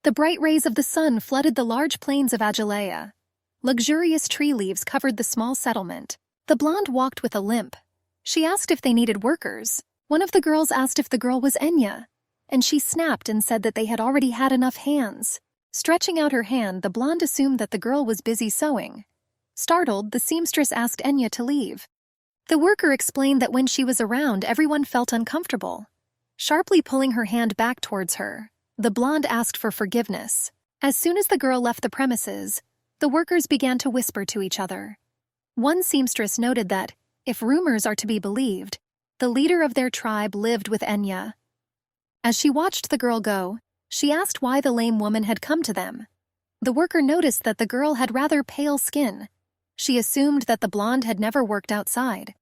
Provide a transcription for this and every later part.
The bright rays of the sun flooded the large plains of Agalea. Luxurious tree leaves covered the small settlement. The blonde walked with a limp. She asked if they needed workers. One of the girls asked if the girl was Enya, and she snapped and said that they had already had enough hands. Stretching out her hand, the blonde assumed that the girl was busy sewing. Startled, the seamstress asked Enya to leave. The worker explained that when she was around, everyone felt uncomfortable. Sharply pulling her hand back towards her, the blonde asked for forgiveness. As soon as the girl left the premises, the workers began to whisper to each other. One seamstress noted that, if rumors are to be believed, the leader of their tribe lived with Enya. As she watched the girl go, she asked why the lame woman had come to them. The worker noticed that the girl had rather pale skin. She assumed that the blonde had never worked outside.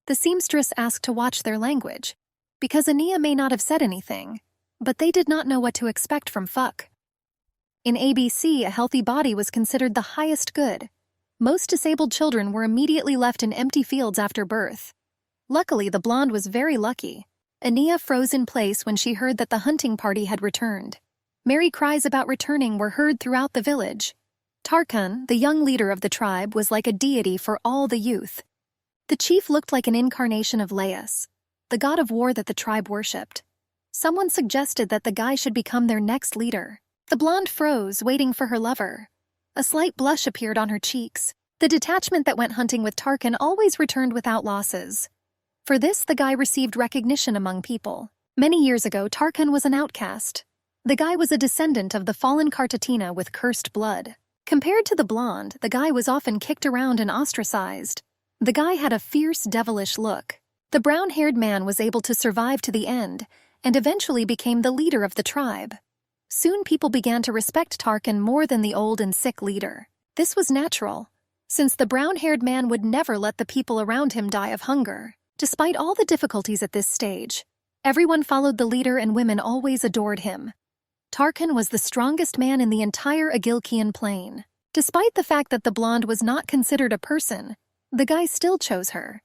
The seamstress asked to watch their language, because Enya may not have said anything, but they did not know what to expect from Fuck. In ABC, a healthy body was considered the highest good. Most disabled children were immediately left in empty fields after birth. Luckily, the blonde was very lucky. Enya froze in place when she heard that the hunting party had returned. Merry cries about returning were heard throughout the village. Tarkan, the young leader of the tribe, was like a deity for all the youth. The chief looked like an incarnation of Laius, the god of war that the tribe worshipped. Someone suggested that the guy should become their next leader. The blonde froze, waiting for her lover. A slight blush appeared on her cheeks. The detachment that went hunting with Tarkan always returned without losses. For this, the guy received recognition among people. Many years ago, Tarkan was an outcast. The guy was a descendant of the fallen Kartatina with cursed blood. Compared to the blonde, the guy was often kicked around and ostracized. The guy had a fierce, devilish look. The brown-haired man was able to survive to the end, and eventually became the leader of the tribe. Soon people began to respect Tarkan more than the old and sick leader. This was natural, since the brown-haired man would never let the people around him die of hunger. Despite all the difficulties at this stage, everyone followed the leader and women always adored him. Tarkan was the strongest man in the entire Agilkian plain. Despite the fact that the blonde was not considered a person, the guy still chose her.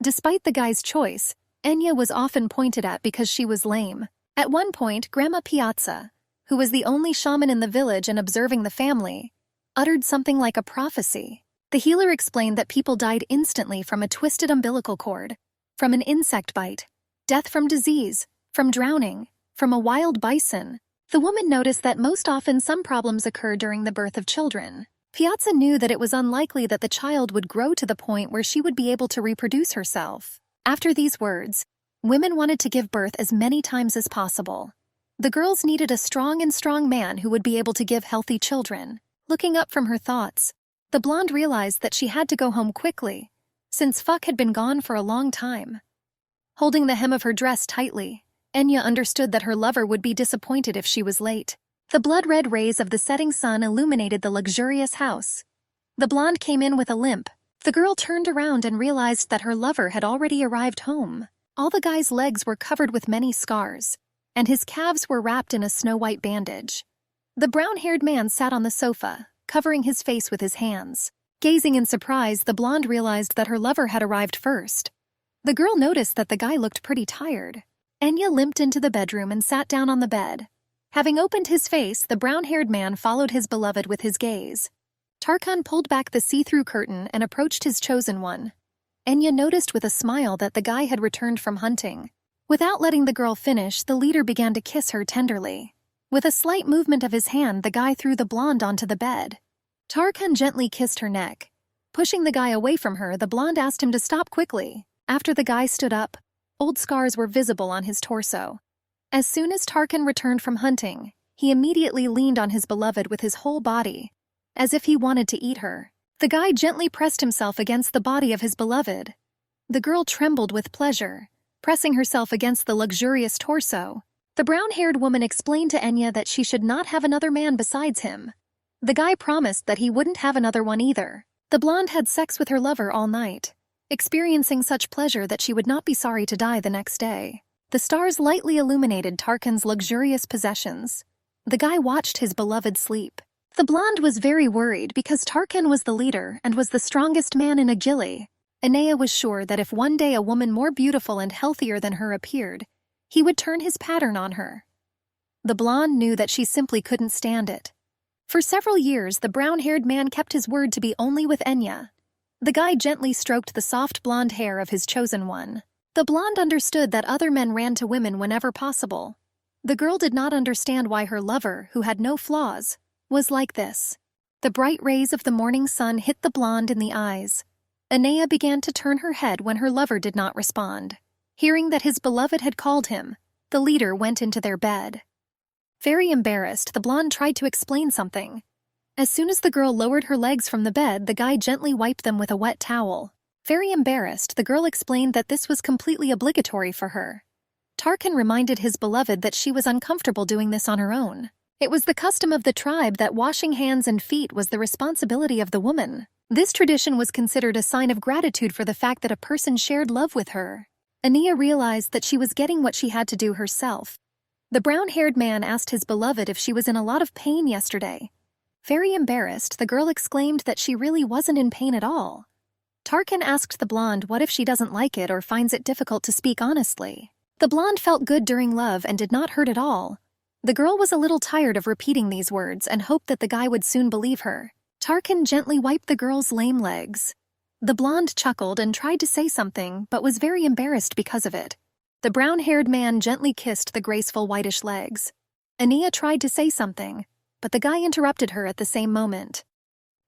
Despite the guy's choice, Enya was often pointed at because she was lame. At one point, Grandma Piazza, who was the only shaman in the village and observing the family, uttered something like a prophecy. The healer explained that people died instantly from a twisted umbilical cord, from an insect bite, death from disease, from drowning, from a wild bison. The woman noticed that most often some problems occur during the birth of children. Piazza knew that it was unlikely that the child would grow to the point where she would be able to reproduce herself. After these words, women wanted to give birth as many times as possible. The girls needed a strong man who would be able to give healthy children. Looking up from her thoughts, the blonde realized that she had to go home quickly, since Fuck had been gone for a long time. Holding the hem of her dress tightly, Enya understood that her lover would be disappointed if she was late. The blood-red rays of the setting sun illuminated the luxurious house. The blonde came in with a limp. The girl turned around and realized that her lover had already arrived home. All the guy's legs were covered with many scars, and his calves were wrapped in a snow-white bandage. The brown-haired man sat on the sofa, covering his face with his hands. Gazing in surprise, the blonde realized that her lover had arrived first. The girl noticed that the guy looked pretty tired. Enya limped into the bedroom and sat down on the bed. Having opened his face, the brown-haired man followed his beloved with his gaze. Tarkan pulled back the see-through curtain and approached his chosen one. Enya noticed with a smile that the guy had returned from hunting. Without letting the girl finish, the leader began to kiss her tenderly. With a slight movement of his hand, the guy threw the blonde onto the bed. Tarkan gently kissed her neck. Pushing the guy away from her, the blonde asked him to stop quickly. After the guy stood up, old scars were visible on his torso. As soon as Tarkan returned from hunting, he immediately leaned on his beloved with his whole body, as if he wanted to eat her. The guy gently pressed himself against the body of his beloved. The girl trembled with pleasure, pressing herself against the luxurious torso. The brown-haired woman explained to Enya that she should not have another man besides him. The guy promised that he wouldn't have another one either. The blonde had sex with her lover all night, experiencing such pleasure that she would not be sorry to die the next day. The stars lightly illuminated Tarkan's luxurious possessions. The guy watched his beloved sleep. The blonde was very worried because Tarkan was the leader and was the strongest man in Agili. Enya was sure that if one day a woman more beautiful and healthier than her appeared, he would turn his pattern on her. The blonde knew that she simply couldn't stand it. For several years, the brown-haired man kept his word to be only with Enya. The guy gently stroked the soft blonde hair of his chosen one. The blonde understood that other men ran to women whenever possible. The girl did not understand why her lover, who had no flaws, was like this. The bright rays of the morning sun hit the blonde in the eyes. Anea began to turn her head when her lover did not respond. Hearing that his beloved had called him, the leader went into their bed. Very embarrassed, the blonde tried to explain something. As soon as the girl lowered her legs from the bed, the guy gently wiped them with a wet towel. Very embarrassed, the girl explained that this was completely obligatory for her. Tarkan reminded his beloved that she was uncomfortable doing this on her own. It was the custom of the tribe that washing hands and feet was the responsibility of the woman. This tradition was considered a sign of gratitude for the fact that a person shared love with her. Anea realized that she was getting what she had to do herself. The brown-haired man asked his beloved if she was in a lot of pain yesterday. Very embarrassed, the girl exclaimed that she really wasn't in pain at all. Tarkan asked the blonde what if she doesn't like it or finds it difficult to speak honestly. The blonde felt good during love and did not hurt at all. The girl was a little tired of repeating these words and hoped that the guy would soon believe her. Tarkan gently wiped the girl's lame legs. The blonde chuckled and tried to say something, but was very embarrassed because of it. The brown-haired man gently kissed the graceful whitish legs. Anea tried to say something, but the guy interrupted her at the same moment.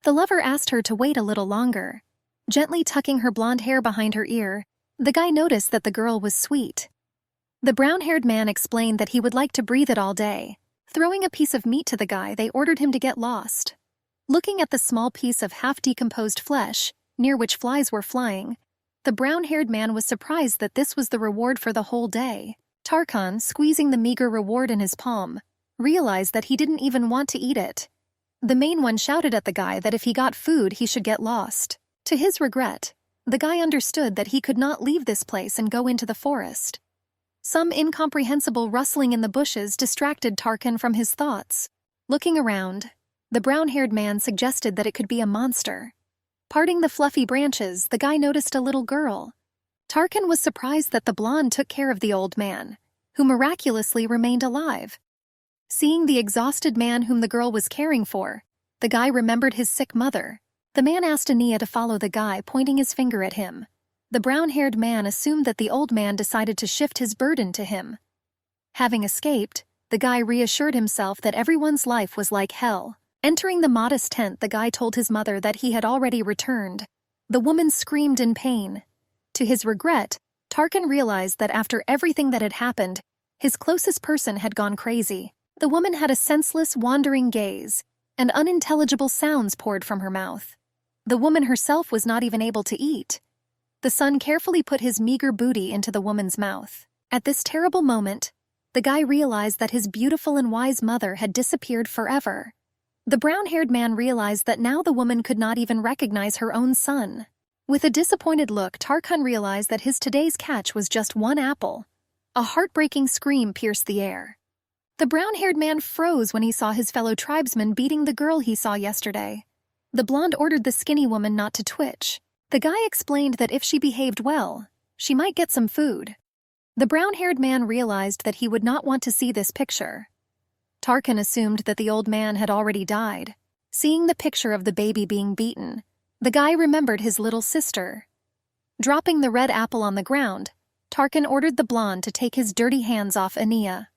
The lover asked her to wait a little longer. Gently tucking her blonde hair behind her ear, the guy noticed that the girl was sweet. The brown-haired man explained that he would like to breathe it all day. Throwing a piece of meat to the guy, they ordered him to get lost. Looking at the small piece of half-decomposed flesh, near which flies were flying, the brown-haired man was surprised that this was the reward for the whole day. Tarkan, squeezing the meager reward in his palm, realized that he didn't even want to eat it. The main one shouted at the guy that if he got food, he should get lost. To his regret, the guy understood that he could not leave this place and go into the forest. Some incomprehensible rustling in the bushes distracted Tarkan from his thoughts. Looking around, the brown-haired man suggested that it could be a monster. Parting the fluffy branches, the guy noticed a little girl. Tarkan was surprised that the blonde took care of the old man, who miraculously remained alive. Seeing the exhausted man whom the girl was caring for, the guy remembered his sick mother. The man asked Anea to follow the guy, pointing his finger at him. The brown-haired man assumed that the old man decided to shift his burden to him. Having escaped, the guy reassured himself that everyone's life was like hell. Entering the modest tent, the guy told his mother that he had already returned. The woman screamed in pain. To his regret, Tarkan realized that after everything that had happened, his closest person had gone crazy. The woman had a senseless, wandering gaze, and unintelligible sounds poured from her mouth. The woman herself was not even able to eat. The son carefully put his meager booty into the woman's mouth. At this terrible moment, the guy realized that his beautiful and wise mother had disappeared forever. The brown-haired man realized that now the woman could not even recognize her own son. With a disappointed look, Tarkan realized that his today's catch was just one apple. A heartbreaking scream pierced the air. The brown-haired man froze when he saw his fellow tribesman beating the girl he saw yesterday. The blonde ordered the skinny woman not to twitch. The guy explained that if she behaved well, she might get some food. The brown-haired man realized that he would not want to see this picture. Tarkan assumed that the old man had already died. Seeing the picture of the baby being beaten, the guy remembered his little sister. Dropping the red apple on the ground, Tarkan ordered the blonde to take his dirty hands off Anea.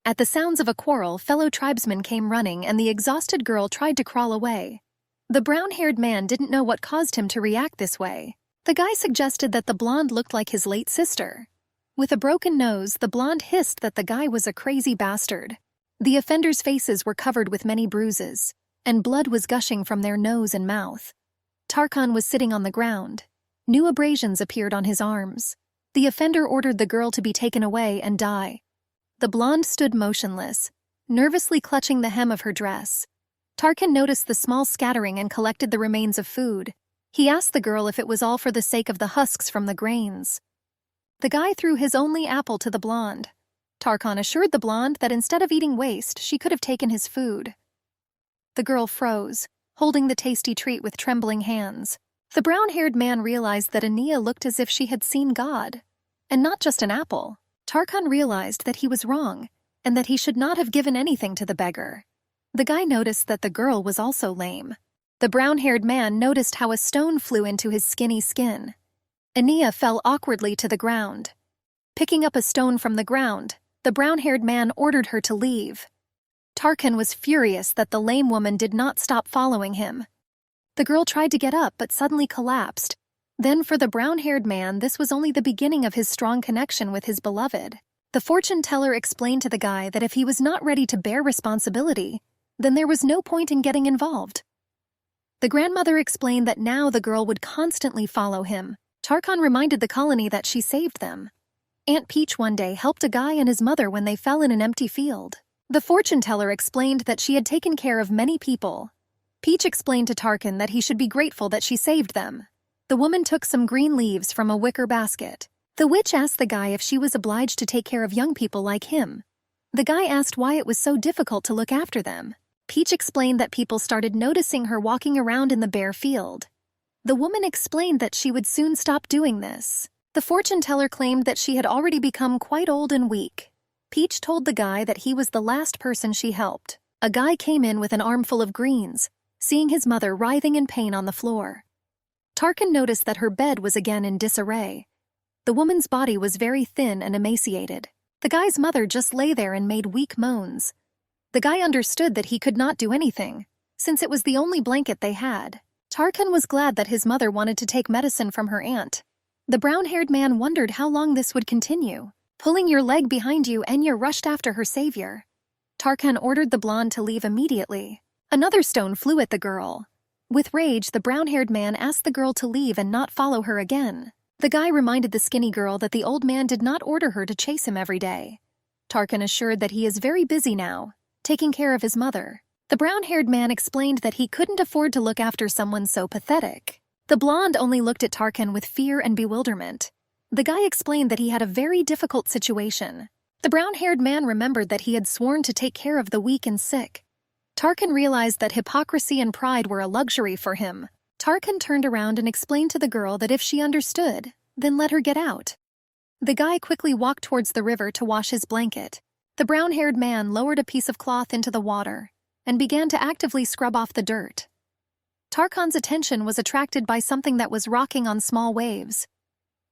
At the sounds of a quarrel, fellow tribesmen came running and the exhausted girl tried to crawl away. The brown-haired man didn't know what caused him to react this way. The guy suggested that the blonde looked like his late sister. With a broken nose, the blonde hissed that the guy was a crazy bastard. The offenders' faces were covered with many bruises, and blood was gushing from their nose and mouth. Tarkan was sitting on the ground. New abrasions appeared on his arms. The offender ordered the girl to be taken away and die. The blonde stood motionless, nervously clutching the hem of her dress. Tarkan noticed the small scattering and collected the remains of food. He asked the girl if it was all for the sake of the husks from the grains. The guy threw his only apple to the blonde. Tarkan assured the blonde that instead of eating waste, she could have taken his food. The girl froze, holding the tasty treat with trembling hands. The brown-haired man realized that Anea looked as if she had seen God, and not just an apple. Tarkan realized that he was wrong, and that he should not have given anything to the beggar. The guy noticed that the girl was also lame. The brown-haired man noticed how a stone flew into his skinny skin. Ania fell awkwardly to the ground. Picking up a stone from the ground, the brown-haired man ordered her to leave. Tarkan was furious that the lame woman did not stop following him. The girl tried to get up but suddenly collapsed. Then for the brown-haired man, this was only the beginning of his strong connection with his beloved. The fortune teller explained to the guy that if he was not ready to bear responsibility, then there was no point in getting involved. The grandmother explained that now the girl would constantly follow him. Tarkan reminded the colony that she saved them. Aunt Peach one day helped a guy and his mother when they fell in an empty field. The fortune teller explained that she had taken care of many people. Peach explained to Tarkan that he should be grateful that she saved them. The woman took some green leaves from a wicker basket. The witch asked the guy if she was obliged to take care of young people like him. The guy asked why it was so difficult to look after them. Peach explained that people started noticing her walking around in the bare field. The woman explained that she would soon stop doing this. The fortune teller claimed that she had already become quite old and weak. Peach told the guy that he was the last person she helped. A guy came in with an armful of greens, seeing his mother writhing in pain on the floor. Tarkan noticed that her bed was again in disarray. The woman's body was very thin and emaciated. The guy's mother just lay there and made weak moans. The guy understood that he could not do anything, since it was the only blanket they had. Tarkan was glad that his mother wanted to take medicine from her aunt. The brown-haired man wondered how long this would continue. Pulling your leg behind you, Enya rushed after her savior. Tarkan ordered the blonde to leave immediately. Another stone flew at the girl. With rage, the brown-haired man asked the girl to leave and not follow her again. The guy reminded the skinny girl that the old man did not order her to chase him every day. Tarkan assured that he is very busy now, taking care of his mother. The brown-haired man explained that he couldn't afford to look after someone so pathetic. The blonde only looked at Tarkan with fear and bewilderment. The guy explained that he had a very difficult situation. The brown-haired man remembered that he had sworn to take care of the weak and sick. Tarkan realized that hypocrisy and pride were a luxury for him. Tarkan turned around and explained to the girl that if she understood, then let her get out. The guy quickly walked towards the river to wash his blanket. The brown-haired man lowered a piece of cloth into the water and began to actively scrub off the dirt. Tarkan's attention was attracted by something that was rocking on small waves.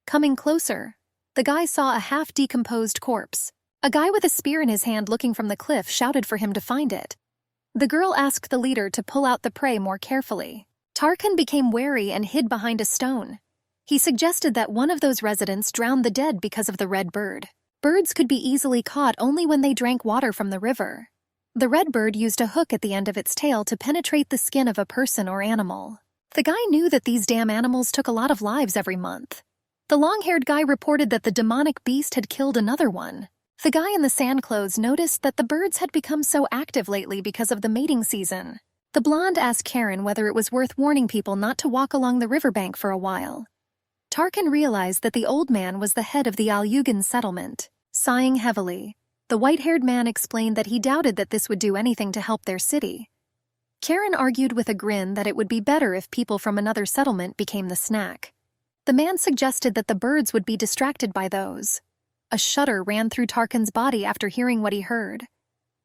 Coming closer, the guy saw a half-decomposed corpse. A guy with a spear in his hand looking from the cliff shouted for him to find it. The girl asked the leader to pull out the prey more carefully. Tarkan became wary and hid behind a stone. He suggested that one of those residents drowned the dead because of the red bird. Birds could be easily caught only when they drank water from the river. The red bird used a hook at the end of its tail to penetrate the skin of a person or animal. The guy knew that these damn animals took a lot of lives every month. The long-haired guy reported that the demonic beast had killed another one. The guy in the sand clothes noticed that the birds had become so active lately because of the mating season. The blonde asked Karen whether it was worth warning people not to walk along the riverbank for a while. Tarkan realized that the old man was the head of the Alyugan settlement. Sighing heavily, the white-haired man explained that he doubted that this would do anything to help their city. Karen argued with a grin that it would be better if people from another settlement became the snack. The man suggested that the birds would be distracted by those. A shudder ran through Tarkan's body after hearing what he heard.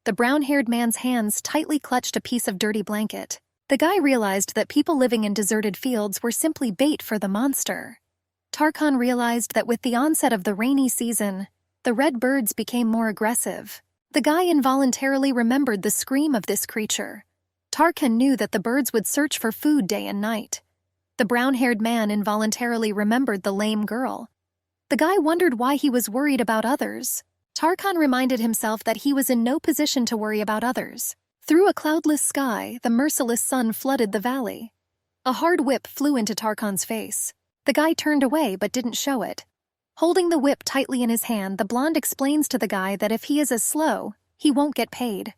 The brown-haired man's hands tightly clutched a piece of dirty blanket. The guy realized that people living in deserted fields were simply bait for the monster. Tarkan realized that with the onset of the rainy season, the red birds became more aggressive. The guy involuntarily remembered the scream of this creature. Tarkan knew that the birds would search for food day and night. The brown-haired man involuntarily remembered the lame girl. The guy wondered why he was worried about others. Tarkan reminded himself that he was in no position to worry about others. Through a cloudless sky, the merciless sun flooded the valley. A hard whip flew into Tarkan's face. The guy turned away but didn't show it. Holding the whip tightly in his hand, the blonde explains to the guy that if he is as slow, he won't get paid.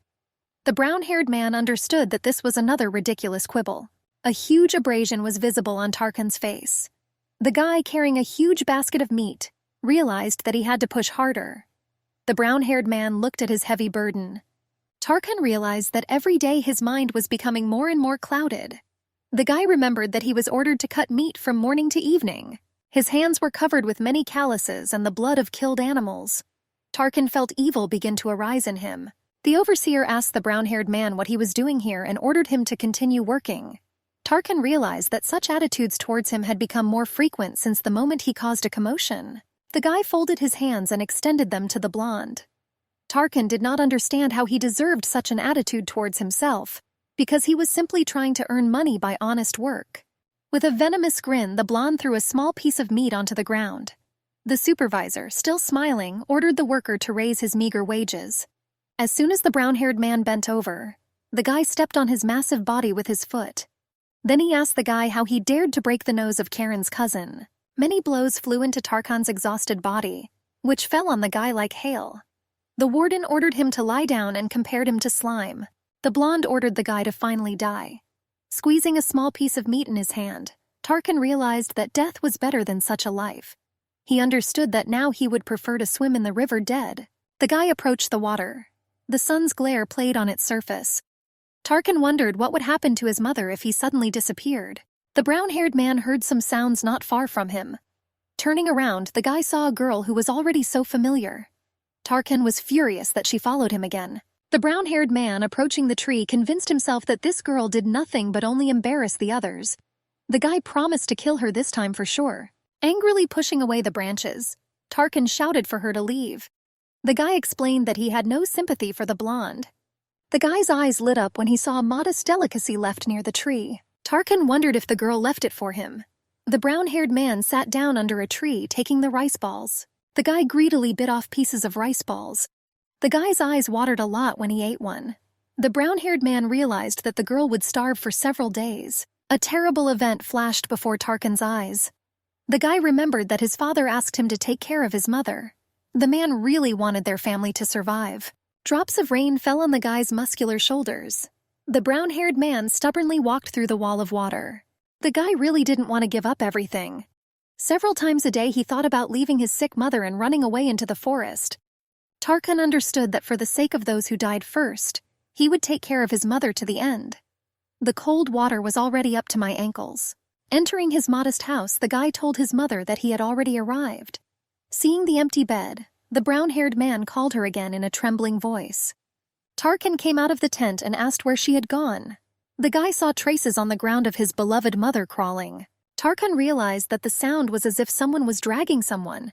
The brown-haired man understood that this was another ridiculous quibble. A huge abrasion was visible on Tarkan's face. The guy carrying a huge basket of meat realized that he had to push harder. The brown-haired man looked at his heavy burden. Tarkan realized that every day his mind was becoming more and more clouded. The guy remembered that he was ordered to cut meat from morning to evening. His hands were covered with many calluses and the blood of killed animals. Tarkan felt evil begin to arise in him. The overseer asked the brown-haired man what he was doing here and ordered him to continue working. Tarkan realized that such attitudes towards him had become more frequent since the moment he caused a commotion. The guy folded his hands and extended them to the blonde. Tarkan did not understand how he deserved such an attitude towards himself, because he was simply trying to earn money by honest work. With a venomous grin, the blonde threw a small piece of meat onto the ground. The supervisor, still smiling, ordered the worker to raise his meager wages. As soon as the brown-haired man bent over, the guy stepped on his massive body with his foot. Then he asked the guy how he dared to break the nose of Karen's cousin. Many blows flew into Tarkan's exhausted body, which fell on the guy like hail. The warden ordered him to lie down and compared him to slime. The blonde ordered the guy to finally die. Squeezing a small piece of meat in his hand, Tarkan realized that death was better than such a life. He understood that now he would prefer to swim in the river dead. The guy approached the water. The sun's glare played on its surface. Tarkan wondered what would happen to his mother if he suddenly disappeared. The brown-haired man heard some sounds not far from him. Turning around, the guy saw a girl who was already so familiar. Tarkan was furious that she followed him again. The brown-haired man, approaching the tree, convinced himself that this girl did nothing but only embarrass the others. The guy promised to kill her this time for sure. Angrily pushing away the branches, Tarkan shouted for her to leave. The guy explained that he had no sympathy for the blonde. The guy's eyes lit up when he saw a modest delicacy left near the tree. Tarkan wondered if the girl left it for him. The brown-haired man sat down under a tree, taking the rice balls. The guy greedily bit off pieces of rice balls. The guy's eyes watered a lot when he ate one. The brown-haired man realized that the girl would starve for several days. A terrible event flashed before Tarkan's eyes. The guy remembered that his father asked him to take care of his mother. The man really wanted their family to survive. Drops of rain fell on the guy's muscular shoulders. The brown-haired man stubbornly walked through the wall of water. The guy really didn't want to give up everything. Several times a day he thought about leaving his sick mother and running away into the forest. Tarkan understood that for the sake of those who died first, he would take care of his mother to the end. The cold water was already up to my ankles. Entering his modest house, the guy told his mother that he had already arrived. Seeing the empty bed, the brown-haired man called her again in a trembling voice. Tarkan came out of the tent and asked where she had gone. The guy saw traces on the ground of his beloved mother crawling. Tarkan realized that the sound was as if someone was dragging someone.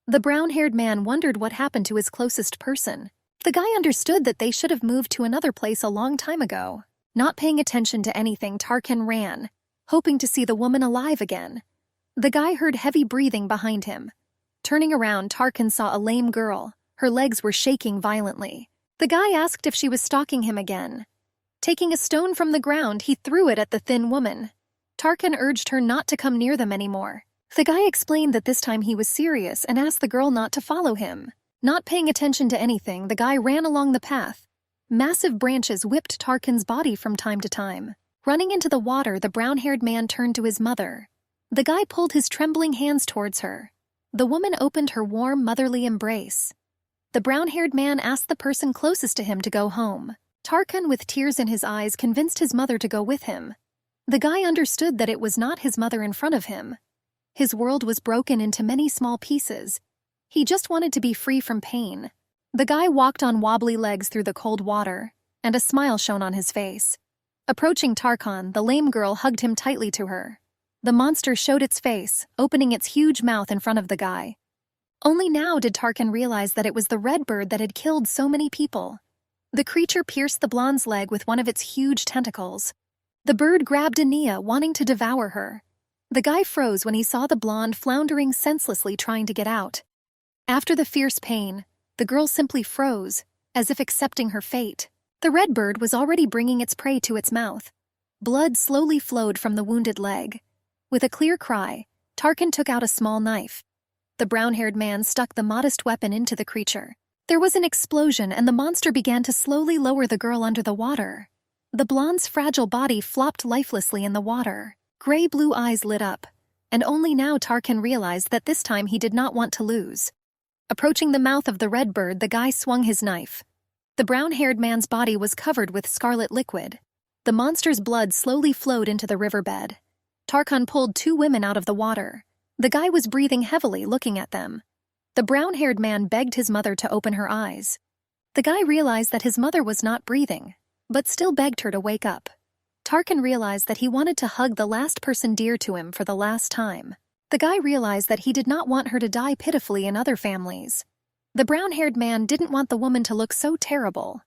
The brown-haired man wondered what happened to his closest person. The guy understood that they should have moved to another place a long time ago. Not paying attention to anything, Tarkan ran, hoping to see the woman alive again. The guy heard heavy breathing behind him. Turning around, Tarkan saw a lame girl. Her legs were shaking violently. The guy asked if she was stalking him again. Taking a stone from the ground, he threw it at the thin woman. Tarkan urged her not to come near them anymore. The guy explained that this time he was serious and asked the girl not to follow him. Not paying attention to anything, the guy ran along the path. Massive branches whipped Tarkan's body from time to time. Running into the water, the brown-haired man turned to his mother. The guy pulled his trembling hands towards her. The woman opened her warm, motherly embrace. The brown-haired man asked the person closest to him to go home. Tarkan, with tears in his eyes, convinced his mother to go with him. The guy understood that it was not his mother in front of him. His world was broken into many small pieces. He just wanted to be free from pain. The guy walked on wobbly legs through the cold water, and a smile shone on his face. Approaching Tarkan, the lame girl hugged him tightly to her. The monster showed its face, opening its huge mouth in front of the guy. Only now did Tarkan realize that it was the red bird that had killed so many people. The creature pierced the blonde's leg with one of its huge tentacles. The bird grabbed Ania, wanting to devour her. The guy froze when he saw the blonde floundering senselessly trying to get out. After the fierce pain, the girl simply froze, as if accepting her fate. The red bird was already bringing its prey to its mouth. Blood slowly flowed from the wounded leg. With a clear cry, Tarkan took out a small knife. The brown-haired man stuck the modest weapon into the creature. There was an explosion, and the monster began to slowly lower the girl under the water. The blonde's fragile body flopped lifelessly in the water. Gray-blue eyes lit up, and only now Tarkan realized that this time he did not want to lose. Approaching the mouth of the red bird, the guy swung his knife. The brown-haired man's body was covered with scarlet liquid. The monster's blood slowly flowed into the riverbed. Tarkan pulled two women out of the water. The guy was breathing heavily, looking at them. The brown-haired man begged his mother to open her eyes. The guy realized that his mother was not breathing, but still begged her to wake up. Tarkan realized that he wanted to hug the last person dear to him for the last time. The guy realized that he did not want her to die pitifully in other families. The brown-haired man didn't want the woman to look so terrible.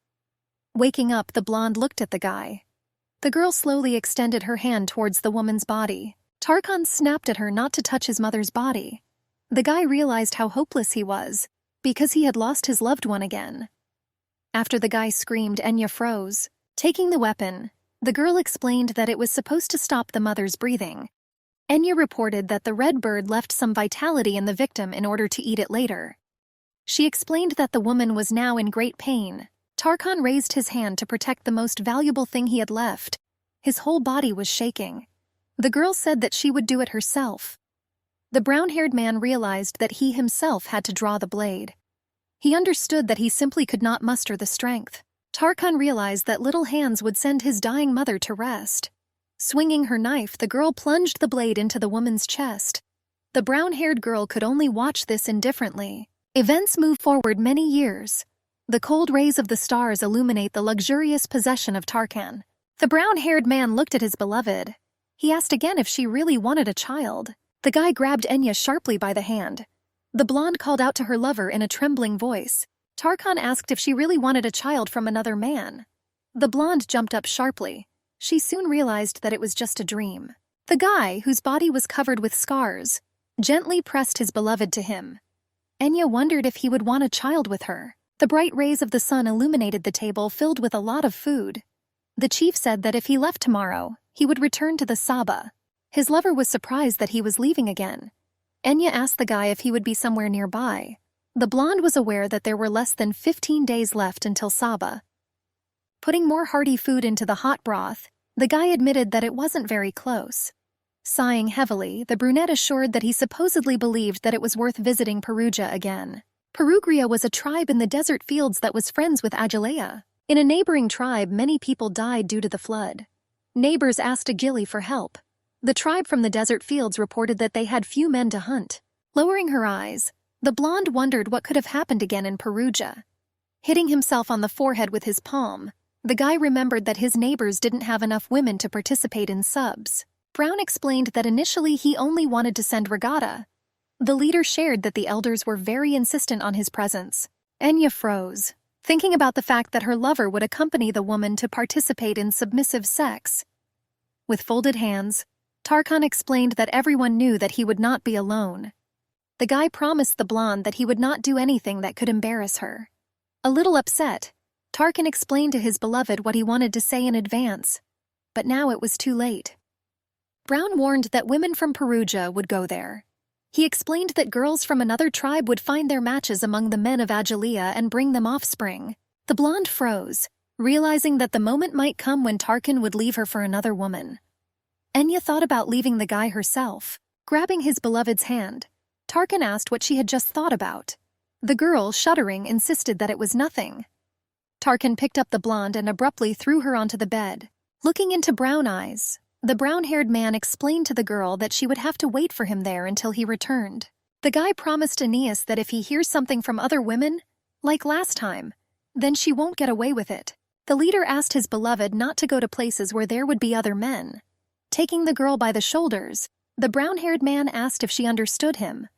Waking up, the blonde looked at the guy. The girl slowly extended her hand towards the woman's body. Tarkan snapped at her not to touch his mother's body. The guy realized how hopeless he was, because he had lost his loved one again. After the guy screamed, Enya froze. Taking the weapon, the girl explained that it was supposed to stop the mother's breathing. Enya reported that the red bird left some vitality in the victim in order to eat it later. She explained that the woman was now in great pain. Tarkan raised his hand to protect the most valuable thing he had left. His whole body was shaking. The girl said that she would do it herself. The brown-haired man realized that he himself had to draw the blade. He understood that he simply could not muster the strength. Tarkan realized that little hands would send his dying mother to rest. Swinging her knife, the girl plunged the blade into the woman's chest. The brown-haired girl could only watch this indifferently. Events move forward many years. The cold rays of the stars illuminate the luxurious possession of Tarkan. The brown-haired man looked at his beloved. He asked again if she really wanted a child. The guy grabbed Enya sharply by the hand. The blonde called out to her lover in a trembling voice. Tarkan asked if she really wanted a child from another man. The blonde jumped up sharply. She soon realized that it was just a dream. The guy, whose body was covered with scars, gently pressed his beloved to him. Enya wondered if he would want a child with her. The bright rays of the sun illuminated the table filled with a lot of food. The chief said that if he left tomorrow, he would return to the Sabah. His lover was surprised that he was leaving again. Enya asked the guy if he would be somewhere nearby. The blonde was aware that there were less than 15 days left until Sabah. Putting more hearty food into the hot broth, the guy admitted that it wasn't very close. Sighing heavily, the brunette assured that he supposedly believed that it was worth visiting Perugia again. Perugia was a tribe in the desert fields that was friends with Ajalea. In a neighboring tribe, many people died due to the flood. Neighbors asked Agili for help. The tribe from the desert fields reported that they had few men to hunt. Lowering her eyes, the blonde wondered what could have happened again in Perugia. Hitting himself on the forehead with his palm, the guy remembered that his neighbors didn't have enough women to participate in subs. Brown explained that initially he only wanted to send Regatta. The leader shared that the elders were very insistent on his presence. Enya froze, thinking about the fact that her lover would accompany the woman to participate in submissive sex. With folded hands, Tarkan explained that everyone knew that he would not be alone. The guy promised the blonde that he would not do anything that could embarrass her. A little upset, Tarkan explained to his beloved what he wanted to say in advance, but now it was too late. Brown warned that women from Perugia would go there. He explained that girls from another tribe would find their matches among the men of Ajalea and bring them offspring. The blonde froze, realizing that the moment might come when Tarkan would leave her for another woman. Enya thought about leaving the guy herself. Grabbing his beloved's hand, Tarkan asked what she had just thought about. The girl, shuddering, insisted that it was nothing. Tarkan picked up the blonde and abruptly threw her onto the bed. Looking into brown eyes, the brown-haired man explained to the girl that she would have to wait for him there until he returned. The guy promised Aeneas that if he hears something from other women, like last time, then she won't get away with it. The leader asked his beloved not to go to places where there would be other men. Taking the girl by the shoulders, the brown-haired man asked if she understood him.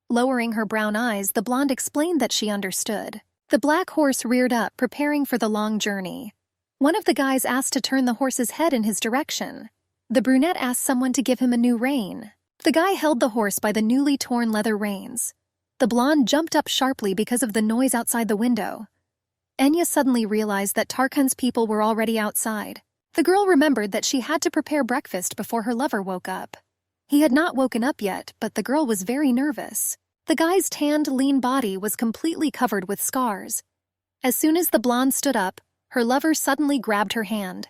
Lowering her brown eyes, the blonde explained that she understood. The black horse reared up, preparing for the long journey. One of the guys asked to turn the horse's head in his direction. The brunette asked someone to give him a new rein. The guy held the horse by the newly torn leather reins. The blonde jumped up sharply because of the noise outside the window. Enya suddenly realized that Tarkan's people were already outside. The girl remembered that she had to prepare breakfast before her lover woke up. He had not woken up yet, but the girl was very nervous. The guy's tanned, lean body was completely covered with scars. As soon as the blonde stood up, her lover suddenly grabbed her hand.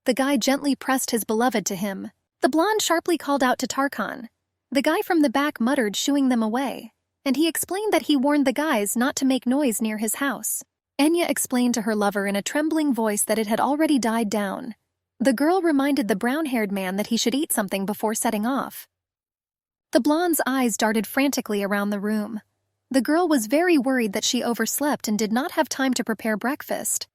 The guy gently pressed his beloved to him. The blonde sharply called out to Tarkan. The guy from the back muttered, shooing them away, and he explained that he warned the guys not to make noise near his house. Enya explained to her lover in a trembling voice that it had already died down. The girl reminded the brown-haired man that he should eat something before setting off. The blonde's eyes darted frantically around the room. The girl was very worried that she overslept and did not have time to prepare breakfast.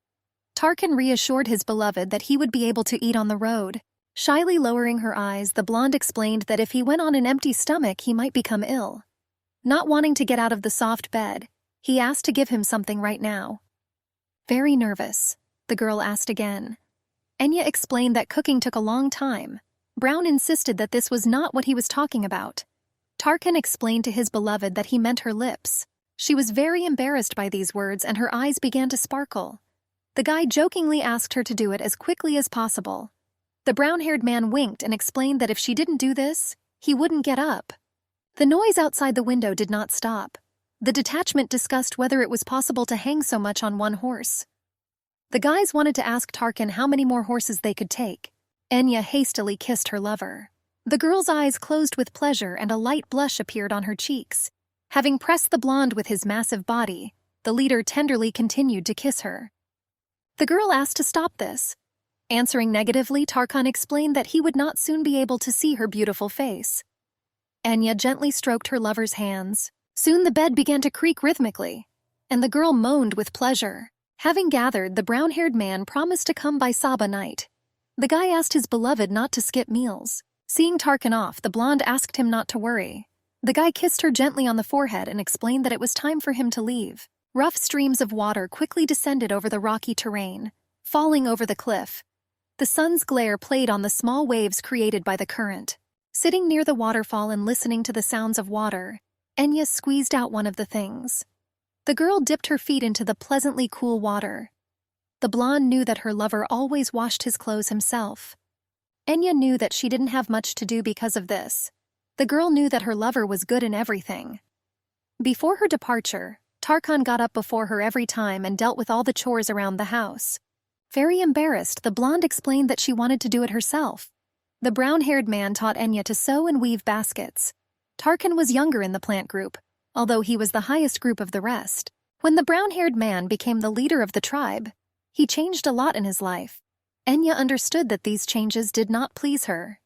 Tarkan reassured his beloved that he would be able to eat on the road. Shyly lowering her eyes, the blonde explained that if he went on an empty stomach, he might become ill. Not wanting to get out of the soft bed, he asked to give him something right now. Very nervous, the girl asked again. Enya explained that cooking took a long time. Brown insisted that this was not what he was talking about. Tarkan explained to his beloved that he meant her lips. She was very embarrassed by these words and her eyes began to sparkle. The guy jokingly asked her to do it as quickly as possible. The brown-haired man winked and explained that if she didn't do this, he wouldn't get up. The noise outside the window did not stop. The detachment discussed whether it was possible to hang so much on one horse. The guys wanted to ask Tarkan how many more horses they could take. Enya hastily kissed her lover. The girl's eyes closed with pleasure and a light blush appeared on her cheeks. Having pressed the blonde with his massive body, the leader tenderly continued to kiss her. The girl asked to stop this. Answering negatively, Tarkan explained that he would not soon be able to see her beautiful face. Enya gently stroked her lover's hands. Soon the bed began to creak rhythmically, and the girl moaned with pleasure. Having gathered, the brown-haired man promised to come by Sabah night. The guy asked his beloved not to skip meals. Seeing Tarkan off, the blonde asked him not to worry. The guy kissed her gently on the forehead and explained that it was time for him to leave. Rough streams of water quickly descended over the rocky terrain, falling over the cliff. The sun's glare played on the small waves created by the current. Sitting near the waterfall and listening to the sounds of water, Enya squeezed out one of the things. The girl dipped her feet into the pleasantly cool water. The blonde knew that her lover always washed his clothes himself. Enya knew that she didn't have much to do because of this. The girl knew that her lover was good in everything. Before her departure, Tarkan got up before her every time and dealt with all the chores around the house. Very embarrassed, the blonde explained that she wanted to do it herself. The brown-haired man taught Enya to sew and weave baskets. Tarkan was younger in the plant group, although he was the highest group of the rest. When the brown-haired man became the leader of the tribe, he changed a lot in his life. Enya understood that these changes did not please her.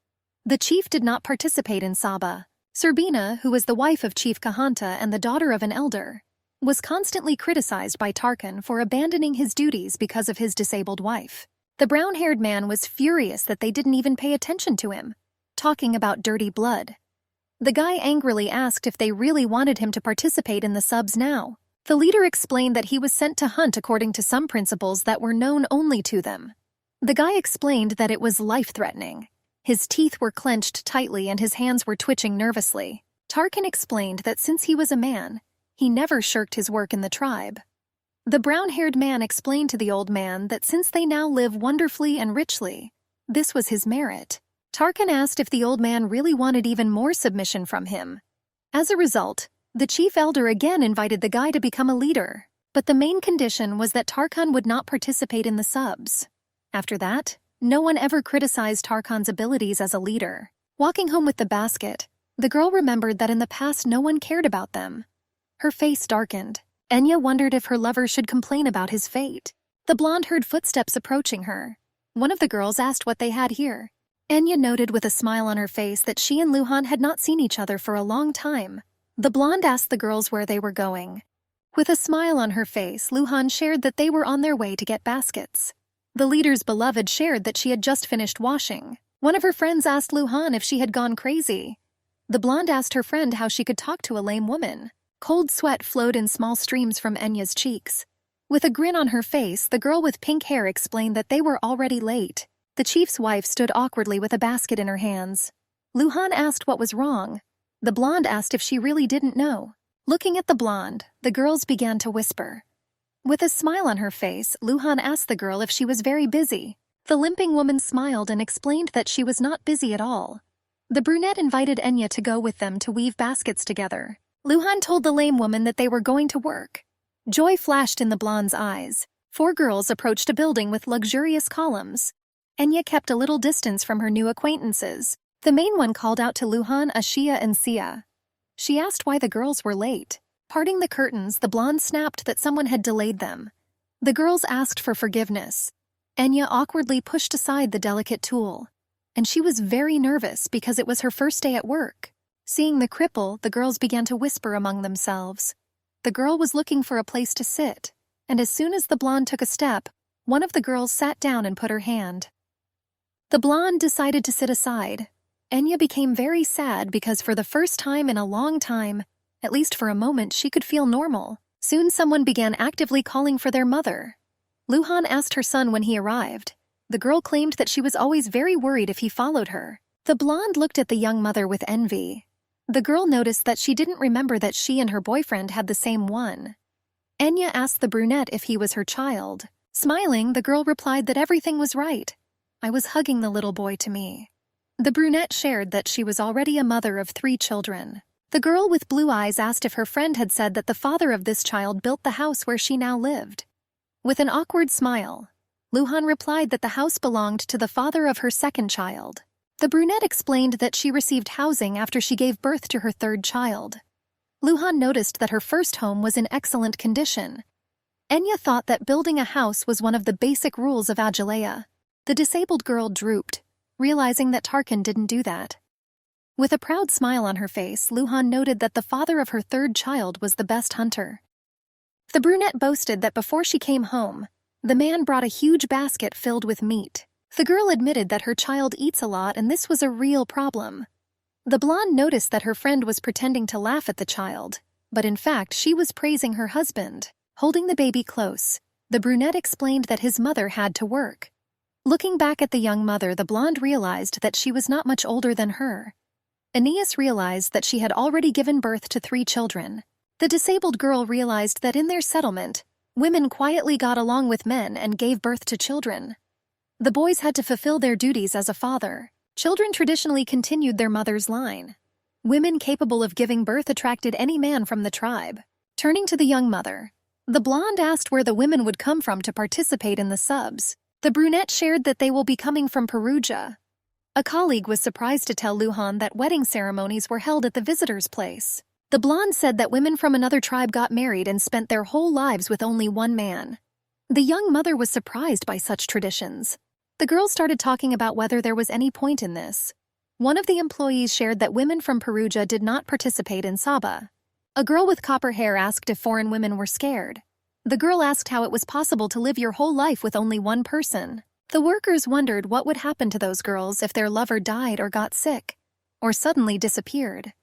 The chief did not participate in Sabah. Serbina, who was the wife of Chief Kahanta and the daughter of an elder, was constantly criticized by Tarkan for abandoning his duties because of his disabled wife. The brown-haired man was furious that they didn't even pay attention to him, talking about dirty blood. The guy angrily asked if they really wanted him to participate in the subs now. The leader explained that he was sent to hunt according to some principles that were known only to them. The guy explained that it was life-threatening. His teeth were clenched tightly and his hands were twitching nervously. Tarkan explained that since he was a man, he never shirked his work in the tribe. The brown-haired man explained to the old man that since they now live wonderfully and richly, this was his merit. Tarkan asked if the old man really wanted even more submission from him. As a result, the chief elder again invited the guy to become a leader, but the main condition was that Tarkan would not participate in the subs. After that, no one ever criticized Tarkan's abilities as a leader. Walking home with the basket, the girl remembered that in the past no one cared about them. Her face darkened. Enya wondered if her lover should complain about his fate. The blonde heard footsteps approaching her. One of the girls asked what they had here. Enya noted with a smile on her face that she and Luhan had not seen each other for a long time. The blonde asked the girls where they were going. With a smile on her face, Luhan shared that they were on their way to get baskets. The leader's beloved shared that she had just finished washing. One of her friends asked Luhan if she had gone crazy. The blonde asked her friend how she could talk to a lame woman. Cold sweat flowed in small streams from Enya's cheeks. With a grin on her face, the girl with pink hair explained that they were already late. The chief's wife stood awkwardly with a basket in her hands. Luhan asked what was wrong. The blonde asked if she really didn't know. Looking at the blonde, the girls began to whisper. With a smile on her face, Luhan asked the girl if she was very busy. The limping woman smiled and explained that she was not busy at all. The brunette invited Enya to go with them to weave baskets together. Luhan told the lame woman that they were going to work. Joy flashed in the blonde's eyes. 4 girls approached a building with luxurious columns. Enya kept a little distance from her new acquaintances. The main one called out to Luhan, Ashia, and Sia. She asked why the girls were late. Parting the curtains, the blonde snapped that someone had delayed them. The girls asked for forgiveness. Enya awkwardly pushed aside the delicate tool, and she was very nervous because it was her first day at work. Seeing the cripple, the girls began to whisper among themselves. the girl was looking for a place to sit, and as soon as the blonde took a step, one of the girls sat down and put her hand. The blonde decided to sit aside. Enya became very sad because for the first time in a long time, at least for a moment, she could feel normal. Soon someone began actively calling for their mother. Luhan asked her son when he arrived. The girl claimed that she was always very worried if he followed her. The blonde looked at the young mother with envy. The girl noticed that she didn't remember that she and her boyfriend had the same one. Enya asked the brunette if he was her child. Smiling, the girl replied that everything was right. I was hugging the little boy to me. The brunette shared that she was already a mother of 3 children. The girl with blue eyes asked if her friend had said that the father of this child built the house where she now lived. With an awkward smile, Luhan replied that the house belonged to the father of her second child. The brunette explained that she received housing after she gave birth to her 3rd child. Luhan noticed that her first home was in excellent condition. Enya thought that building a house was one of the basic rules of Ajalea. The disabled girl drooped, realizing that Tarkan didn't do that. With a proud smile on her face, Luhan noted that the father of her 3rd child was the best hunter. The brunette boasted that before she came home, the man brought a huge basket filled with meat. The girl admitted that her child eats a lot and this was a real problem. The blonde noticed that her friend was pretending to laugh at the child, but in fact she was praising her husband. Holding the baby close, the brunette explained that his mother had to work. Looking back at the young mother, the blonde realized that she was not much older than her. Aeneas realized that she had already given birth to 3 children. The disabled girl realized that in their settlement, women quietly got along with men and gave birth to children. The boys had to fulfill their duties as a father. Children traditionally continued their mother's line. Women capable of giving birth attracted any man from the tribe. Turning to the young mother, the blonde asked where the women would come from to participate in the subs. The brunette shared that they will be coming from Perugia. A colleague was surprised to tell Luhan that wedding ceremonies were held at the visitor's place. The blonde said that women from another tribe got married and spent their whole lives with only one man. The young mother was surprised by such traditions. The girl started talking about whether there was any point in this. One of the employees shared that women from Perugia did not participate in Saba. A girl with copper hair asked if foreign women were scared. The girl asked how it was possible to live your whole life with only one person. The workers wondered what would happen to those girls if their lover died or got sick, or suddenly disappeared.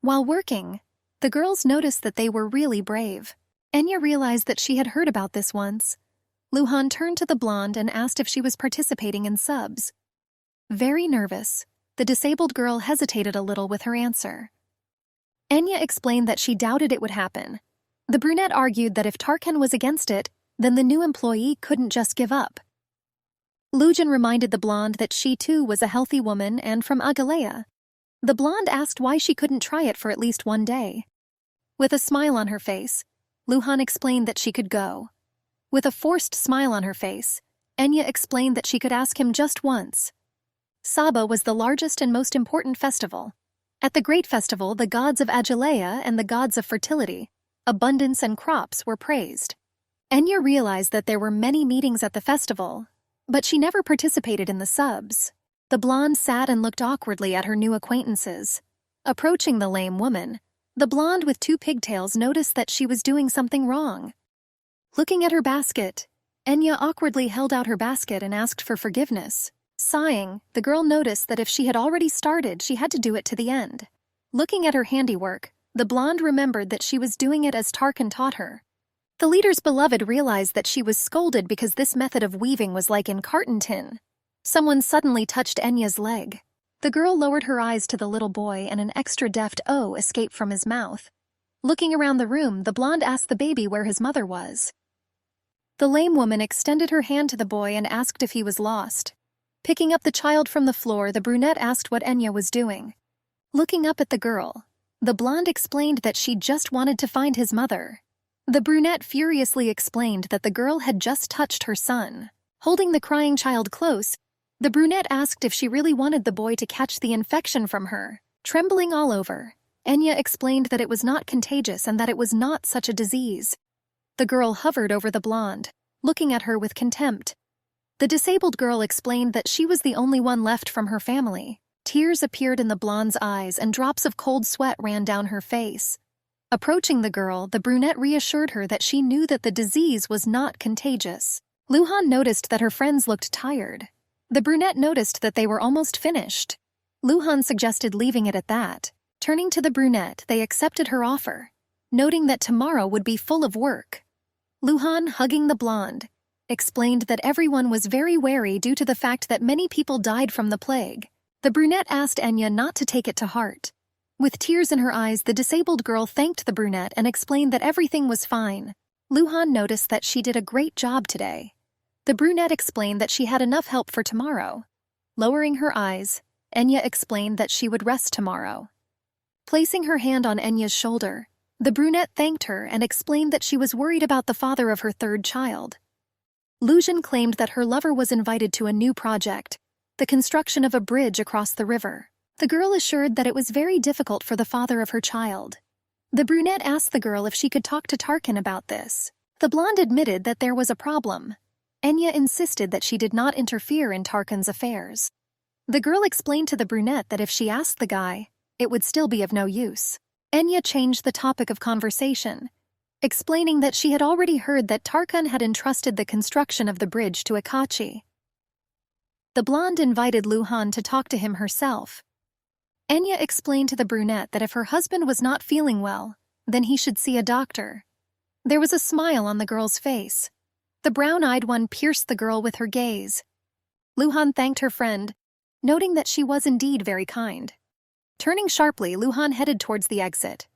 While working, the girls noticed that they were really brave. Enya realized that she had heard about this once. Luhan turned to the blonde and asked if she was participating in subs. Very nervous, the disabled girl hesitated a little with her answer. Enya explained that she doubted it would happen. The brunette argued that if Tarkan was against it, then the new employee couldn't just give up. Lujin reminded the blonde that she too was a healthy woman and from Agalea. The blonde asked why she couldn't try it for at least one day. With a smile on her face, Luhan explained that she could go. With a forced smile on her face, Enya explained that she could ask him just once. Saba was the largest and most important festival. At the great festival, the gods of Agalea and the gods of fertility, abundance and crops were praised. Enya realized that there were many meetings at the festival, but she never participated in the subs. The blonde sat and looked awkwardly at her new acquaintances. Approaching the lame woman, the blonde with 2 pigtails noticed that she was doing something wrong. Looking at her basket, Enya awkwardly held out her basket and asked for forgiveness. Sighing, the girl noticed that if she had already started, she had to do it to the end. Looking at her handiwork, the blonde remembered that she was doing it as Tarkan taught her. The leader's beloved realized that she was scolded because this method of weaving was like in carton tin. Someone suddenly touched Enya's leg. The girl lowered her eyes to the little boy and an extra deft "oh" escaped from his mouth. Looking around the room, the blonde asked the baby where his mother was. The lame woman extended her hand to the boy and asked if he was lost. Picking up the child from the floor, the brunette asked what Enya was doing. Looking up at the girl, the blonde explained that she just wanted to find his mother. The brunette furiously explained that the girl had just touched her son. Holding the crying child close, the brunette asked if she really wanted the boy to catch the infection from her. Trembling all over, Enya explained that it was not contagious and that it was not such a disease. The girl hovered over the blonde, looking at her with contempt. The disabled girl explained that she was the only one left from her family. Tears appeared in the blonde's eyes and drops of cold sweat ran down her face. Approaching the girl, the brunette reassured her that she knew that the disease was not contagious. Luhan noticed that her friends looked tired. The brunette noticed that they were almost finished. Luhan suggested leaving it at that. Turning to the brunette, they accepted her offer, noting that tomorrow would be full of work. Luhan, hugging the blonde, explained that everyone was very wary due to the fact that many people died from the plague. The brunette asked Enya not to take it to heart. With tears in her eyes, the disabled girl thanked the brunette and explained that everything was fine. Luhan noticed that she did a great job today. The brunette explained that she had enough help for tomorrow. Lowering her eyes, Enya explained that she would rest tomorrow. Placing her hand on Enya's shoulder, the brunette thanked her and explained that she was worried about the father of her third child. Lujin claimed that her lover was invited to a new project, the construction of a bridge across the river. The girl assured that it was very difficult for the father of her child. The brunette asked the girl if she could talk to Tarkan about this. The blonde admitted that there was a problem. Enya insisted that she did not interfere in Tarkan's affairs. The girl explained to the brunette that if she asked the guy, it would still be of no use. Enya changed the topic of conversation, explaining that she had already heard that Tarkan had entrusted the construction of the bridge to Akachi. The blonde invited Luhan to talk to him herself. Enya explained to the brunette that if her husband was not feeling well, then he should see a doctor. There was a smile on the girl's face. The brown-eyed one pierced the girl with her gaze. Luhan thanked her friend, noting that she was indeed very kind. Turning sharply, Luhan headed towards the exit.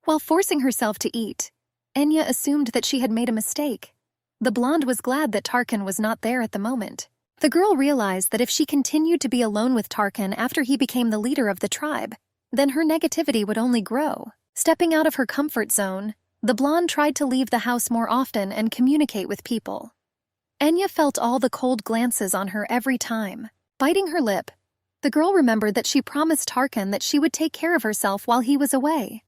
While forcing herself to eat, Enya assumed that she had made a mistake. The blonde was glad that Tarkan was not there at the moment. The girl realized that if she continued to be alone with Tarkan after he became the leader of the tribe, then her negativity would only grow. Stepping out of her comfort zone, the blonde tried to leave the house more often and communicate with people. Enya felt all the cold glances on her every time. Biting her lip, the girl remembered that she promised Tarkan that she would take care of herself while he was away.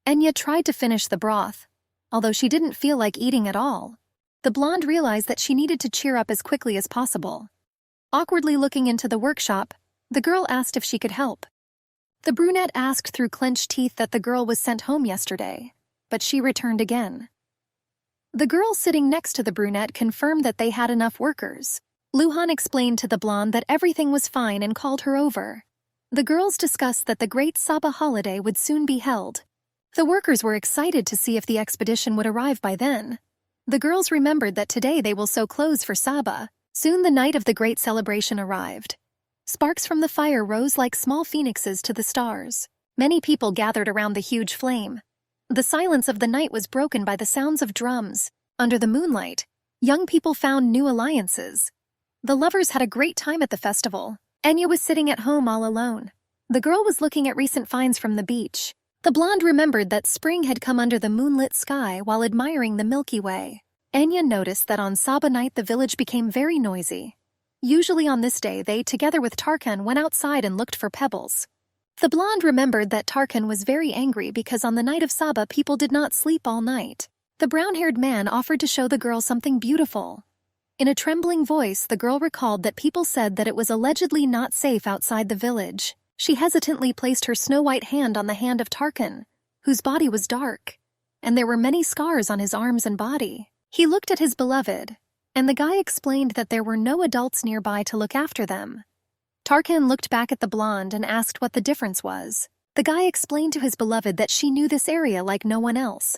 Enya tried to finish the broth, although she didn't feel like eating at all. The blonde realized that she needed to cheer up as quickly as possible. Awkwardly looking into the workshop, the girl asked if she could help. The brunette asked through clenched teeth that the girl was sent home yesterday, but she returned again. The girl sitting next to the brunette confirmed that they had enough workers. Luhan explained to the blonde that everything was fine and called her over. The girls discussed that the Great Saba holiday would soon be held. The workers were excited to see if the expedition would arrive by then. The girls remembered that today they will sew clothes for Saba. Soon the night of the great celebration arrived. Sparks from the fire rose like small phoenixes to the stars. Many people gathered around the huge flame. The silence of the night was broken by the sounds of drums. Under the moonlight, young people found new alliances. The lovers had a great time at the festival. Enya was sitting at home all alone. The girl was looking at recent finds from the beach. The blonde remembered that spring had come under the moonlit sky while admiring the Milky Way. Enya noticed that on Saba night the village became very noisy. Usually on this day they, together with Tarkan, went outside and looked for pebbles. The blonde remembered that Tarkan was very angry because on the night of Saba people did not sleep all night. The brown-haired man offered to show the girl something beautiful. In a trembling voice, the girl recalled that people said that it was allegedly not safe outside the village. She hesitantly placed her snow-white hand on the hand of Tarkan, whose body was dark, and there were many scars on his arms and body. He looked at his beloved, and the guy explained that there were no adults nearby to look after them. Tarkan looked back at the blonde and asked what the difference was. The guy explained to his beloved that she knew this area like no one else.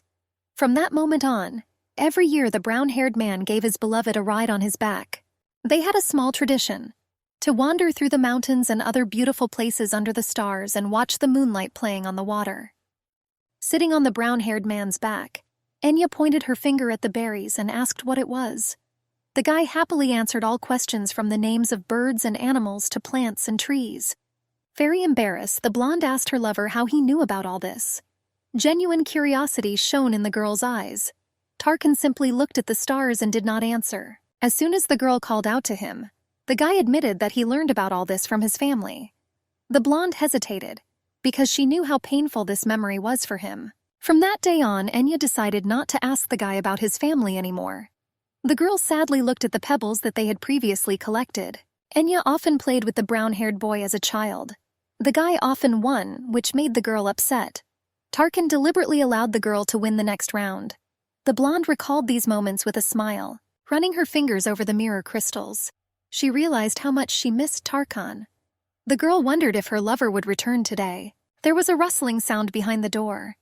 From that moment on, every year the brown-haired man gave his beloved a ride on his back. They had a small tradition: to wander through the mountains and other beautiful places under the stars and watch the moonlight playing on the water. Sitting on the brown-haired man's back, Enya pointed her finger at the berries and asked what it was. The guy happily answered all questions from the names of birds and animals to plants and trees. Very embarrassed, the blonde asked her lover how he knew about all this. Genuine curiosity shone in the girl's eyes. Tarkan simply looked at the stars and did not answer. As soon as the girl called out to him, the guy admitted that he learned about all this from his family. The blonde hesitated, because she knew how painful this memory was for him. From that day on, Enya decided not to ask the guy about his family anymore. The girl sadly looked at the pebbles that they had previously collected. Enya often played with the brown-haired boy as a child. The guy often won, which made the girl upset. Tarkan deliberately allowed the girl to win the next round. The blonde recalled these moments with a smile, running her fingers over the mirror crystals. She realized how much she missed Tarkan. The girl wondered if her lover would return today. There was a rustling sound behind the door.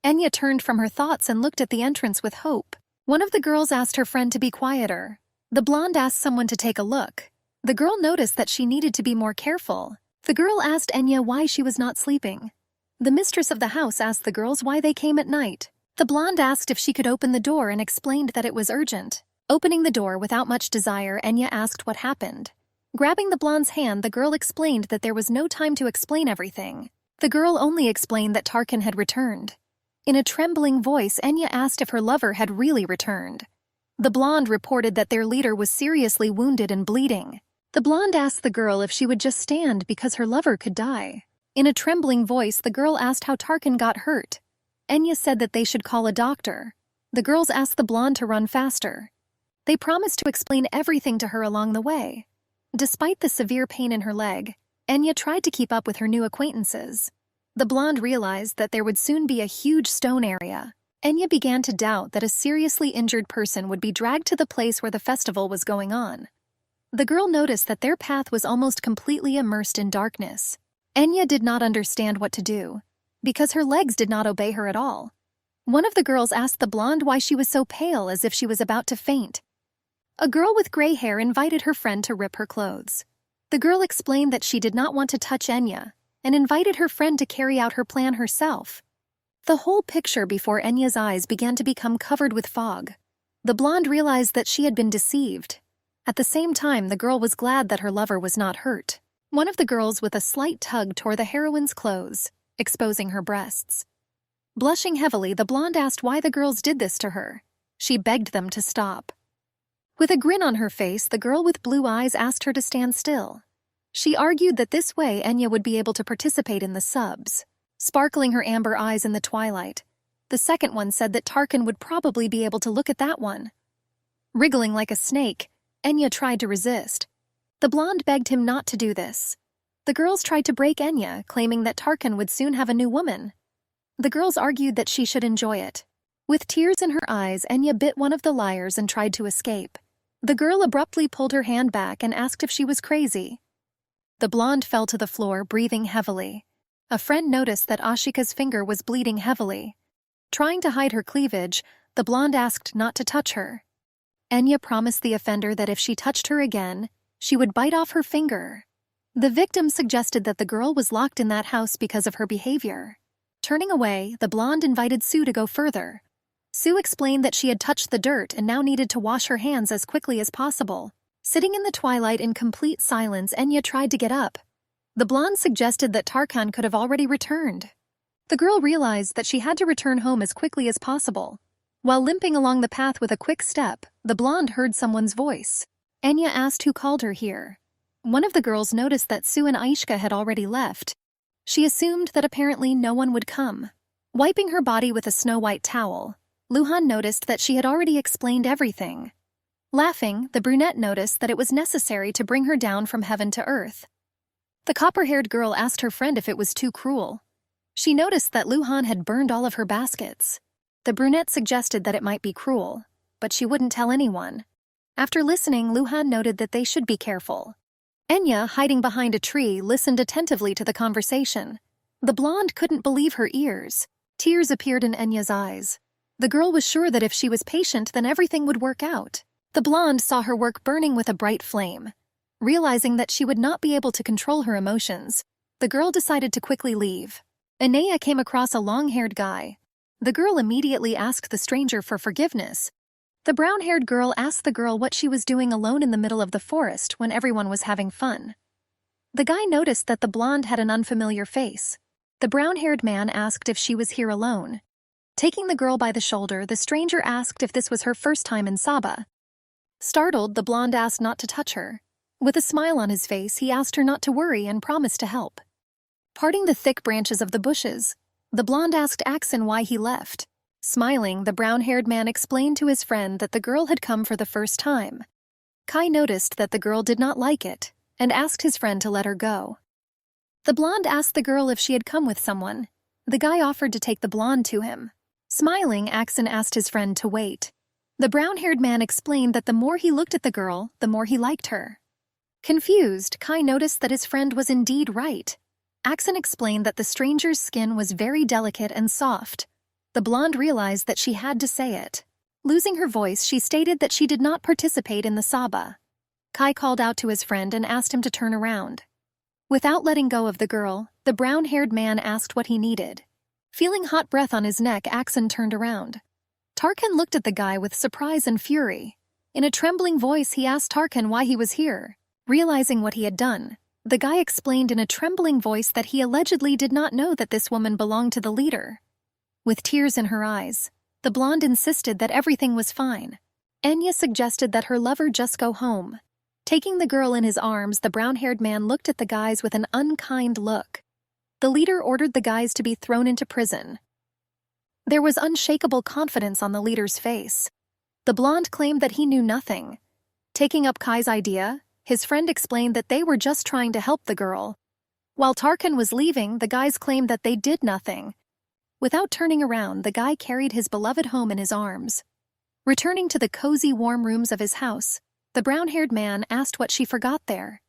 Enya turned from her thoughts and looked at the entrance with hope. One of the girls asked her friend to be quieter. The blonde asked someone to take a look. The girl noticed that she needed to be more careful. The girl asked Enya why she was not sleeping. The mistress of the house asked the girls why they came at night. The blonde asked if she could open the door and explained that it was urgent. Opening the door without much desire, Enya asked what happened. Grabbing the blonde's hand, the girl explained that there was no time to explain everything. The girl only explained that Tarkan had returned. In a trembling voice, Enya asked if her lover had really returned. The blonde reported that their leader was seriously wounded and bleeding. The blonde asked the girl if she would just stand because her lover could die. In a trembling voice, the girl asked how Tarkan got hurt. Enya said that they should call a doctor. The girls asked the blonde to run faster. They promised to explain everything to her along the way. Despite the severe pain in her leg, Enya tried to keep up with her new acquaintances. The blonde realized that there would soon be a huge stone area. Enya began to doubt that a seriously injured person would be dragged to the place where the festival was going on. The girl noticed that their path was almost completely immersed in darkness. Enya did not understand what to do, because her legs did not obey her at all. One of the girls asked the blonde why she was so pale, as if she was about to faint. A girl with gray hair invited her friend to rip her clothes. The girl explained that she did not want to touch Enya, and invited her friend to carry out her plan herself. The whole picture before Enya's eyes began to become covered with fog. The blonde realized that she had been deceived. At the same time, the girl was glad that her lover was not hurt. One of the girls with a slight tug tore the heroine's clothes, exposing her breasts. Blushing heavily, the blonde asked why the girls did this to her. She begged them to stop. With a grin on her face, the girl with blue eyes asked her to stand still. She argued that this way Enya would be able to participate in the subs. Sparkling her amber eyes in the twilight, the second one said that Tarkan would probably be able to look at that one. Wriggling like a snake, Enya tried to resist. The blonde begged him not to do this. The girls tried to break Enya, claiming that Tarkan would soon have a new woman. The girls argued that she should enjoy it. With tears in her eyes, Enya bit one of the liars and tried to escape. The girl abruptly pulled her hand back and asked if she was crazy. The blonde fell to the floor, breathing heavily. A friend noticed that Ashika's finger was bleeding heavily. Trying to hide her cleavage, the blonde asked not to touch her. Enya promised the offender that if she touched her again, she would bite off her finger. The victim suggested that the girl was locked in that house because of her behavior. Turning away, the blonde invited Sue to go further. Sue explained that she had touched the dirt and now needed to wash her hands as quickly as possible. Sitting in the twilight in complete silence, Enya tried to get up. The blonde suggested that Tarkan could have already returned. The girl realized that she had to return home as quickly as possible. While limping along the path with a quick step, the blonde heard someone's voice. Enya asked who called her here. One of the girls noticed that Sue and Aishka had already left. She assumed that apparently no one would come. Wiping her body with a snow-white towel, Luhan noticed that she had already explained everything. Laughing, the brunette noticed that it was necessary to bring her down from heaven to earth. The copper-haired girl asked her friend if it was too cruel. She noticed that Luhan had burned all of her baskets. The brunette suggested that it might be cruel, but she wouldn't tell anyone. After listening, Luhan noted that they should be careful. Enya, hiding behind a tree, listened attentively to the conversation. The blonde couldn't believe her ears. Tears appeared in Enya's eyes. The girl was sure that if she was patient, then everything would work out. The blonde saw her work burning with a bright flame. Realizing that she would not be able to control her emotions, the girl decided to quickly leave. Anaya came across a long-haired guy. The girl immediately asked the stranger for forgiveness. The brown-haired girl asked the girl what she was doing alone in the middle of the forest when everyone was having fun. The guy noticed that the blonde had an unfamiliar face. The brown-haired man asked if she was here alone. Taking the girl by the shoulder, the stranger asked if this was her first time in Saba. Startled, the blonde asked not to touch her. With a smile on his face, he asked her not to worry and promised to help. Parting the thick branches of the bushes, the blonde asked Axon why he left. Smiling, the brown-haired man explained to his friend that the girl had come for the first time. Kai noticed that the girl did not like it, and asked his friend to let her go. The blonde asked the girl if she had come with someone. The guy offered to take the blonde to him. Smiling, Axon asked his friend to wait. The brown-haired man explained that the more he looked at the girl, the more he liked her. Confused, Kai noticed that his friend was indeed right. Axon explained that the stranger's skin was very delicate and soft. The blonde realized that she had to say it. Losing her voice, she stated that she did not participate in the Saba. Kai called out to his friend and asked him to turn around. Without letting go of the girl, the brown-haired man asked what he needed. Feeling hot breath on his neck, Axon turned around. Tarkan looked at the guy with surprise and fury. In a trembling voice, he asked Tarkan why he was here. Realizing what he had done, the guy explained in a trembling voice that he allegedly did not know that this woman belonged to the leader. With tears in her eyes, the blonde insisted that everything was fine. Enya suggested that her lover just go home. Taking the girl in his arms, the brown-haired man looked at the guys with an unkind look. The leader ordered the guys to be thrown into prison. There was unshakable confidence on the leader's face. The blonde claimed that he knew nothing. Taking up Kai's idea, his friend explained that they were just trying to help the girl. While Tarkan was leaving, the guys claimed that they did nothing. Without turning around, the guy carried his beloved home in his arms. Returning to the cozy, warm rooms of his house, the brown-haired man asked what she forgot there.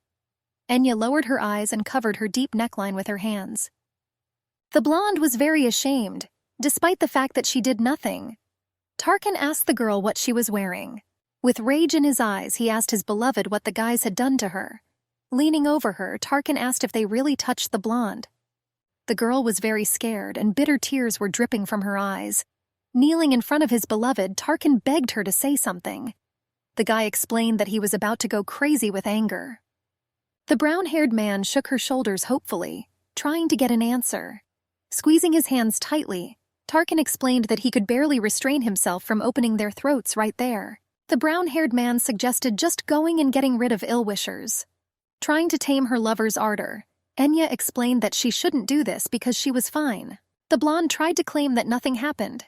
Enya lowered her eyes and covered her deep neckline with her hands. The blonde was very ashamed, despite the fact that she did nothing. Tarkan asked the girl what she was wearing. With rage in his eyes, he asked his beloved what the guys had done to her. Leaning over her, Tarkan asked if they really touched the blonde. The girl was very scared, and bitter tears were dripping from her eyes. Kneeling in front of his beloved, Tarkan begged her to say something. The guy explained that he was about to go crazy with anger. The brown-haired man shook her shoulders hopefully, trying to get an answer. Squeezing his hands tightly, Tarkan explained that he could barely restrain himself from opening their throats right there. The brown-haired man suggested just going and getting rid of ill-wishers. Trying to tame her lover's ardor, Enya explained that she shouldn't do this because she was fine. The blonde tried to claim that nothing happened.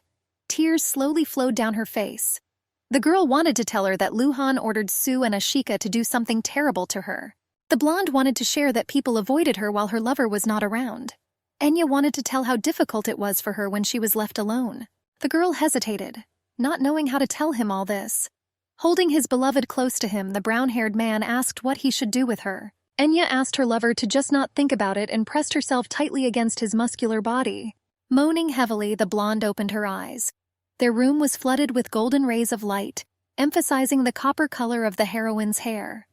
Tears slowly flowed down her face. The girl wanted to tell her that Luhan ordered Sue and Ashika to do something terrible to her. The blonde wanted to share that people avoided her while her lover was not around. Enya wanted to tell how difficult it was for her when she was left alone. The girl hesitated, not knowing how to tell him all this. Holding his beloved close to him, the brown-haired man asked what he should do with her. Enya asked her lover to just not think about it and pressed herself tightly against his muscular body. Moaning heavily, the blonde opened her eyes. Their room was flooded with golden rays of light, emphasizing the copper color of the heroine's hair.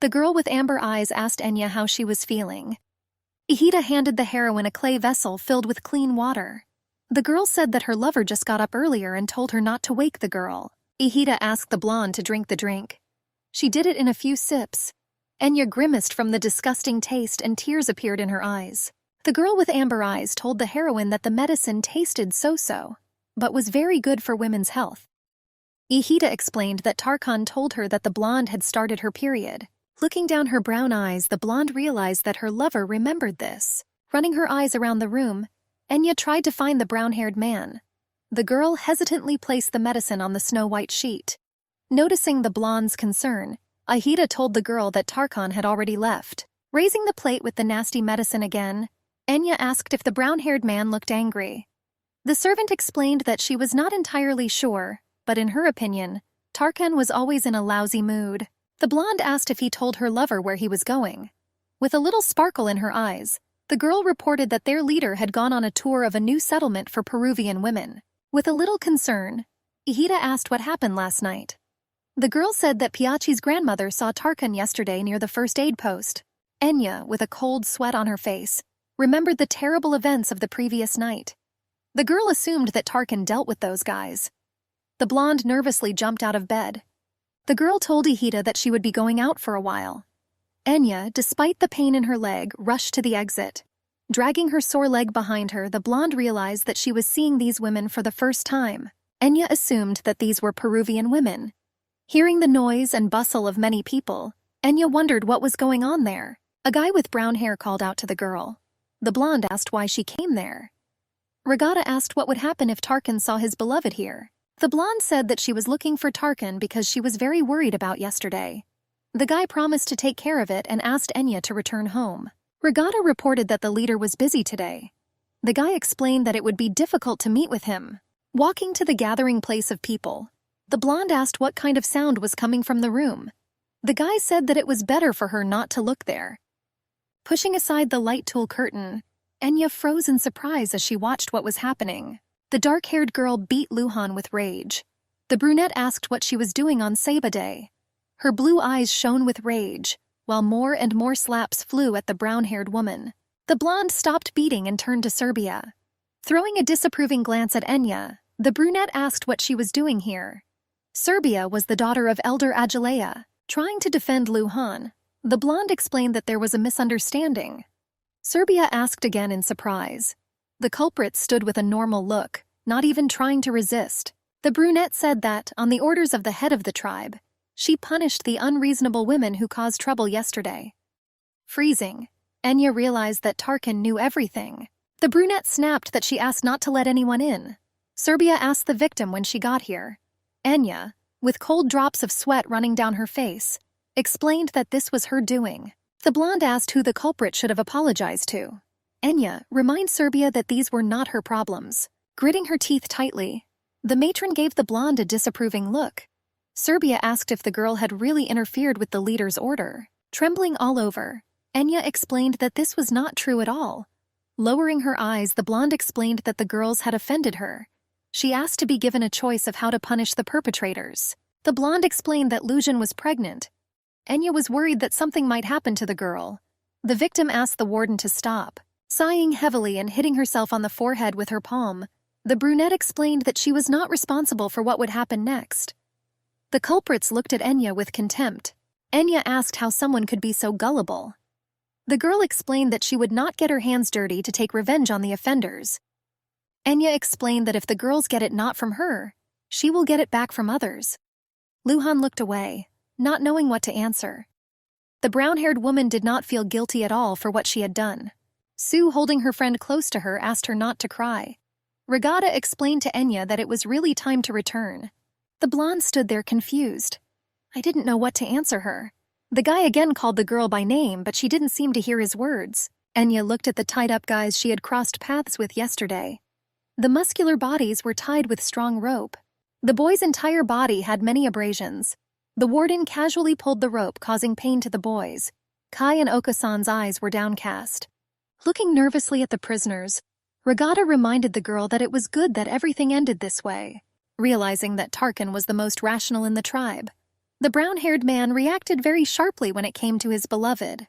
The girl with amber eyes asked Enya how she was feeling. Ihita handed the heroine a clay vessel filled with clean water. The girl said that her lover just got up earlier and told her not to wake the girl. Ihita asked the blonde to drink the drink. She did it in a few sips. Enya grimaced from the disgusting taste and tears appeared in her eyes. The girl with amber eyes told the heroine that the medicine tasted so-so, but was very good for women's health. Ihita explained that Tarkan told her that the blonde had started her period. Looking down her brown eyes, the blonde realized that her lover remembered this. Running her eyes around the room, Enya tried to find the brown-haired man. The girl hesitantly placed the medicine on the snow-white sheet. Noticing the blonde's concern, Ihita told the girl that Tarkan had already left. Raising the plate with the nasty medicine again, Enya asked if the brown-haired man looked angry. The servant explained that she was not entirely sure, but in her opinion, Tarkan was always in a lousy mood. The blonde asked if he told her lover where he was going. With a little sparkle in her eyes, the girl reported that their leader had gone on a tour of a new settlement for Peruvian women. With a little concern, Ihita asked what happened last night. The girl said that Piachi's grandmother saw Tarkan yesterday near the first aid post. Enya, with a cold sweat on her face, remembered the terrible events of the previous night. The girl assumed that Tarkan dealt with those guys. The blonde nervously jumped out of bed. The girl told Ihita that she would be going out for a while. Enya, despite the pain in her leg, rushed to the exit. Dragging her sore leg behind her, the blonde realized that she was seeing these women for the first time. Enya assumed that these were Peruvian women. Hearing the noise and bustle of many people, Enya wondered what was going on there. A guy with brown hair called out to the girl. The blonde asked why she came there. Regatta asked what would happen if Tarkan saw his beloved here. The blonde said that she was looking for Tarkan because she was very worried about yesterday. The guy promised to take care of it and asked Enya to return home. Regatta reported that the leader was busy today. The guy explained that it would be difficult to meet with him. Walking to the gathering place of people, the blonde asked what kind of sound was coming from the room. The guy said that it was better for her not to look there. Pushing aside the light tulle curtain, Enya froze in surprise as she watched what was happening. The dark-haired girl beat Luhan with rage. The brunette asked what she was doing on Saba Day. Her blue eyes shone with rage, while more and more slaps flew at the brown-haired woman. The blonde stopped beating and turned to Serbia. Throwing a disapproving glance at Enya, the brunette asked what she was doing here. Serbia was the daughter of Elder Ajalea. Trying to defend Luhan, the blonde explained that there was a misunderstanding. Serbia asked again in surprise. The culprit stood with a normal look, not even trying to resist. The brunette said that, on the orders of the head of the tribe, she punished the unreasonable women who caused trouble yesterday. Freezing, Enya realized that Tarkan knew everything. The brunette snapped that she asked not to let anyone in. Serbia asked the victim when she got here. Enya, with cold drops of sweat running down her face, explained that this was her doing. The blonde asked who the culprit should have apologized to. Enya reminded Serbia that these were not her problems. Gritting her teeth tightly, the matron gave the blonde a disapproving look. Serbia asked if the girl had really interfered with the leader's order. Trembling all over, Enya explained that this was not true at all. Lowering her eyes, the blonde explained that the girls had offended her. She asked to be given a choice of how to punish the perpetrators. The blonde explained that Luzhin was pregnant. Enya was worried that something might happen to the girl. The victim asked the warden to stop. Sighing heavily and hitting herself on the forehead with her palm, the brunette explained that she was not responsible for what would happen next. The culprits looked at Enya with contempt. Enya asked how someone could be so gullible. The girl explained that she would not get her hands dirty to take revenge on the offenders. Enya explained that if the girls get it not from her, she will get it back from others. Luhan looked away, not knowing what to answer. The brown-haired woman did not feel guilty at all for what she had done. Sue, holding her friend close to her, asked her not to cry. Regatta explained to Enya that it was really time to return. The blonde stood there confused. I didn't know what to answer her. The guy again called the girl by name, but she didn't seem to hear his words. Enya looked at the tied-up guys she had crossed paths with yesterday. The muscular bodies were tied with strong rope. The boy's entire body had many abrasions. The warden casually pulled the rope, causing pain to the boys. Kai and Okasan's eyes were downcast. Looking nervously at the prisoners, Regatta reminded the girl that it was good that everything ended this way. Realizing that Tarkan was the most rational in the tribe, the brown-haired man reacted very sharply when it came to his beloved.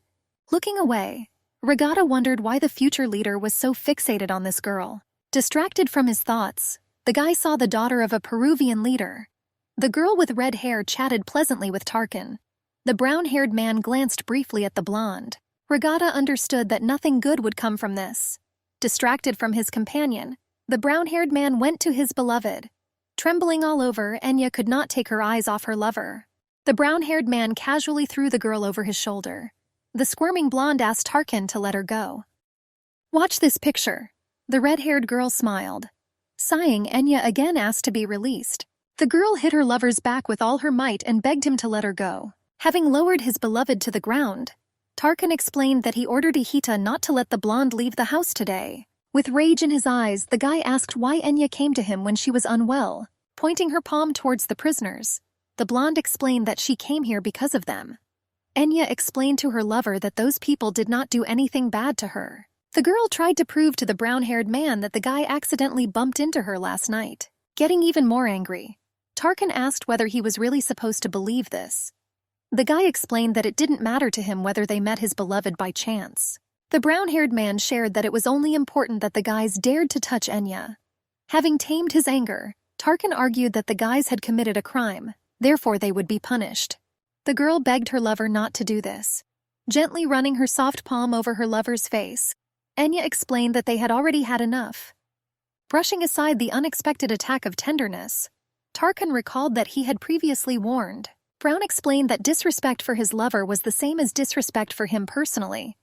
Looking away, Regatta wondered why the future leader was so fixated on this girl. Distracted from his thoughts, the guy saw the daughter of a Peruvian leader. The girl with red hair chatted pleasantly with Tarkan. The brown-haired man glanced briefly at the blonde. Regatta understood that nothing good would come from this. Distracted from his companion, the brown-haired man went to his beloved. Trembling all over, Enya could not take her eyes off her lover. The brown-haired man casually threw the girl over his shoulder. The squirming blonde asked Tarkan to let her go. Watch this picture. The red-haired girl smiled. Sighing, Enya again asked to be released. The girl hit her lover's back with all her might and begged him to let her go. Having lowered his beloved to the ground, Tarkan explained that he ordered Ihita not to let the blonde leave the house today. With rage in his eyes, the guy asked why Enya came to him when she was unwell, pointing her palm towards the prisoners. The blonde explained that she came here because of them. Enya explained to her lover that those people did not do anything bad to her. The girl tried to prove to the brown-haired man that the guy accidentally bumped into her last night. Getting even more angry, Tarkan asked whether he was really supposed to believe this. The guy explained that it didn't matter to him whether they met his beloved by chance. The brown-haired man shared that it was only important that the guys dared to touch Enya. Having tamed his anger, Tarkan argued that the guys had committed a crime, therefore they would be punished. The girl begged her lover not to do this. Gently running her soft palm over her lover's face, Enya explained that they had already had enough. Brushing aside the unexpected attack of tenderness, Tarkan recalled that he had previously warned. Brown explained that disrespect for his lover was the same as disrespect for him personally.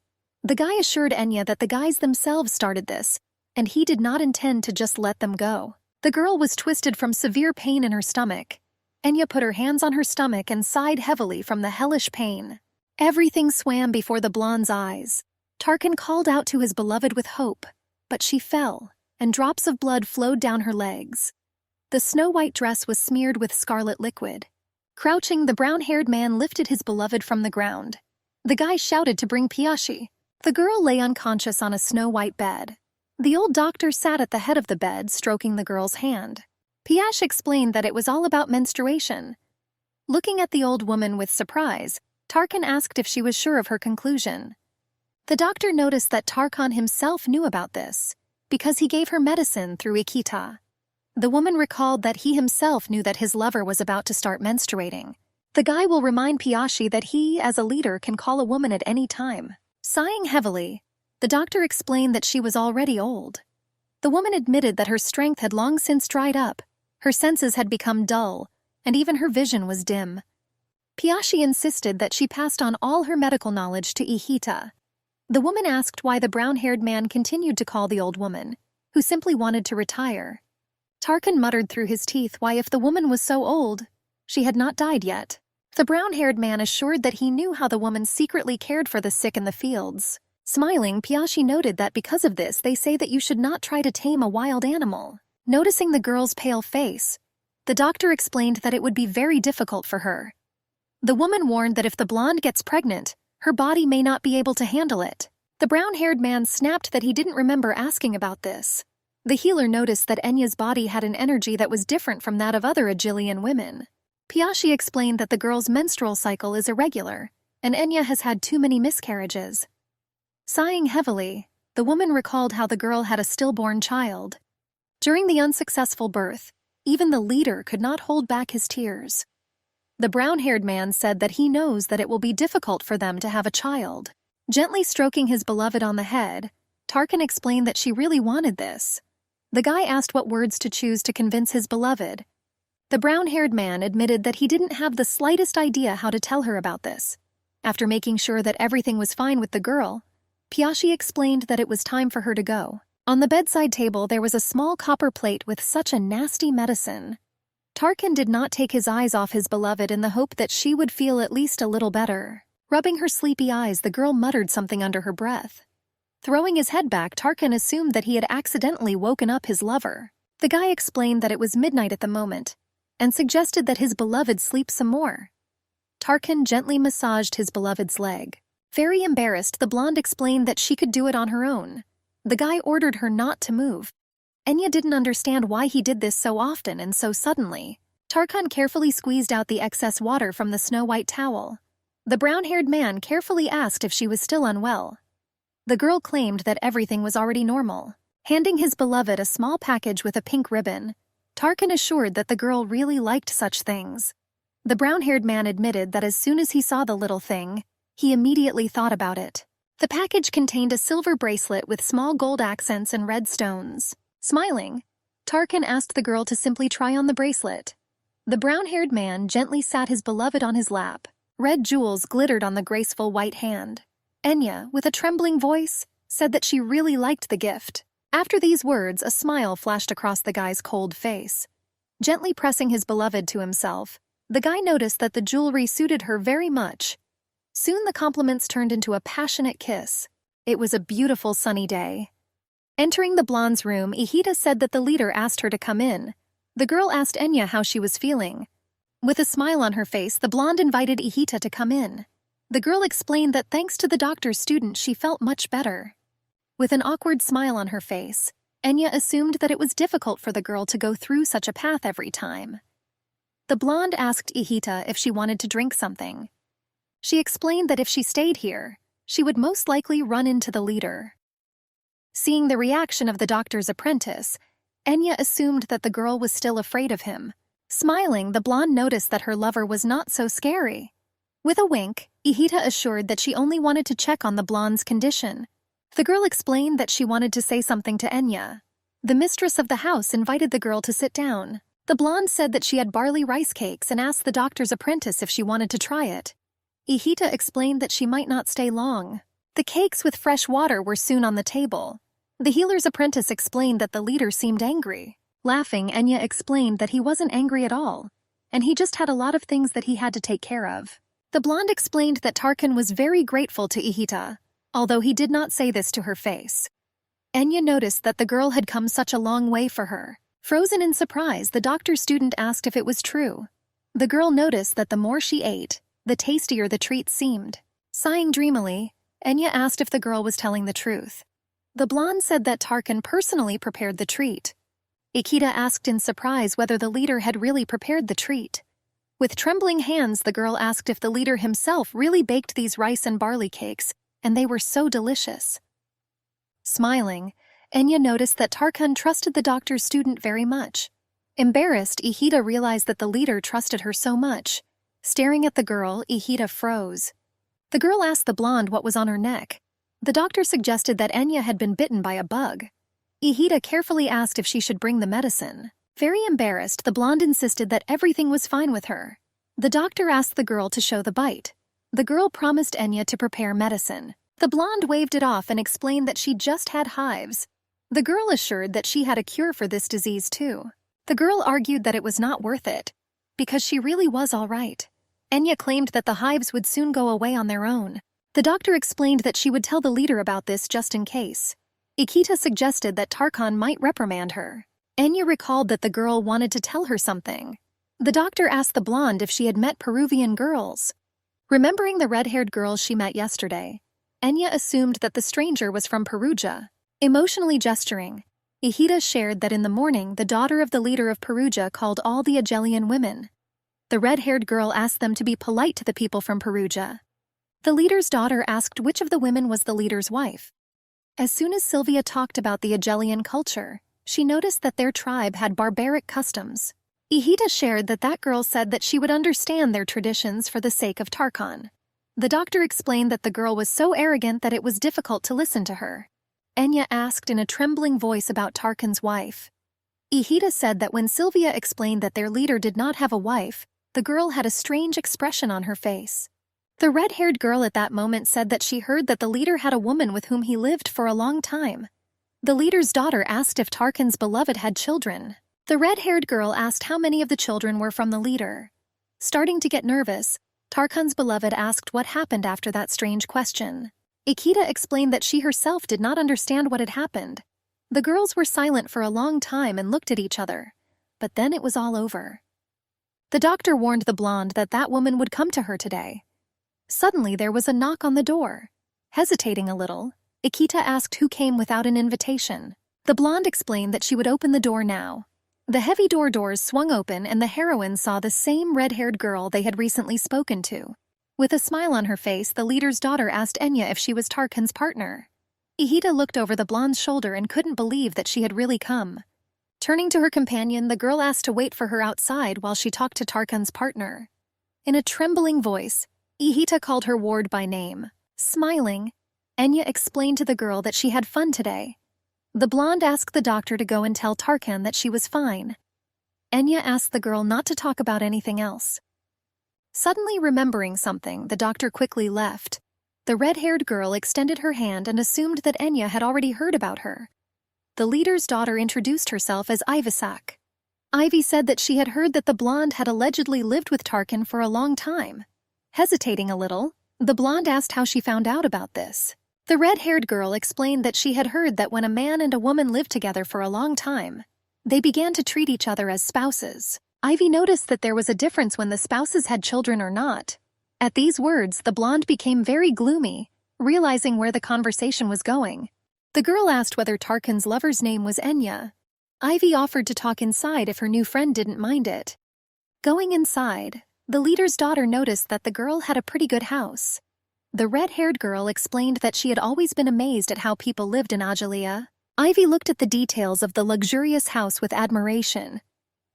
The guy assured Enya that the guys themselves started this, and he did not intend to just let them go. The girl was twisted from severe pain in her stomach. Enya put her hands on her stomach and sighed heavily from the hellish pain. Everything swam before the blonde's eyes. Tarkan called out to his beloved with hope. but she fell, and drops of blood flowed down her legs. The snow-white dress was smeared with scarlet liquid. Crouching, the brown-haired man lifted his beloved from the ground. The guy shouted to bring Piashi. The girl lay unconscious on a snow-white bed. The old doctor sat at the head of the bed, stroking the girl's hand. Piash explained that it was all about menstruation. Looking at the old woman with surprise, Tarkan asked if she was sure of her conclusion. The doctor noticed that Tarkan himself knew about this, because he gave her medicine through Ikita. The woman recalled that he himself knew that his lover was about to start menstruating. The guy will remind Piashi that he, as a leader, can call a woman at any time. Sighing heavily, the doctor explained that she was already old. The woman admitted that her strength had long since dried up, her senses had become dull, and even her vision was dim. Piashi insisted that she passed on all her medical knowledge to Ihita. The woman asked why the brown-haired man continued to call the old woman, who simply wanted to retire. Tarkan muttered through his teeth why, if the woman was so old, she had not died yet. The brown-haired man assured that he knew how the woman secretly cared for the sick in the fields. Smiling, Piashi noted that because of this they say that you should not try to tame a wild animal. Noticing the girl's pale face, the doctor explained that it would be very difficult for her. The woman warned that if the blonde gets pregnant, her body may not be able to handle it. The brown-haired man snapped that he didn't remember asking about this. The healer noticed that Enya's body had an energy that was different from that of other Agilian women. Piashi explained that the girl's menstrual cycle is irregular, and Enya has had too many miscarriages. Sighing heavily, the woman recalled how the girl had a stillborn child. During the unsuccessful birth, even the leader could not hold back his tears. The brown-haired man said that he knows that it will be difficult for them to have a child. Gently stroking his beloved on the head, Tarkan explained that she really wanted this. The guy asked what words to choose to convince his beloved. The brown-haired man admitted that he didn't have the slightest idea how to tell her about this. After making sure that everything was fine with the girl, Piashi explained that it was time for her to go. On the bedside table there was a small copper plate with such a nasty medicine. Tarkan did not take his eyes off his beloved in the hope that she would feel at least a little better. Rubbing her sleepy eyes, the girl muttered something under her breath. Throwing his head back, Tarkan assumed that he had accidentally woken up his lover. The guy explained that it was midnight at the moment, and suggested that his beloved sleep some more. Tarkan gently massaged his beloved's leg. Very embarrassed, the blonde explained that she could do it on her own. The guy ordered her not to move. Enya didn't understand why he did this so often and so suddenly. Tarkan carefully squeezed out the excess water from the snow-white towel. The brown-haired man carefully asked if she was still unwell. The girl claimed that everything was already normal. Handing his beloved a small package with a pink ribbon, Tarkan assured that the girl really liked such things. The brown-haired man admitted that as soon as he saw the little thing, he immediately thought about it. The package contained a silver bracelet with small gold accents and red stones. Smiling, Tarkan asked the girl to simply try on the bracelet. The brown-haired man gently sat his beloved on his lap. Red jewels glittered on the graceful white hand. Enya, with a trembling voice, said that she really liked the gift. After these words, a smile flashed across the guy's cold face. Gently pressing his beloved to himself, the guy noticed that the jewelry suited her very much. Soon the compliments turned into a passionate kiss. It was a beautiful sunny day. Entering the blonde's room, Ihita said that the leader asked her to come in. The girl asked Enya how she was feeling. With a smile on her face, the blonde invited Ihita to come in. The girl explained that thanks to the doctor's student, she felt much better. With an awkward smile on her face, Enya assumed that it was difficult for the girl to go through such a path every time. The blonde asked Ihita if she wanted to drink something. She explained that if she stayed here, she would most likely run into the leader. Seeing the reaction of the doctor's apprentice, Enya assumed that the girl was still afraid of him. Smiling, the blonde noticed that her lover was not so scary. With a wink, Ihita assured that she only wanted to check on the blonde's condition. The girl explained that she wanted to say something to Enya. The mistress of the house invited the girl to sit down. The blonde said that she had barley rice cakes and asked the doctor's apprentice if she wanted to try it. Ihita explained that she might not stay long. The cakes with fresh water were soon on the table. The healer's apprentice explained that the leader seemed angry. Laughing, Enya explained that he wasn't angry at all, and he just had a lot of things that he had to take care of. The blonde explained that Tarkan was very grateful to Ihita, although he did not say this to her face. Enya noticed that the girl had come such a long way for her. Frozen in surprise, the doctor's student asked if it was true. The girl noticed that the more she ate, the tastier the treat seemed. Sighing dreamily, Enya asked if the girl was telling the truth. The blonde said that Tarkan personally prepared the treat. Ikeda asked in surprise whether the leader had really prepared the treat. With trembling hands, the girl asked if the leader himself really baked these rice and barley cakes, and they were so delicious. Smiling, Enya noticed that Tarkan trusted the doctor's student very much. Embarrassed, Ikeda realized that the leader trusted her so much. Staring at the girl, Ikeda froze. The girl asked the blonde what was on her neck. The doctor suggested that Enya had been bitten by a bug. Ikeda carefully asked if she should bring the medicine. Very embarrassed, the blonde insisted that everything was fine with her. The doctor asked the girl to show the bite. The girl promised Enya to prepare medicine. The blonde waved it off and explained that she just had hives. The girl assured that she had a cure for this disease too. The girl argued that it was not worth it, because she really was all right. Enya claimed that the hives would soon go away on their own. The doctor explained that she would tell the leader about this just in case. Ikeda suggested that Tarkan might reprimand her. Enya recalled that the girl wanted to tell her something. The doctor asked the blonde if she had met Peruvian girls. Remembering the red-haired girl she met yesterday, Enya assumed that the stranger was from Perugia. Emotionally gesturing, Ikeda shared that in the morning the daughter of the leader of Perugia called all the Agelian women. The red-haired girl asked them to be polite to the people from Perugia. The leader's daughter asked which of the women was the leader's wife. As soon as Sylvia talked about the Agelian culture, she noticed that their tribe had barbaric customs. Ikeda shared that that girl said that she would understand their traditions for the sake of Tarkan. The doctor explained that the girl was so arrogant that it was difficult to listen to her. Enya asked in a trembling voice about Tarkan's wife. Ikeda said that when Sylvia explained that their leader did not have a wife, the girl had a strange expression on her face. The red-haired girl at that moment said that she heard that the leader had a woman with whom he lived for a long time. The leader's daughter asked if Tarkan's beloved had children. The red-haired girl asked how many of the children were from the leader. Starting to get nervous, Tarkan's beloved asked what happened after that strange question. Ikeda explained that she herself did not understand what had happened. The girls were silent for a long time and looked at each other. But then it was all over. The doctor warned the blonde that that woman would come to her today. Suddenly there was a knock on the door. Hesitating a little, Ikeda asked who came without an invitation. The blonde explained that she would open the door now. The heavy doors swung open and the heroine saw the same red-haired girl they had recently spoken to. With a smile on her face, the leader's daughter asked Enya if she was Tarkan's partner. Ikeda looked over the blonde's shoulder and couldn't believe that she had really come. Turning to her companion, the girl asked to wait for her outside while she talked to Tarkan's partner. In a trembling voice, Ikeda called her ward by name. Smiling, Enya explained to the girl that she had fun today. The blonde asked the doctor to go and tell Tarkan that she was fine. Enya asked the girl not to talk about anything else. Suddenly remembering something, the doctor quickly left. The red-haired girl extended her hand and assumed that Enya had already heard about her. The leader's daughter introduced herself as Ivisak. Ivy said that she had heard that the blonde had allegedly lived with Tarkan for a long time. Hesitating a little, the blonde asked how she found out about this. The red-haired girl explained that she had heard that when a man and a woman lived together for a long time, they began to treat each other as spouses. Ivy noticed that there was a difference when the spouses had children or not. At these words, the blonde became very gloomy, realizing where the conversation was going. The girl asked whether Tarkan's lover's name was Enya. Ivy offered to talk inside if her new friend didn't mind it. Going inside, the leader's daughter noticed that the girl had a pretty good house. The red-haired girl explained that she had always been amazed at how people lived in Agelia. Ivy looked at the details of the luxurious house with admiration.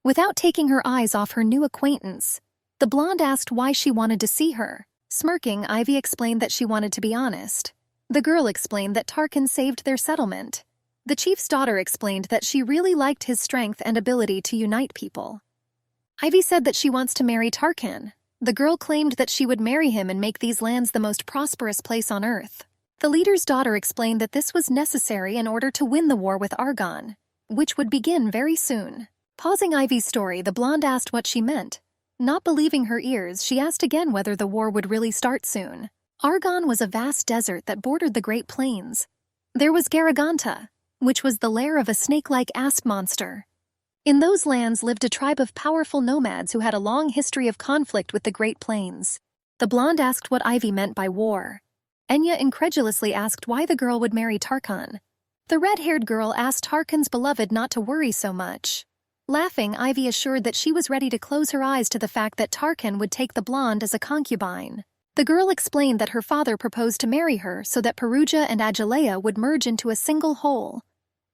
Without taking her eyes off her new acquaintance, the blonde asked why she wanted to see her. Smirking, Ivy explained that she wanted to be honest. The girl explained that Tarkan saved their settlement. The chief's daughter explained that she really liked his strength and ability to unite people. Ivy said that she wants to marry Tarkan. The girl claimed that she would marry him and make these lands the most prosperous place on earth. The leader's daughter explained that this was necessary in order to win the war with Argon, which would begin very soon. Pausing Ivy's story, the blonde asked what she meant. Not believing her ears, she asked again whether the war would really start soon. Argon was a vast desert that bordered the Great Plains. There was Garaganta, which was the lair of a snake-like asp monster. In those lands lived a tribe of powerful nomads who had a long history of conflict with the Great Plains. The blonde asked what Ivy meant by war. Enya incredulously asked why the girl would marry Tarkan. The red-haired girl asked Tarkan's beloved not to worry so much. Laughing, Ivy assured that she was ready to close her eyes to the fact that Tarkan would take the blonde as a concubine. The girl explained that her father proposed to marry her so that Perugia and Agalea would merge into a single whole.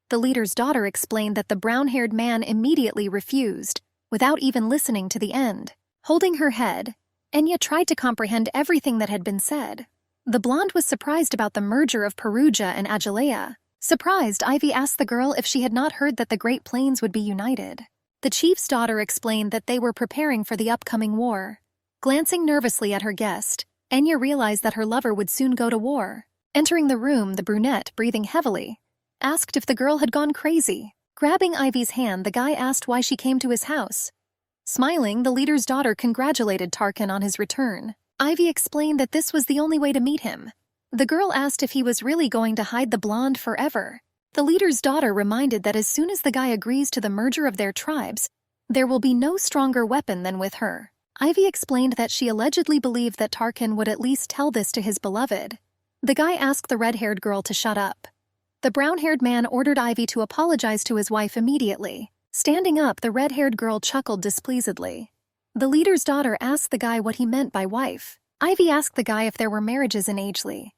The leader's daughter explained that the brown-haired man immediately refused, without even listening to the end. Holding her head, Enya tried to comprehend everything that had been said. The blonde was surprised about the merger of Perugia and Agalea. Surprised, Ivy asked the girl if she had not heard that the Great Plains would be united. The chief's daughter explained that they were preparing for the upcoming war. Glancing nervously at her guest, Enya realized that her lover would soon go to war. Entering the room, the brunette, breathing heavily, asked if the girl had gone crazy. Grabbing Ivy's hand, the guy asked why she came to his house. Smiling, the leader's daughter congratulated Tarkan on his return. Ivy explained that this was the only way to meet him. The girl asked if he was really going to hide the blonde forever. The leader's daughter reminded that as soon as the guy agrees to the merger of their tribes, there will be no stronger weapon than with her. Ivy explained that she allegedly believed that Tarkan would at least tell this to his beloved. The guy asked the red-haired girl to shut up. The brown-haired man ordered Ivy to apologize to his wife immediately. Standing up, the red-haired girl chuckled displeasedly. The leader's daughter asked the guy what he meant by wife. Ivy asked the guy if there were marriages in Agely.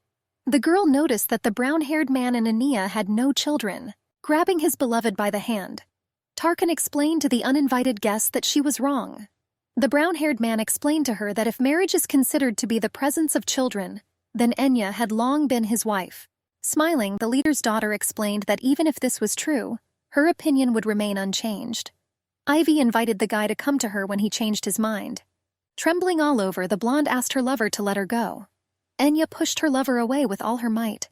The girl noticed that the brown-haired man and Ania had no children. Grabbing his beloved by the hand, Tarkan explained to the uninvited guest that she was wrong. The brown-haired man explained to her that if marriage is considered to be the presence of children, then Enya had long been his wife. Smiling, the leader's daughter explained that even if this was true, her opinion would remain unchanged. Ivy invited the guy to come to her when he changed his mind. Trembling all over, the blonde asked her lover to let her go. Enya pushed her lover away with all her might.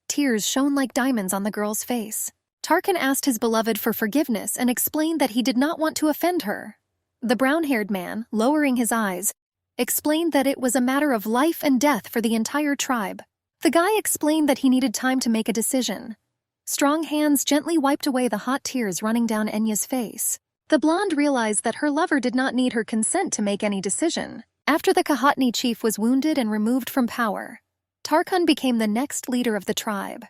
Tears shone like diamonds on the girl's face. Tarkan asked his beloved for forgiveness and explained that he did not want to offend her. The brown-haired man, lowering his eyes, explained that it was a matter of life and death for the entire tribe. The guy explained that he needed time to make a decision. Strong hands gently wiped away the hot tears running down Enya's face. The blonde realized that her lover did not need her consent to make any decision. After the Kahatni chief was wounded and removed from power, Tarkan became the next leader of the tribe.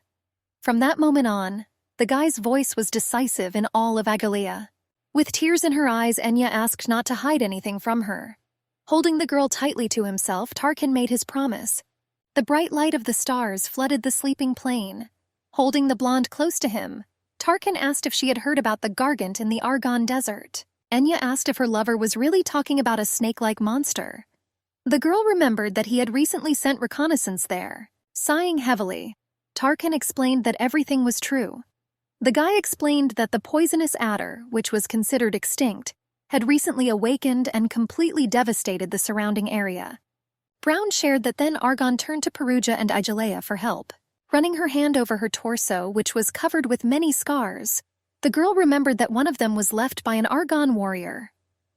From that moment on, the guy's voice was decisive in all of Agalea. With tears in her eyes, Enya asked not to hide anything from her. Holding the girl tightly to himself, Tarkan made his promise. The bright light of the stars flooded the sleeping plain. Holding the blonde close to him, Tarkan asked if she had heard about the Gargant in the Argonne Desert. Enya asked if her lover was really talking about a snake-like monster. The girl remembered that he had recently sent reconnaissance there. Sighing heavily, Tarkan explained that everything was true. The guy explained that the poisonous adder, which was considered extinct, had recently awakened and completely devastated the surrounding area. Brown shared that then Argonne turned to Perugia and Agalea for help. Running her hand over her torso, which was covered with many scars, the girl remembered that one of them was left by an Argonne warrior.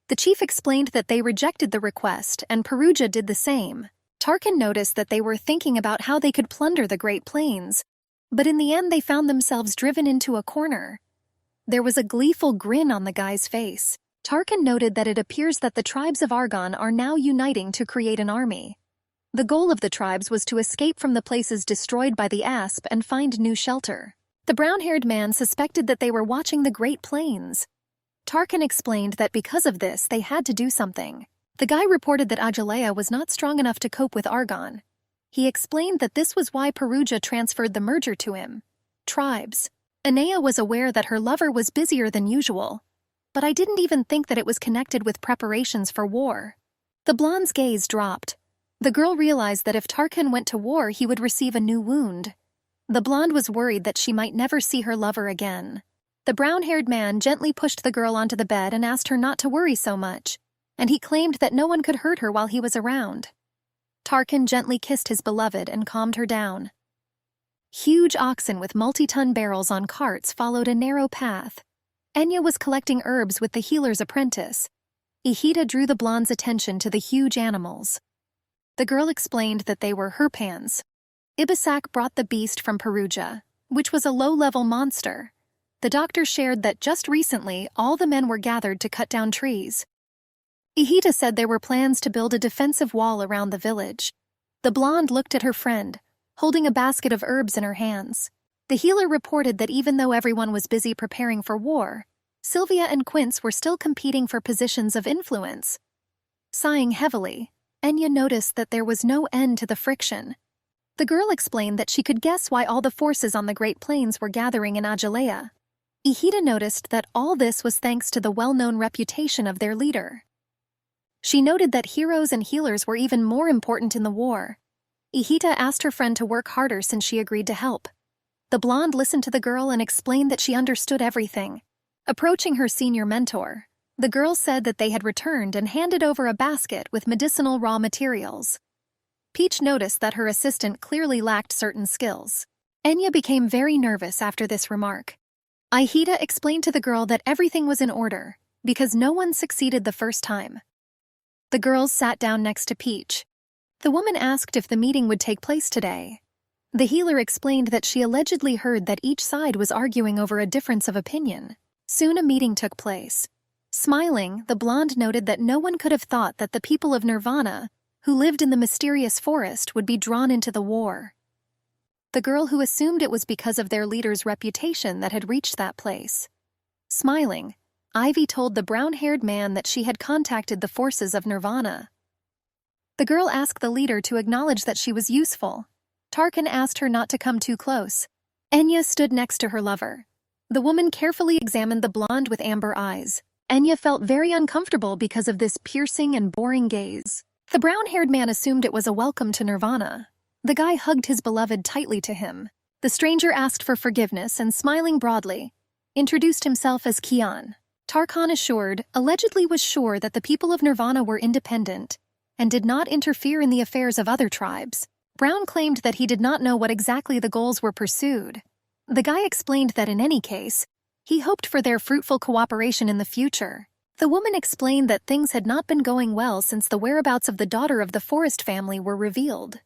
The chief explained that they rejected the request, and Perugia did the same. Tarkan noticed that they were thinking about how they could plunder the Great Plains, but in the end they found themselves driven into a corner. There was a gleeful grin on the guy's face. Tarkan noted that it appears that the tribes of Argonne are now uniting to create an army. The goal of the tribes was to escape from the places destroyed by the asp and find new shelter. The brown-haired man suspected that they were watching the Great Plains. Tarkan explained that because of this, they had to do something. The guy reported that Agalea was not strong enough to cope with Argonne. He explained that this was why Perugia transferred the merger to him. Tribes. Enea was aware that her lover was busier than usual, but I didn't even think that it was connected with preparations for war. The blonde's gaze dropped. The girl realized that if Tarkan went to war, he would receive a new wound. The blonde was worried that she might never see her lover again. The brown-haired man gently pushed the girl onto the bed and asked her not to worry so much, and he claimed that no one could hurt her while he was around. Tarkan gently kissed his beloved and calmed her down. Huge oxen with multi-ton barrels on carts followed a narrow path. Enya was collecting herbs with the healer's apprentice. Ihita drew the blonde's attention to the huge animals. The girl explained that they were her pans. Ibisak brought the beast from Perugia, which was a low-level monster. The doctor shared that just recently all the men were gathered to cut down trees. Ihita said there were plans to build a defensive wall around the village. The blonde looked at her friend, holding a basket of herbs in her hands. The healer reported that even though everyone was busy preparing for war, Sylvia and Quince were still competing for positions of influence. Sighing heavily, Enya noticed that there was no end to the friction. The girl explained that she could guess why all the forces on the Great Plains were gathering in Ajalea. Ihita noticed that all this was thanks to the well-known reputation of their leader. She noted that heroes and healers were even more important in the war. Ihita asked her friend to work harder since she agreed to help. The blonde listened to the girl and explained that she understood everything. Approaching her senior mentor, the girl said that they had returned and handed over a basket with medicinal raw materials. Peach noticed that her assistant clearly lacked certain skills. Enya became very nervous after this remark. Ihita explained to the girl that everything was in order, because no one succeeded the first time. The girls sat down next to Peach. The woman asked if the meeting would take place today. The healer explained that she allegedly heard that each side was arguing over a difference of opinion. Soon a meeting took place. Smiling, the blonde noted that no one could have thought that the people of Nirvana, who lived in the mysterious forest, would be drawn into the war. The girl who assumed it was because of their leader's reputation that had reached that place. Smiling, Ivy told the brown-haired man that she had contacted the forces of Nirvana. The girl asked the leader to acknowledge that she was useful. Tarkan asked her not to come too close. Enya stood next to her lover. The woman carefully examined the blonde with amber eyes. Enya felt very uncomfortable because of this piercing and boring gaze. The brown-haired man assumed it was a welcome to Nirvana. The guy hugged his beloved tightly to him. The stranger asked for forgiveness and, smiling broadly, introduced himself as Kian. Tarkan allegedly was sure that the people of Nirvana were independent and did not interfere in the affairs of other tribes. Brown claimed that he did not know what exactly the goals were pursued. The guy explained that in any case, he hoped for their fruitful cooperation in the future. The woman explained that things had not been going well since the whereabouts of the daughter of the Forest family were revealed.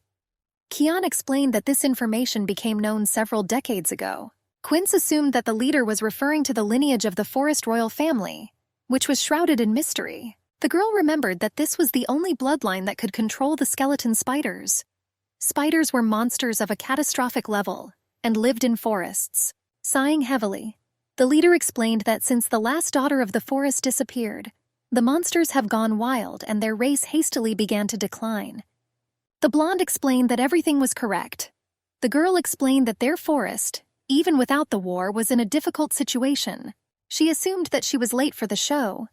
Kian explained that this information became known several decades ago. Quince assumed that the leader was referring to the lineage of the Forest royal family, which was shrouded in mystery. The girl remembered that this was the only bloodline that could control the skeleton spiders. Spiders were monsters of a catastrophic level and lived in forests. Sighing heavily, the leader explained that since the last daughter of the forest disappeared, the monsters have gone wild and their race hastily began to decline. The blonde explained that everything was correct. The girl explained that their forest, even without the war, was in a difficult situation. She assumed that she was late for the show.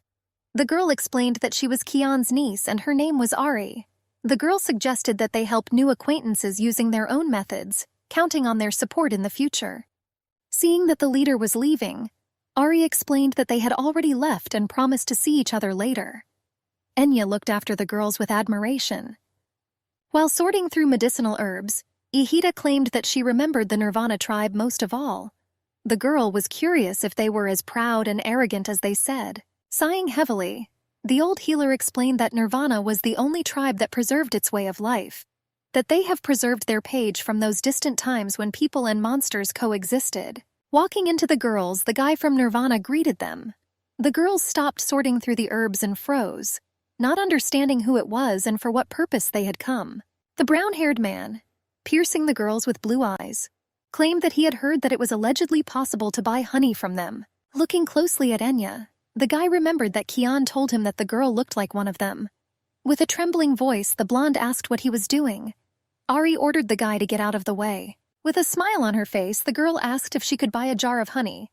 The girl explained that she was Kian's niece and her name was Ari. The girl suggested that they help new acquaintances using their own methods, counting on their support in the future. Seeing that the leader was leaving, Ari explained that they had already left and promised to see each other later. Enya looked after the girls with admiration. While sorting through medicinal herbs, Ihita claimed that she remembered the Nirvana tribe most of all. The girl was curious if they were as proud and arrogant as they said. Sighing heavily, the old healer explained that Nirvana was the only tribe that preserved its way of life, that they have preserved their page from those distant times when people and monsters coexisted. Walking into the girls, the guy from Nirvana greeted them. The girls stopped sorting through the herbs and froze, not understanding who it was and for what purpose they had come. The brown-haired man, piercing the girls with blue eyes, claimed that he had heard that it was allegedly possible to buy honey from them. Looking closely at Enya, the guy remembered that Kian told him that the girl looked like one of them. With a trembling voice, the blonde asked what he was doing. Ari ordered the guy to get out of the way. With a smile on her face, the girl asked if she could buy a jar of honey.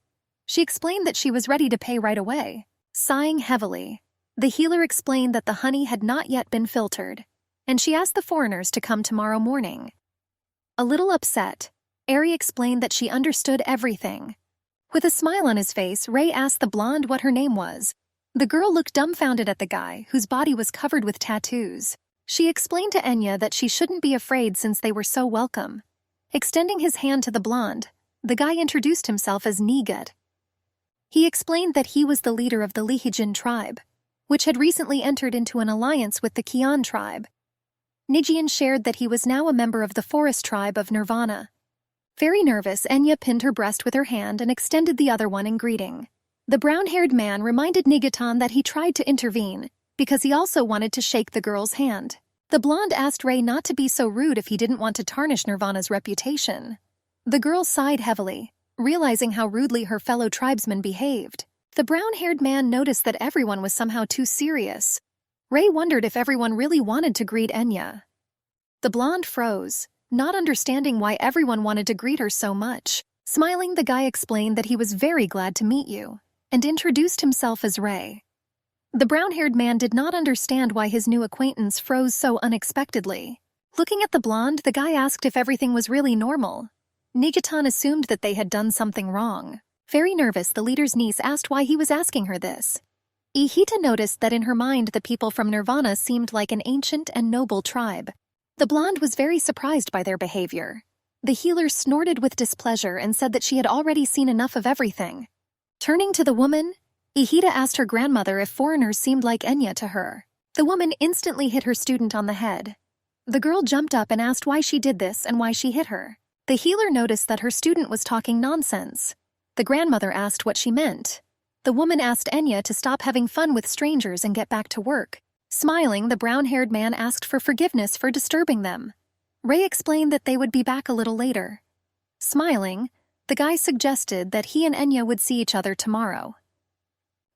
She explained that she was ready to pay right away. Sighing heavily, the healer explained that the honey had not yet been filtered, and she asked the foreigners to come tomorrow morning. A little upset, Ari explained that she understood everything. With a smile on his face, Ray asked the blonde what her name was. The girl looked dumbfounded at the guy, whose body was covered with tattoos. She explained to Enya that she shouldn't be afraid since they were so welcome. Extending his hand to the blonde, the guy introduced himself as Nigat. He explained that he was the leader of the Lihijin tribe, which had recently entered into an alliance with the Kian tribe. Nijian shared that he was now a member of the forest tribe of Nirvana. Very nervous, Enya pinned her breast with her hand and extended the other one in greeting. The brown-haired man reminded Nigitan that he tried to intervene, because he also wanted to shake the girl's hand. The blonde asked Ray not to be so rude if he didn't want to tarnish Nirvana's reputation. The girl sighed heavily, realizing how rudely her fellow tribesmen behaved. The brown-haired man noticed that everyone was somehow too serious. Ray wondered if everyone really wanted to greet Enya. The blonde froze, not understanding why everyone wanted to greet her so much. Smiling, the guy explained that he was very glad to meet you, and introduced himself as Ray. The brown-haired man did not understand why his new acquaintance froze so unexpectedly. Looking at the blonde, the guy asked if everything was really normal. Nigitan assumed that they had done something wrong. Very nervous, the leader's niece asked why he was asking her this. Ihita noticed that in her mind the people from Nirvana seemed like an ancient and noble tribe. The blonde was very surprised by their behavior. The healer snorted with displeasure and said that she had already seen enough of everything. Turning to the woman, Ihita asked her grandmother if foreigners seemed like Enya to her. The woman instantly hit her student on the head. The girl jumped up and asked why she did this and why she hit her. The healer noticed that her student was talking nonsense. The grandmother asked what she meant. The woman asked Enya to stop having fun with strangers and get back to work. Smiling, the brown-haired man asked for forgiveness for disturbing them. Ray explained that they would be back a little later. Smiling, the guy suggested that he and Enya would see each other tomorrow.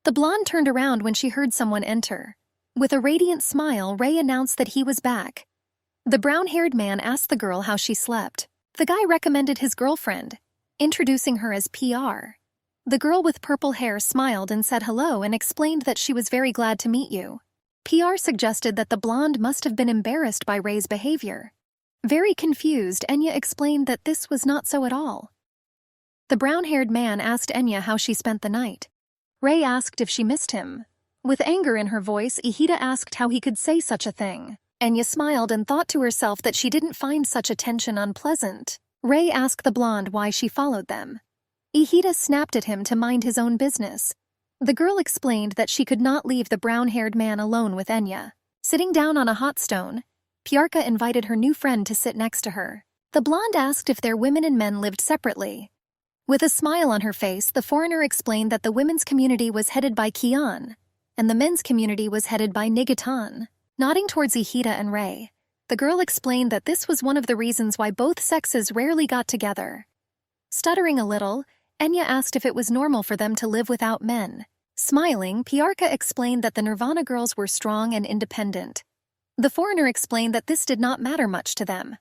The blonde turned around when she heard someone enter. With a radiant smile, Ray announced that he was back. The brown-haired man asked the girl how she slept. The guy recommended his girlfriend, introducing her as PR. The girl with purple hair smiled and said hello and explained that she was very glad to meet you. PR suggested that the blonde must have been embarrassed by Ray's behavior. Very confused, Enya explained that this was not so at all. The brown-haired man asked Enya how she spent the night. Ray asked if she missed him. With anger in her voice, Ihita asked how he could say such a thing. Enya smiled and thought to herself that she didn't find such attention unpleasant. Ray asked the blonde why she followed them. Ihita snapped at him to mind his own business. The girl explained that she could not leave the brown-haired man alone with Enya. Sitting down on a hot stone, Pyarka invited her new friend to sit next to her. The blonde asked if their women and men lived separately. With a smile on her face, the foreigner explained that the women's community was headed by Kian, and the men's community was headed by Nigitan. Nodding towards Ihita and Ray, the girl explained that this was one of the reasons why both sexes rarely got together. Stuttering a little, Enya asked if it was normal for them to live without men. Smiling, Pyarka explained that the Nirvana girls were strong and independent. The foreigner explained that this did not matter much to them.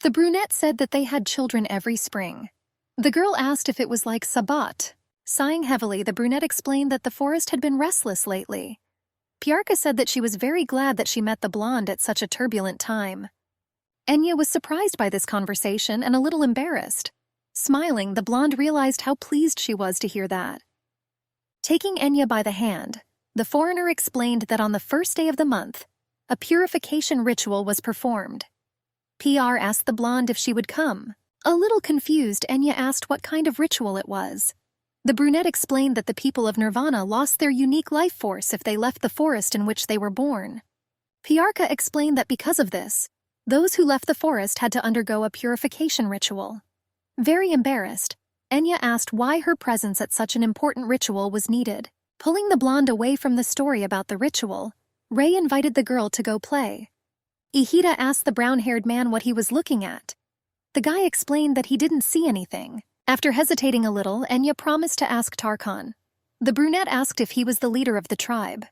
The brunette said that they had children every spring. The girl asked if it was like Sabat. Sighing heavily, the brunette explained that the forest had been restless lately. Pyarka said that she was very glad that she met the blonde at such a turbulent time. Enya was surprised by this conversation and a little embarrassed. Smiling, the blonde realized how pleased she was to hear that. Taking Enya by the hand, the foreigner explained that on the first day of the month, a purification ritual was performed. PR asked the blonde if she would come. A little confused, Enya asked what kind of ritual it was. The brunette explained that the people of Nirvana lost their unique life force if they left the forest in which they were born. Pyarka explained that because of this, those who left the forest had to undergo a purification ritual. Very embarrassed, Enya asked why her presence at such an important ritual was needed. Pulling the blonde away from the story about the ritual, Ray invited the girl to go play. Ihita asked the brown-haired man what he was looking at. The guy explained that he didn't see anything. After hesitating a little, Enya promised to ask Tarkan. The brunette asked if he was the leader of the tribe.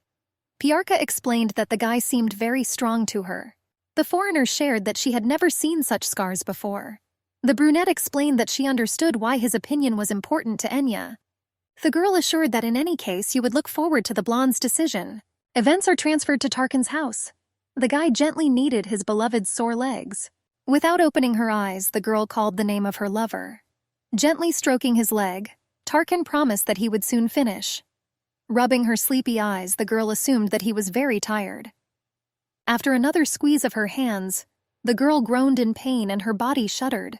Pyarka explained that the guy seemed very strong to her. The foreigner shared that she had never seen such scars before. The brunette explained that she understood why his opinion was important to Enya. The girl assured that in any case you would look forward to the blonde's decision. Events are transferred to Tarkan's house. The guy gently kneaded his beloved's sore legs. Without opening her eyes, the girl called the name of her lover. Gently stroking his leg, Tarkan promised that he would soon finish. Rubbing her sleepy eyes, the girl assumed that he was very tired. After another squeeze of her hands, the girl groaned in pain and her body shuddered.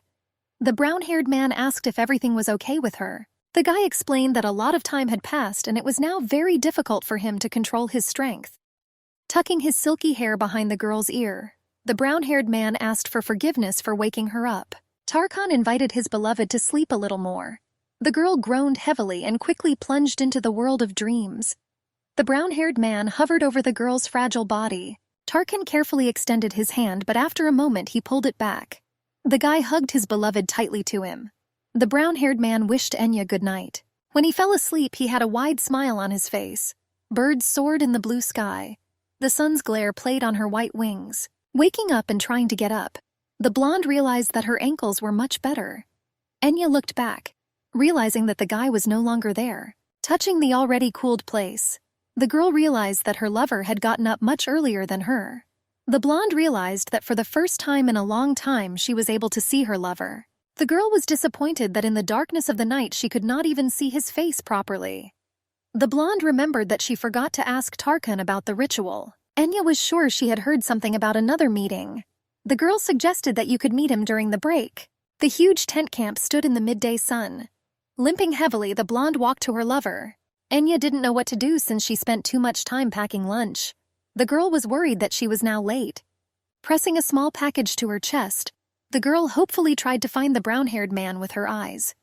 The brown-haired man asked if everything was okay with her. The guy explained that a lot of time had passed and it was now very difficult for him to control his strength. Tucking his silky hair behind the girl's ear, the brown-haired man asked for forgiveness for waking her up. Tarkan invited his beloved to sleep a little more. The girl groaned heavily and quickly plunged into the world of dreams. The brown-haired man hovered over the girl's fragile body. Tarkan carefully extended his hand, but after a moment he pulled it back. The guy hugged his beloved tightly to him. The brown-haired man wished Enya good night. When he fell asleep, he had a wide smile on his face. Birds soared in the blue sky. The sun's glare played on her white wings. Waking up and trying to get up, the blonde realized that her ankles were much better. Enya looked back, realizing that the guy was no longer there. Touching the already cooled place, the girl realized that her lover had gotten up much earlier than her. The blonde realized that for the first time in a long time she was able to see her lover. The girl was disappointed that in the darkness of the night she could not even see his face properly. The blonde remembered that she forgot to ask Tarkan about the ritual. Enya was sure she had heard something about another meeting. The girl suggested that you could meet him during the break. The huge tent camp stood in the midday sun. Limping heavily, the blonde walked to her lover. Enya didn't know what to do since she spent too much time packing lunch. The girl was worried that she was now late. Pressing a small package to her chest, the girl hopefully tried to find the brown-haired man with her eyes.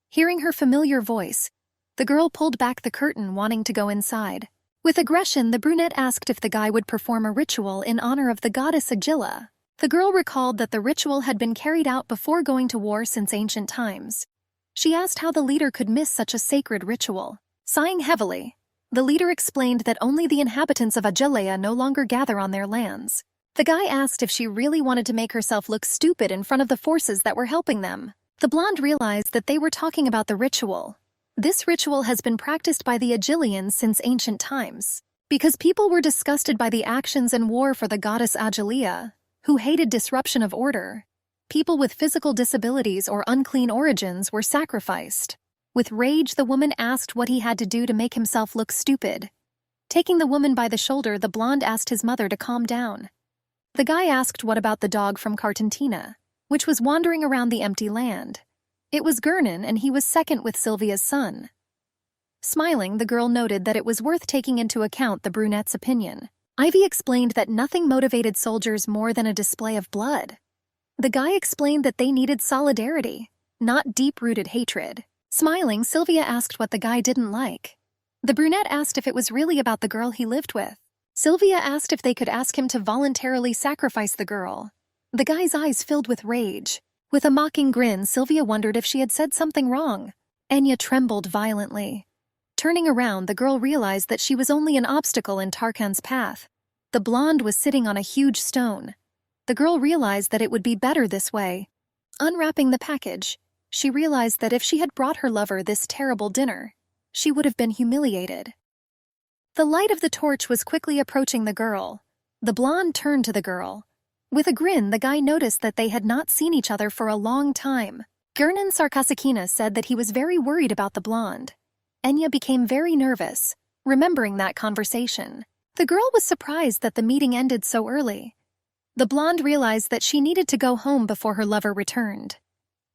Hearing her familiar voice, the girl pulled back the curtain, wanting to go inside. With aggression, the brunette asked if the guy would perform a ritual in honor of the goddess Agila. The girl recalled that the ritual had been carried out before going to war since ancient times. She asked how the leader could miss such a sacred ritual. Sighing heavily, the leader explained that only the inhabitants of Agilea no longer gather on their lands. The guy asked if she really wanted to make herself look stupid in front of the forces that were helping them. The blonde realized that they were talking about the ritual. This ritual has been practiced by the Agilians since ancient times. Because people were disgusted by the actions and war for the goddess Agilea, who hated disruption of order, people with physical disabilities or unclean origins were sacrificed. With rage, the woman asked what he had to do to make himself look stupid. Taking the woman by the shoulder, the blonde asked his mother to calm down. The guy asked what about the dog from Cartantina, which was wandering around the empty land. It was Gernon, and he was second with Sylvia's son. Smiling, the girl noted that it was worth taking into account the brunette's opinion. Ivy explained that nothing motivated soldiers more than a display of blood. The guy explained that they needed solidarity, not deep-rooted hatred. Smiling, Sylvia asked what the guy didn't like. The brunette asked if it was really about the girl he lived with. Sylvia asked if they could ask him to voluntarily sacrifice the girl. The guy's eyes filled with rage. With a mocking grin, Sylvia wondered if she had said something wrong. Enya trembled violently. Turning around, the girl realized that she was only an obstacle in Tarkan's path. The blonde was sitting on a huge stone. The girl realized that it would be better this way. Unwrapping the package, she realized that if she had brought her lover this terrible dinner, she would have been humiliated. The light of the torch was quickly approaching the girl. The blonde turned to the girl. With a grin, the guy noticed that they had not seen each other for a long time. Gernon Sarkasikina said that he was very worried about the blonde. Enya became very nervous, remembering that conversation. The girl was surprised that the meeting ended so early. The blonde realized that she needed to go home before her lover returned.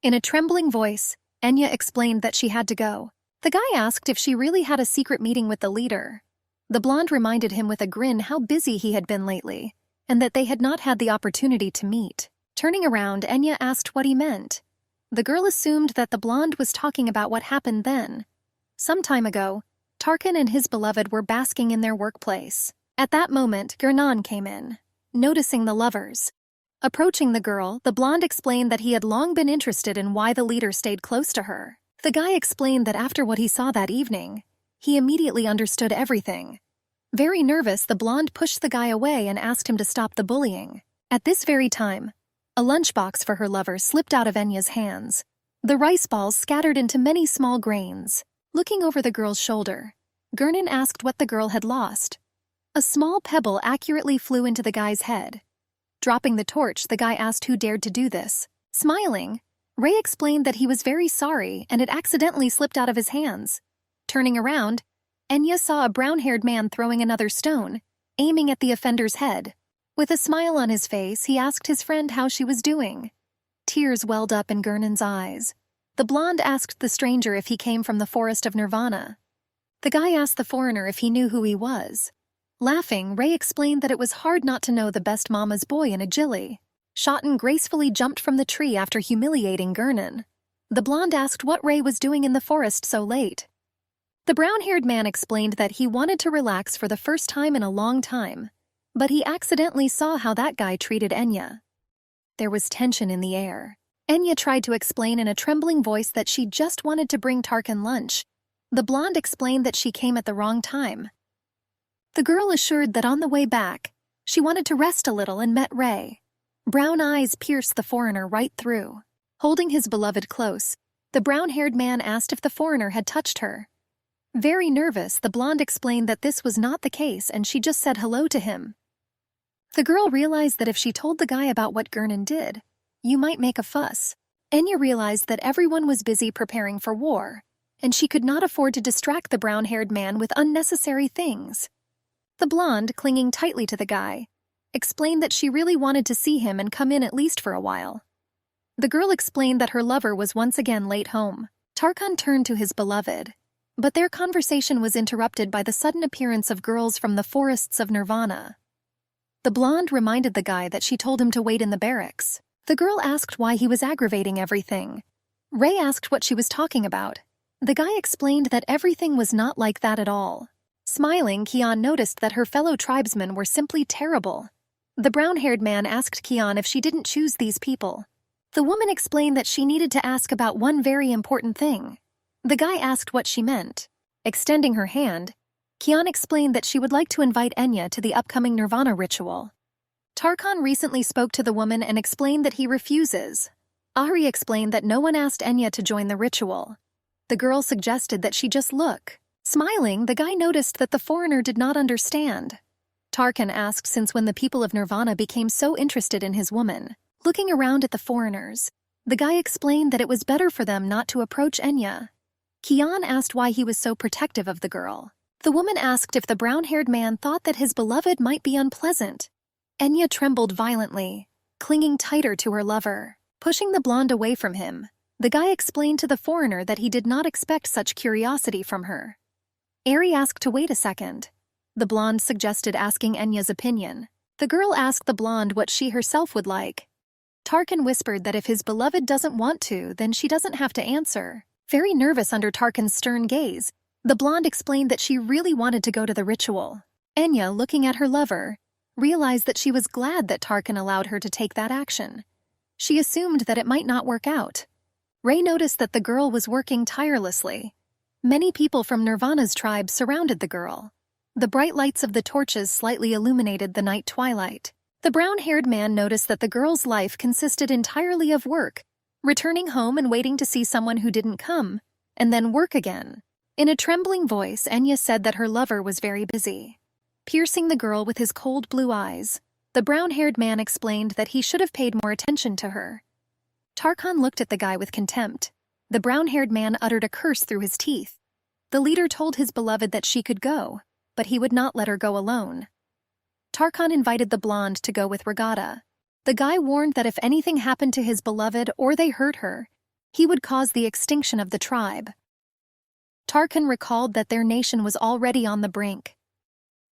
In a trembling voice, Enya explained that she had to go. The guy asked if she really had a secret meeting with the leader. The blonde reminded him with a grin how busy he had been lately, and that they had not had the opportunity to meet. Turning around, Enya asked what he meant. The girl assumed that the blonde was talking about what happened then. Some time ago, Tarkan and his beloved were basking in their workplace. At that moment, Gernon came in, noticing the lovers. Approaching the girl, the blonde explained that he had long been interested in why the leader stayed close to her. The guy explained that after what he saw that evening, he immediately understood everything. Very nervous, the blonde pushed the guy away and asked him to stop the bullying. At this very time, a lunchbox for her lover slipped out of Enya's hands. The rice balls scattered into many small grains. Looking over the girl's shoulder, Gernon asked what the girl had lost. A small pebble accurately flew into the guy's head. Dropping the torch, the guy asked who dared to do this. Smiling, Ray explained that he was very sorry and it accidentally slipped out of his hands. Turning around, Enya saw a brown-haired man throwing another stone, aiming at the offender's head. With a smile on his face, he asked his friend how she was doing. Tears welled up in Gernon's eyes. The blonde asked the stranger if he came from the forest of Nirvana. The guy asked the foreigner if he knew who he was. Laughing, Ray explained that it was hard not to know the best mama's boy in Agili. Shotten gracefully jumped from the tree after humiliating Gurnan. The blonde asked what Ray was doing in the forest so late. The brown-haired man explained that he wanted to relax for the first time in a long time, but he accidentally saw how that guy treated Enya. There was tension in the air. Enya tried to explain in a trembling voice that she just wanted to bring Tarkan lunch. The blonde explained that she came at the wrong time. The girl assured that on the way back, she wanted to rest a little and met Ray. Brown eyes pierced the foreigner right through. Holding his beloved close, the brown-haired man asked if the foreigner had touched her. Very nervous, the blonde explained that this was not the case and she just said hello to him. The girl realized that if she told the guy about what Gurnan did, you might make a fuss. Enya realized that everyone was busy preparing for war, and she could not afford to distract the brown-haired man with unnecessary things. The blonde, clinging tightly to the guy, explained that she really wanted to see him and come in at least for a while. The girl explained that her lover was once again late home. Tarkan turned to his beloved, but their conversation was interrupted by the sudden appearance of girls from the forests of Nirvana. The blonde reminded the guy that she told him to wait in the barracks. The girl asked why he was aggravating everything. Ray asked what she was talking about. The guy explained that everything was not like that at all. Smiling, Kian noticed that her fellow tribesmen were simply terrible. The brown-haired man asked Kian if she didn't choose these people. The woman explained that she needed to ask about one very important thing. The guy asked what she meant. Extending her hand, Kian explained that she would like to invite Enya to the upcoming Nirvana ritual. Tarkan recently spoke to the woman and explained that he refuses. Ahri explained that no one asked Enya to join the ritual. The girl suggested that she just look. Smiling, the guy noticed that the foreigner did not understand. Tarkan asked since when the people of Nirvana became so interested in his woman. Looking around at the foreigners, the guy explained that it was better for them not to approach Enya. Kian asked why he was so protective of the girl. The woman asked if the brown-haired man thought that his beloved might be unpleasant. Enya trembled violently, clinging tighter to her lover. Pushing the blonde away from him, the guy explained to the foreigner that he did not expect such curiosity from her. Ari asked to wait a second. The blonde suggested asking Enya's opinion. The girl asked the blonde what she herself would like. Tarkan whispered that if his beloved doesn't want to, then she doesn't have to answer. Very nervous under Tarkan's stern gaze, the blonde explained that she really wanted to go to the ritual. Enya, looking at her lover, realized that she was glad that Tarkan allowed her to take that action. She assumed that it might not work out. Ray noticed that the girl was working tirelessly. Many people from Nirvana's tribe surrounded the girl. The bright lights of the torches slightly illuminated the night twilight. The brown-haired man noticed that the girl's life consisted entirely of work, returning home and waiting to see someone who didn't come, and then work again. In a trembling voice, Enya said that her lover was very busy. Piercing the girl with his cold blue eyes, the brown-haired man explained that he should have paid more attention to her. Tarkan looked at the guy with contempt. The brown-haired man uttered a curse through his teeth. The leader told his beloved that she could go, but he would not let her go alone. Tarkan invited the blonde to go with Regatta. The guy warned that if anything happened to his beloved or they hurt her, he would cause the extinction of the tribe. Tarkan recalled that their nation was already on the brink.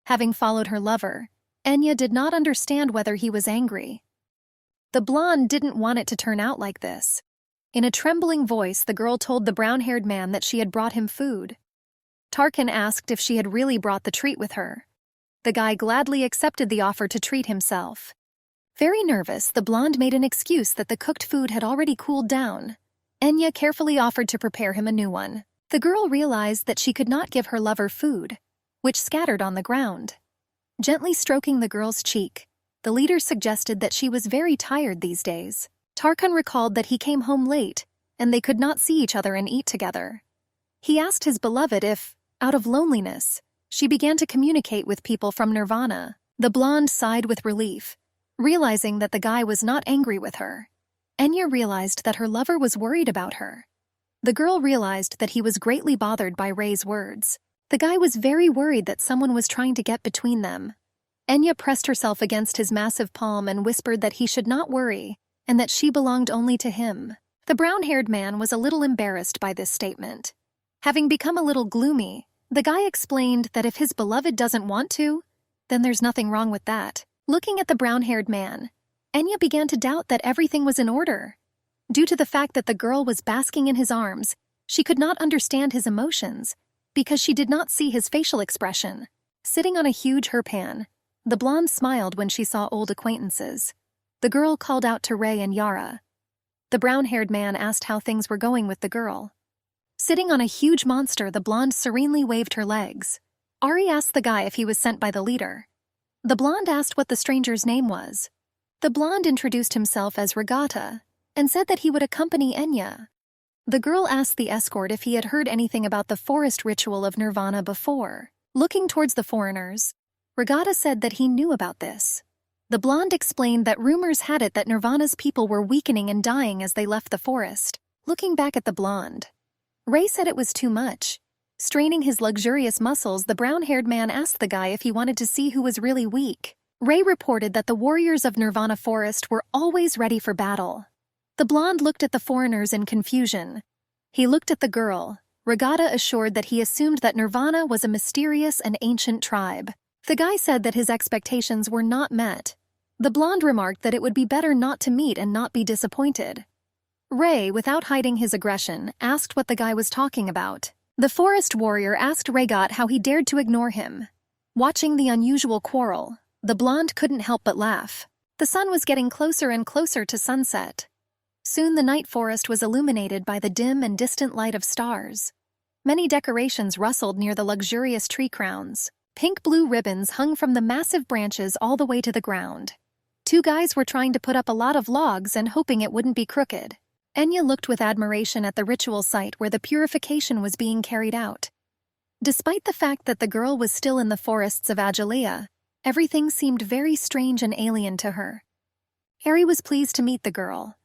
Having followed her lover, Enya did not understand whether he was angry. The blonde didn't want it to turn out like this. In a trembling voice, the girl told the brown-haired man that she had brought him food. Tarkan asked if she had really brought the treat with her. The guy gladly accepted the offer to treat himself. Very nervous, the blonde made an excuse that the cooked food had already cooled down. Enya carefully offered to prepare him a new one. The girl realized that she could not give her lover food, which scattered on the ground. Gently stroking the girl's cheek, the leader suggested that she was very tired these days. Tarkan recalled that he came home late, and they could not see each other and eat together. He asked his beloved if, out of loneliness, she began to communicate with people from Nirvana. The blonde sighed with relief, realizing that the guy was not angry with her. Enya realized that her lover was worried about her. The girl realized that he was greatly bothered by Ray's words. The guy was very worried that someone was trying to get between them. Enya pressed herself against his massive palm and whispered that he should not worry, and that she belonged only to him. The brown-haired man was a little embarrassed by this statement. Having become a little gloomy, the guy explained that if his beloved doesn't want to, then there's nothing wrong with that. Looking at the brown-haired man, Enya began to doubt that everything was in order. Due to the fact that the girl was basking in his arms, she could not understand his emotions because she did not see his facial expression. Sitting on a huge herpan, the blonde smiled when she saw old acquaintances. The girl called out to Ray and Yara. The brown-haired man asked how things were going with the girl. Sitting on a huge monster, the blonde serenely waved her legs. Ari asked the guy if he was sent by the leader. The blonde asked what the stranger's name was. The blonde introduced himself as Regatta and said that he would accompany Enya. The girl asked the escort if he had heard anything about the forest ritual of Nirvana before. Looking towards the foreigners, Regatta said that he knew about this. The blonde explained that rumors had it that Nirvana's people were weakening and dying as they left the forest. Looking back at the blonde, Ray said it was too much. Straining his luxurious muscles, the brown-haired man asked the guy if he wanted to see who was really weak. Ray reported that the warriors of Nirvana Forest were always ready for battle. The blonde looked at the foreigners in confusion. He looked at the girl. Regatta assured that he assumed that Nirvana was a mysterious and ancient tribe. The guy said that his expectations were not met. The blonde remarked that it would be better not to meet and not be disappointed. Ray, without hiding his aggression, asked what the guy was talking about. The forest warrior asked Regatta how he dared to ignore him. Watching the unusual quarrel, the blonde couldn't help but laugh. The sun was getting closer and closer to sunset. Soon the night forest was illuminated by the dim and distant light of stars. Many decorations rustled near the luxurious tree crowns. Pink-blue ribbons hung from the massive branches all the way to the ground. Two guys were trying to put up a lot of logs and hoping it wouldn't be crooked. Enya looked with admiration at the ritual site where the purification was being carried out. Despite the fact that the girl was still in the forests of Ajalea, everything seemed very strange and alien to her. Harry was pleased to meet the girl.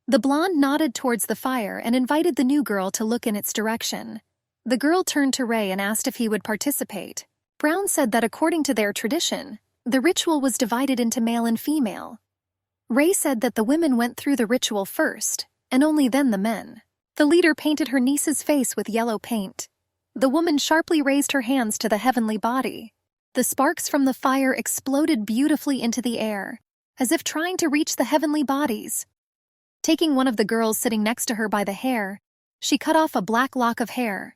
The blonde nodded towards the fire and invited the new girl to look in its direction. The girl turned to Ray and asked if he would participate. Brown said that according to their tradition, the ritual was divided into male and female. Ray said that the women went through the ritual first, and only then the men. The leader painted her niece's face with yellow paint. The woman sharply raised her hands to the heavenly body. The sparks from the fire exploded beautifully into the air, as if trying to reach the heavenly bodies. Taking one of the girls sitting next to her by the hair, she cut off a black lock of hair.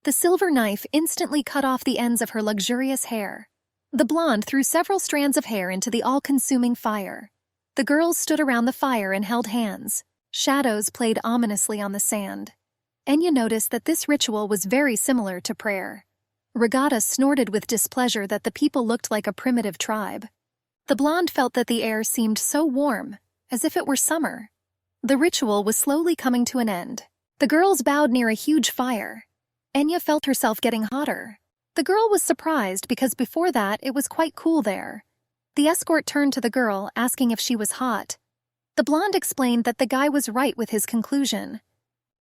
The silver knife instantly cut off the ends of her luxurious hair. The blonde threw several strands of hair into the all-consuming fire. The girls stood around the fire and held hands. Shadows played ominously on the sand. Enya noticed that this ritual was very similar to prayer. Regatta snorted with displeasure that the people looked like a primitive tribe. The blonde felt that the air seemed so warm, as if it were summer. The ritual was slowly coming to an end. The girls bowed near a huge fire. Enya felt herself getting hotter. The girl was surprised because before that it was quite cool there. The escort turned to the girl, asking if she was hot. The blonde explained that the guy was right with his conclusion.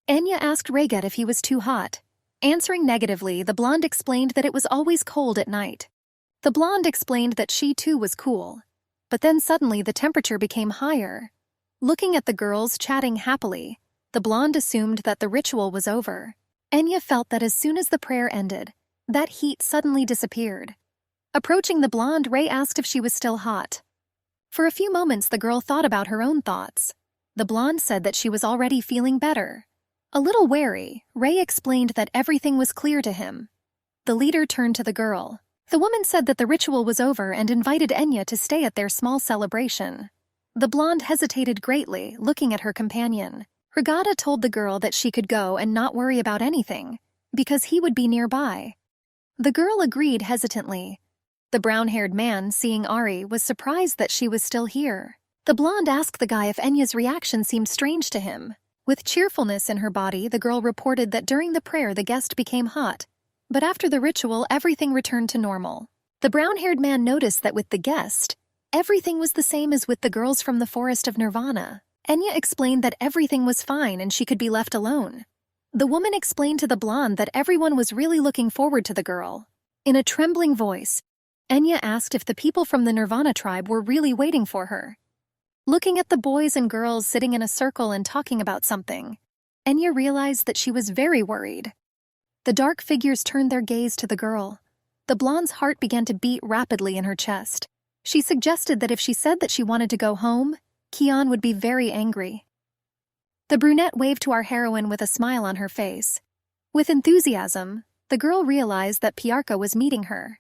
Enya asked Regatta if he was too hot. Answering negatively, the blonde explained that it was always cold at night. The blonde explained that she too was cool. But then suddenly the temperature became higher. Looking at the girls chatting happily, the blonde assumed that the ritual was over. Enya felt that as soon as the prayer ended, that heat suddenly disappeared. Approaching the blonde, Ray asked if she was still hot. For a few moments the girl thought about her own thoughts. The blonde said that she was already feeling better. A little wary, Ray explained that everything was clear to him. The leader turned to the girl. The woman said that the ritual was over and invited Enya to stay at their small celebration. The blonde hesitated greatly, looking at her companion. Regatta told the girl that she could go and not worry about anything, because he would be nearby. The girl agreed hesitantly. The brown-haired man, seeing Ari, was surprised that she was still here. The blonde asked the guy if Enya's reaction seemed strange to him. With cheerfulness in her body, the girl reported that during the prayer the guest became hot, but after the ritual everything returned to normal. The brown-haired man noticed that with the guest, everything was the same as with the girls from the forest of Nirvana. Enya explained that everything was fine and she could be left alone. The woman explained to the blonde that everyone was really looking forward to the girl. In a trembling voice, Enya asked if the people from the Nirvana tribe were really waiting for her. Looking at the boys and girls sitting in a circle and talking about something, Enya realized that she was very worried. The dark figures turned their gaze to the girl. The blonde's heart began to beat rapidly in her chest. She suggested that if she said that she wanted to go home, Kian would be very angry. The brunette waved to our heroine with a smile on her face. With enthusiasm, the girl realized that Piarka was meeting her.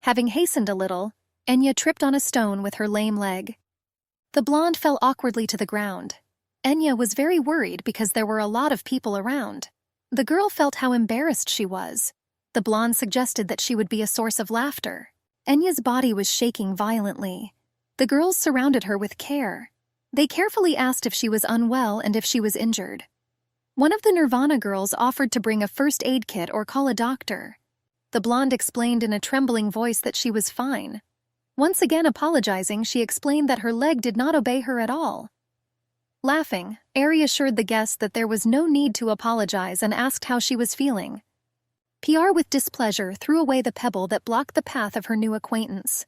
Having hastened a little, Enya tripped on a stone with her lame leg. The blonde fell awkwardly to the ground. Enya was very worried because there were a lot of people around. The girl felt how embarrassed she was. The blonde suggested that she would be a source of laughter. Enya's body was shaking violently. The girls surrounded her with care. They carefully asked if she was unwell and if she was injured. One of the Nirvana girls offered to bring a first aid kit or call a doctor. The blonde explained in a trembling voice that she was fine. Once again apologizing, she explained that her leg did not obey her at all. Laughing, Ari assured the guests that there was no need to apologize and asked how she was feeling. Piar with displeasure threw away the pebble that blocked the path of her new acquaintance.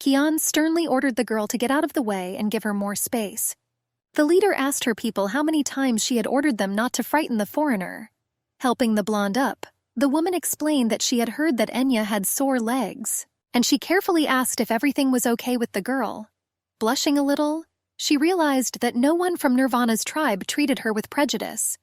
Kian sternly ordered the girl to get out of the way and give her more space. The leader asked her people how many times she had ordered them not to frighten the foreigner. Helping the blonde up, the woman explained that she had heard that Enya had sore legs, and she carefully asked if everything was okay with the girl. Blushing a little, she realized that no one from Nirvana's tribe treated her with prejudice.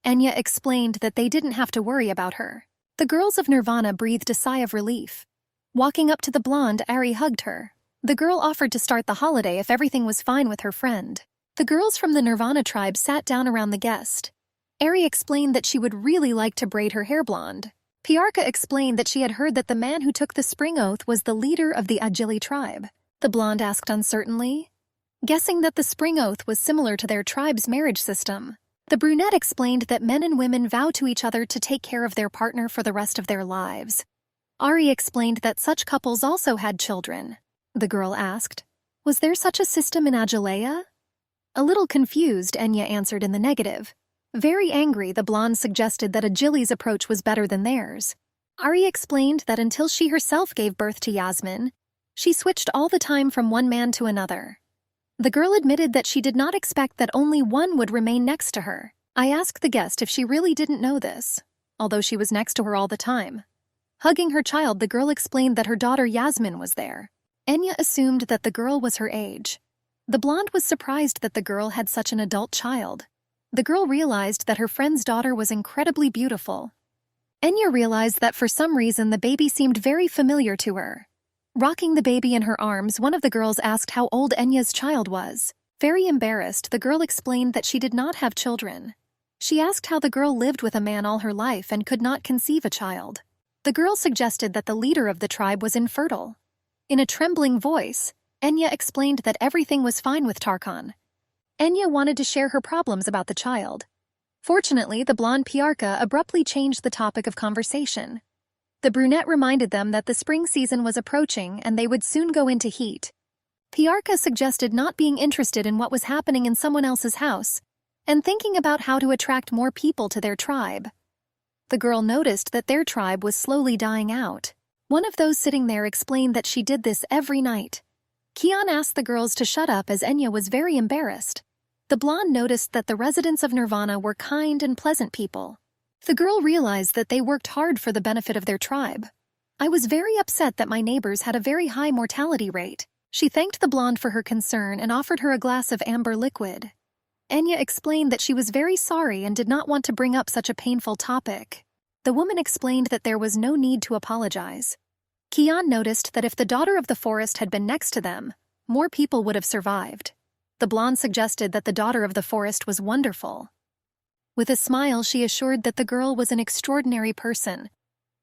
Enya explained that they didn't have to worry about her. The girls of Nirvana breathed a sigh of relief. Walking up to the blonde, Ari hugged her. The girl offered to start the holiday if everything was fine with her friend. The girls from the Nirvana tribe sat down around the guest. Ari explained that she would really like to braid her hair blonde. Piarka explained that she had heard that the man who took the spring oath was the leader of the Ajili tribe. The blonde asked uncertainly, guessing that the spring oath was similar to their tribe's marriage system. The brunette explained that men and women vow to each other to take care of their partner for the rest of their lives. Ari explained that such couples also had children. The girl asked, was there such a system in Ajalea? A little confused, Enya answered in the negative. Very angry, the blonde suggested that Ajili's approach was better than theirs. Ari explained that until she herself gave birth to Yasmin, she switched all the time from one man to another. The girl admitted that she did not expect that only one would remain next to her. I asked the guest if she really didn't know this, although she was next to her all the time. Hugging her child, the girl explained that her daughter Yasmin was there. Enya assumed that the girl was her age. The blonde was surprised that the girl had such an adult child. The girl realized that her friend's daughter was incredibly beautiful. Enya realized that for some reason the baby seemed very familiar to her. Rocking the baby in her arms, one of the girls asked how old Enya's child was. Very embarrassed, the girl explained that she did not have children. She asked how the girl lived with a man all her life and could not conceive a child. The girl suggested that the leader of the tribe was infertile. In a trembling voice, Enya explained that everything was fine with Tarkan. Enya wanted to share her problems about the child. Fortunately, the blonde Piarka abruptly changed the topic of conversation. The brunette reminded them that the spring season was approaching and they would soon go into heat. Piarka suggested not being interested in what was happening in someone else's house and thinking about how to attract more people to their tribe. The girl noticed that their tribe was slowly dying out. One of those sitting there explained that she did this every night. Kian asked the girls to shut up as Enya was very embarrassed. The blonde noticed that the residents of Nirvana were kind and pleasant people. The girl realized that they worked hard for the benefit of their tribe. I was very upset that my neighbors had a very high mortality rate. She thanked the blonde for her concern and offered her a glass of amber liquid. Enya explained that she was very sorry and did not want to bring up such a painful topic. The woman explained that there was no need to apologize. Kian noticed that if the daughter of the forest had been next to them, more people would have survived. The blonde suggested that the daughter of the forest was wonderful. With a smile, she assured that the girl was an extraordinary person,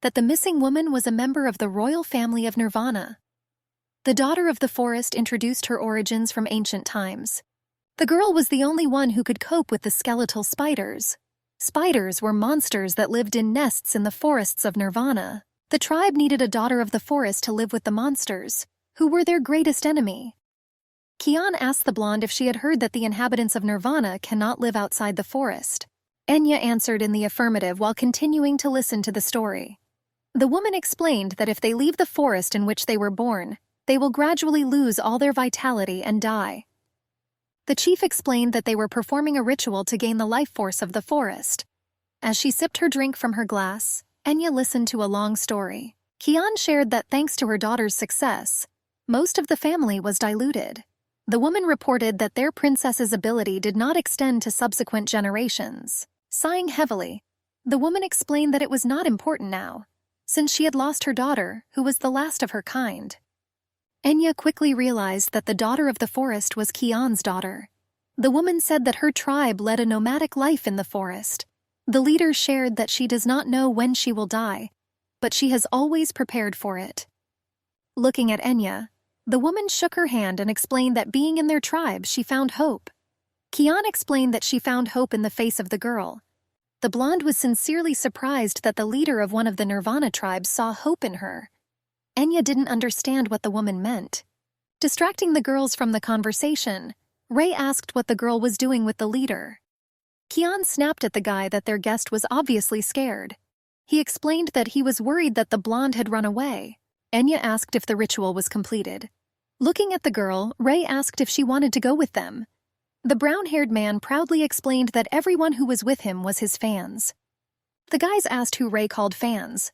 that the missing woman was a member of the royal family of Nirvana. The daughter of the forest introduced her origins from ancient times. The girl was the only one who could cope with the skeletal spiders. Spiders were monsters that lived in nests in the forests of Nirvana. The tribe needed a daughter of the forest to live with the monsters, who were their greatest enemy. Kian asked the blonde if she had heard that the inhabitants of Nirvana cannot live outside the forest. Enya answered in the affirmative while continuing to listen to the story. The woman explained that if they leave the forest in which they were born, they will gradually lose all their vitality and die. The chief explained that they were performing a ritual to gain the life force of the forest. As she sipped her drink from her glass, Enya listened to a long story. Kian shared that thanks to her daughter's success, Most of the family was diluted. The woman reported that their princess's ability did not extend to subsequent generations. Sighing heavily, the woman explained that it was not important now, since she had lost her daughter, who was the last of her kind. Enya quickly realized that the daughter of the forest was Kian's daughter. The woman said that her tribe led a nomadic life in the forest. The leader shared that she does not know when she will die, but she has always prepared for it. Looking at Enya, the woman shook her hand and explained that being in their tribe, she found hope. Kian explained that she found hope in the face of the girl. The blonde was sincerely surprised that the leader of one of the Nirvana tribes saw hope in her. Enya didn't understand what the woman meant. Distracting the girls from the conversation, Ray asked what the girl was doing with the leader. Kian snapped at the guy that their guest was obviously scared. He explained that he was worried that the blonde had run away. Enya asked if the ritual was completed. Looking at the girl, Ray asked if she wanted to go with them. The brown-haired man proudly explained that everyone who was with him was his fans. The guys asked who Ray called fans.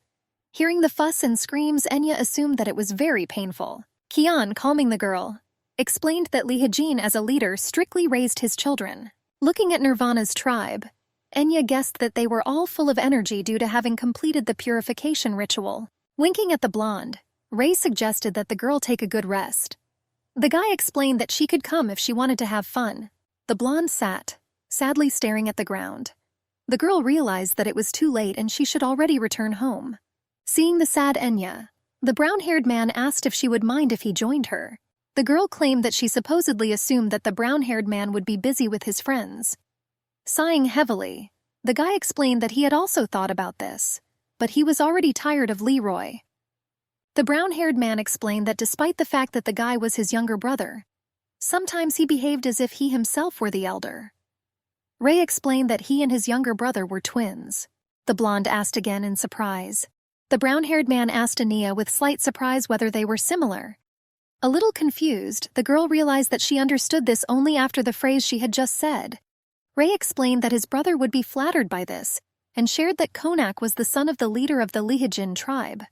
Hearing the fuss and screams, Enya assumed that it was very painful. Kian, calming the girl, explained that Lee Hajin as a leader strictly raised his children. Looking at Nirvana's tribe, Enya guessed that they were all full of energy due to having completed the purification ritual. Winking at the blonde, Ray suggested that the girl take a good rest. The guy explained that she could come if she wanted to have fun. The blonde sat, sadly staring at the ground. The girl realized that it was too late and she should already return home. Seeing the sad Enya, the brown-haired man asked if she would mind if he joined her. The girl claimed that she supposedly assumed that the brown-haired man would be busy with his friends. Sighing heavily, the guy explained that he had also thought about this, but he was already tired of Leroy. The brown-haired man explained that despite the fact that the guy was his younger brother, sometimes he behaved as if he himself were the elder. Ray explained that he and his younger brother were twins. The blonde asked again in surprise. The brown-haired man asked Ania with slight surprise whether they were similar. A little confused, the girl realized that she understood this only after the phrase she had just said. Ray explained that his brother would be flattered by this, and shared that Konak was the son of the leader of the Lihijin tribe.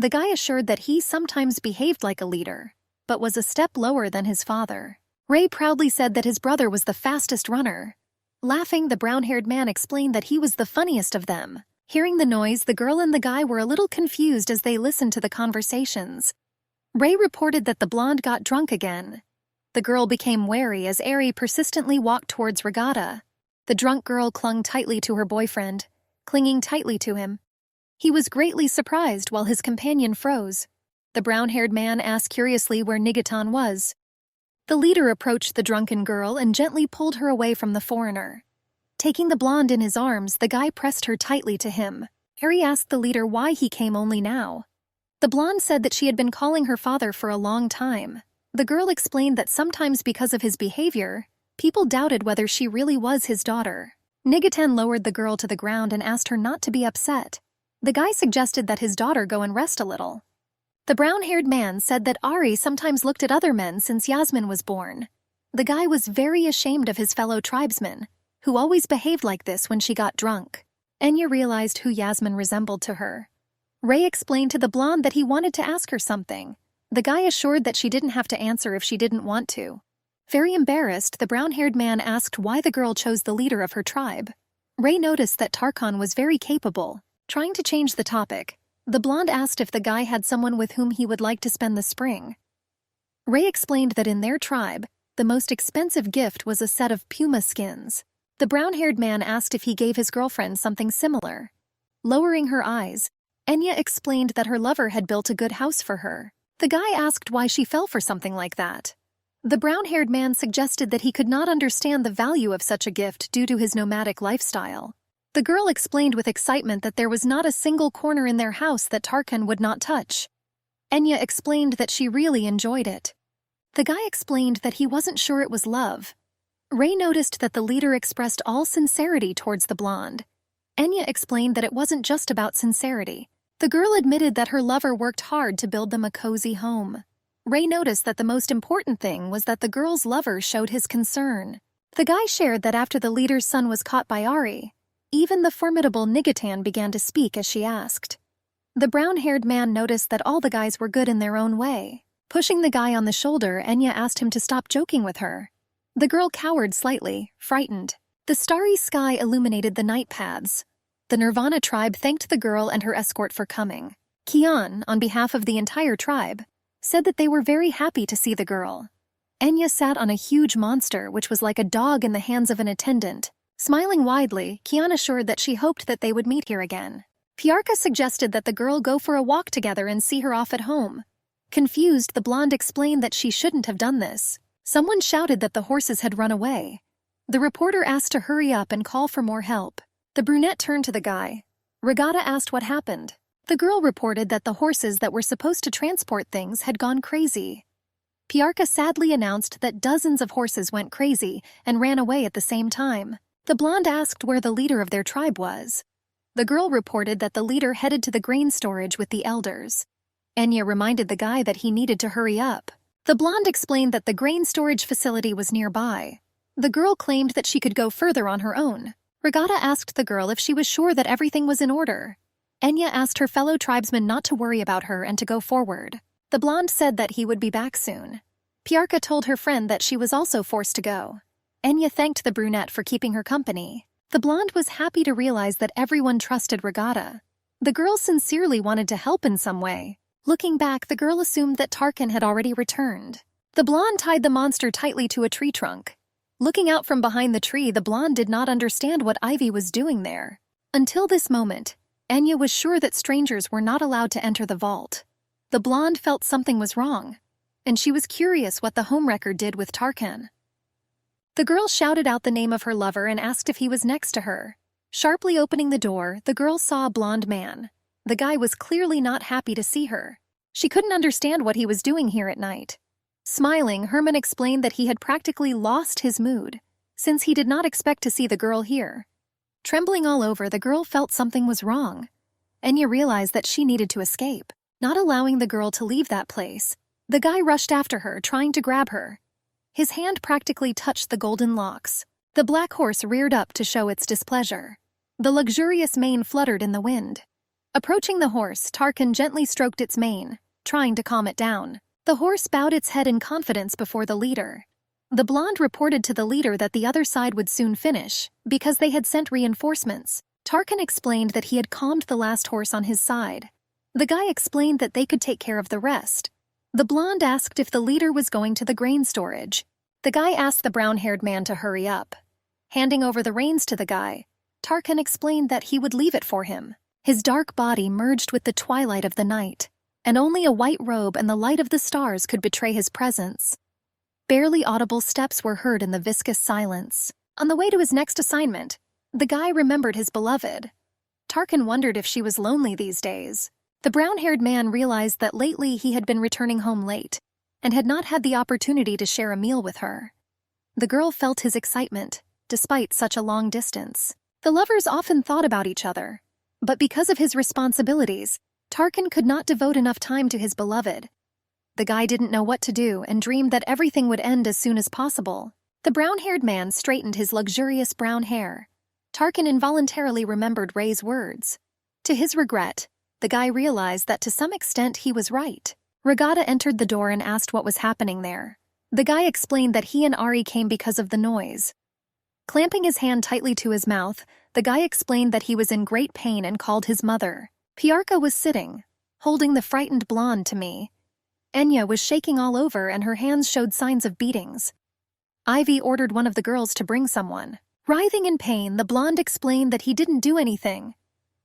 The guy assured that he sometimes behaved like a leader, but was a step lower than his father. Ray proudly said that his brother was the fastest runner. Laughing, the brown-haired man explained that he was the funniest of them. Hearing the noise, the girl and the guy were a little confused as they listened to the conversations. Ray reported that the blonde got drunk again. The girl became wary as Ari persistently walked towards Regatta. The drunk girl clung tightly to her boyfriend, clinging tightly to him. He was greatly surprised while his companion froze. The brown-haired man asked curiously where Nigatan was. The leader approached the drunken girl and gently pulled her away from the foreigner. Taking the blonde in his arms, the guy pressed her tightly to him. Harry asked the leader why he came only now. The blonde said that she had been calling her father for a long time. The girl explained that sometimes because of his behavior, people doubted whether she really was his daughter. Nigatan lowered the girl to the ground and asked her not to be upset. The guy suggested that his daughter go and rest a little. The brown-haired man said that Ari sometimes looked at other men since Yasmin was born. The guy was very ashamed of his fellow tribesmen, who always behaved like this when she got drunk. Enya realized who Yasmin resembled to her. Ray explained to the blonde that he wanted to ask her something. The guy assured that she didn't have to answer if she didn't want to. Very embarrassed, the brown-haired man asked why the girl chose the leader of her tribe. Ray noticed that Tarkan was very capable. Trying to change the topic, the blonde asked if the guy had someone with whom he would like to spend the spring. Ray explained that in their tribe, the most expensive gift was a set of puma skins. The brown-haired man asked if he gave his girlfriend something similar. Lowering her eyes, Enya explained that her lover had built a good house for her. The guy asked why she fell for something like that. The brown-haired man suggested that he could not understand the value of such a gift due to his nomadic lifestyle. The girl explained with excitement that there was not a single corner in their house that Tarkan would not touch. Enya explained that she really enjoyed it. The guy explained that he wasn't sure it was love. Ray noticed that the leader expressed all sincerity towards the blonde. Enya explained that it wasn't just about sincerity. The girl admitted that her lover worked hard to build them a cozy home. Ray noticed that the most important thing was that the girl's lover showed his concern. The guy shared that after the leader's son was caught by Ari, even the formidable Nigatan began to speak as she asked. The brown-haired man noticed that all the guys were good in their own way. Pushing the guy on the shoulder, Enya asked him to stop joking with her. The girl cowered slightly, frightened. The starry sky illuminated the night paths. The Nirvana tribe thanked the girl and her escort for coming. Kian, on behalf of the entire tribe, said that they were very happy to see the girl. Enya sat on a huge monster which was like a dog in the hands of an attendant. Smiling widely, Kian assured that she hoped that they would meet here again. Piarka suggested that the girl go for a walk together and see her off at home. Confused, the blonde explained that she shouldn't have done this. Someone shouted that the horses had run away. The reporter asked to hurry up and call for more help. The brunette turned to the guy. Regatta asked what happened. The girl reported that the horses that were supposed to transport things had gone crazy. Piarka sadly announced that dozens of horses went crazy and ran away at the same time. The blonde asked where the leader of their tribe was. The girl reported that the leader headed to the grain storage with the elders. Enya reminded the guy that he needed to hurry up. The blonde explained that the grain storage facility was nearby. The girl claimed that she could go further on her own. Regatta asked the girl if she was sure that everything was in order. Enya asked her fellow tribesmen not to worry about her and to go forward. The blonde said that he would be back soon. Piarka told her friend that she was also forced to go. Enya thanked the brunette for keeping her company. The blonde was happy to realize that everyone trusted Regatta. The girl sincerely wanted to help in some way. Looking back, the girl assumed that Tarkan had already returned. The blonde tied the monster tightly to a tree trunk. Looking out from behind the tree, the blonde did not understand what Ivy was doing there. Until this moment, Enya was sure that strangers were not allowed to enter the vault. The blonde felt something was wrong, and she was curious what the homewrecker did with Tarkan. The girl shouted out the name of her lover and asked if he was next to her. Sharply opening the door, the girl saw a blonde man. The guy was clearly not happy to see her. She couldn't understand what he was doing here at night. Smiling, Herman explained that he had practically lost his mood, since he did not expect to see the girl here. Trembling all over, the girl felt something was wrong. Enya realized that she needed to escape. Not allowing the girl to leave that place, the guy rushed after her, trying to grab her. His hand practically touched the golden locks. The black horse reared up to show its displeasure. The luxurious mane fluttered in the wind. Approaching the horse, Tarkan gently stroked its mane, trying to calm it down. The horse bowed its head in confidence before the leader. The blonde reported to the leader that the other side would soon finish, because they had sent reinforcements. Tarkan explained that he had calmed the last horse on his side. The guy explained that they could take care of the rest. The blonde asked if the leader was going to the grain storage. The guy asked the brown-haired man to hurry up. Handing over the reins to the guy, Tarkan explained that he would leave it for him. His dark body merged with the twilight of the night, and only a white robe and the light of the stars could betray his presence. Barely audible steps were heard in the viscous silence. On the way to his next assignment, the guy remembered his beloved. Tarkan wondered if she was lonely these days. The brown-haired man realized that lately he had been returning home late, and had not had the opportunity to share a meal with her. The girl felt his excitement, despite such a long distance. The lovers often thought about each other, but because of his responsibilities, Tarkan could not devote enough time to his beloved. The guy didn't know what to do and dreamed that everything would end as soon as possible. The brown-haired man straightened his luxurious brown hair. Tarkan involuntarily remembered Ray's words. To his regret, the guy realized that to some extent he was right. Regatta entered the door and asked what was happening there. The guy explained that he and Ari came because of the noise. Clamping his hand tightly to his mouth, the guy explained that he was in great pain and called his mother. Piarka was sitting, holding the frightened blonde to me. Enya was shaking all over and her hands showed signs of beatings. Ivy ordered one of the girls to bring someone. Writhing in pain, the blonde explained that he didn't do anything.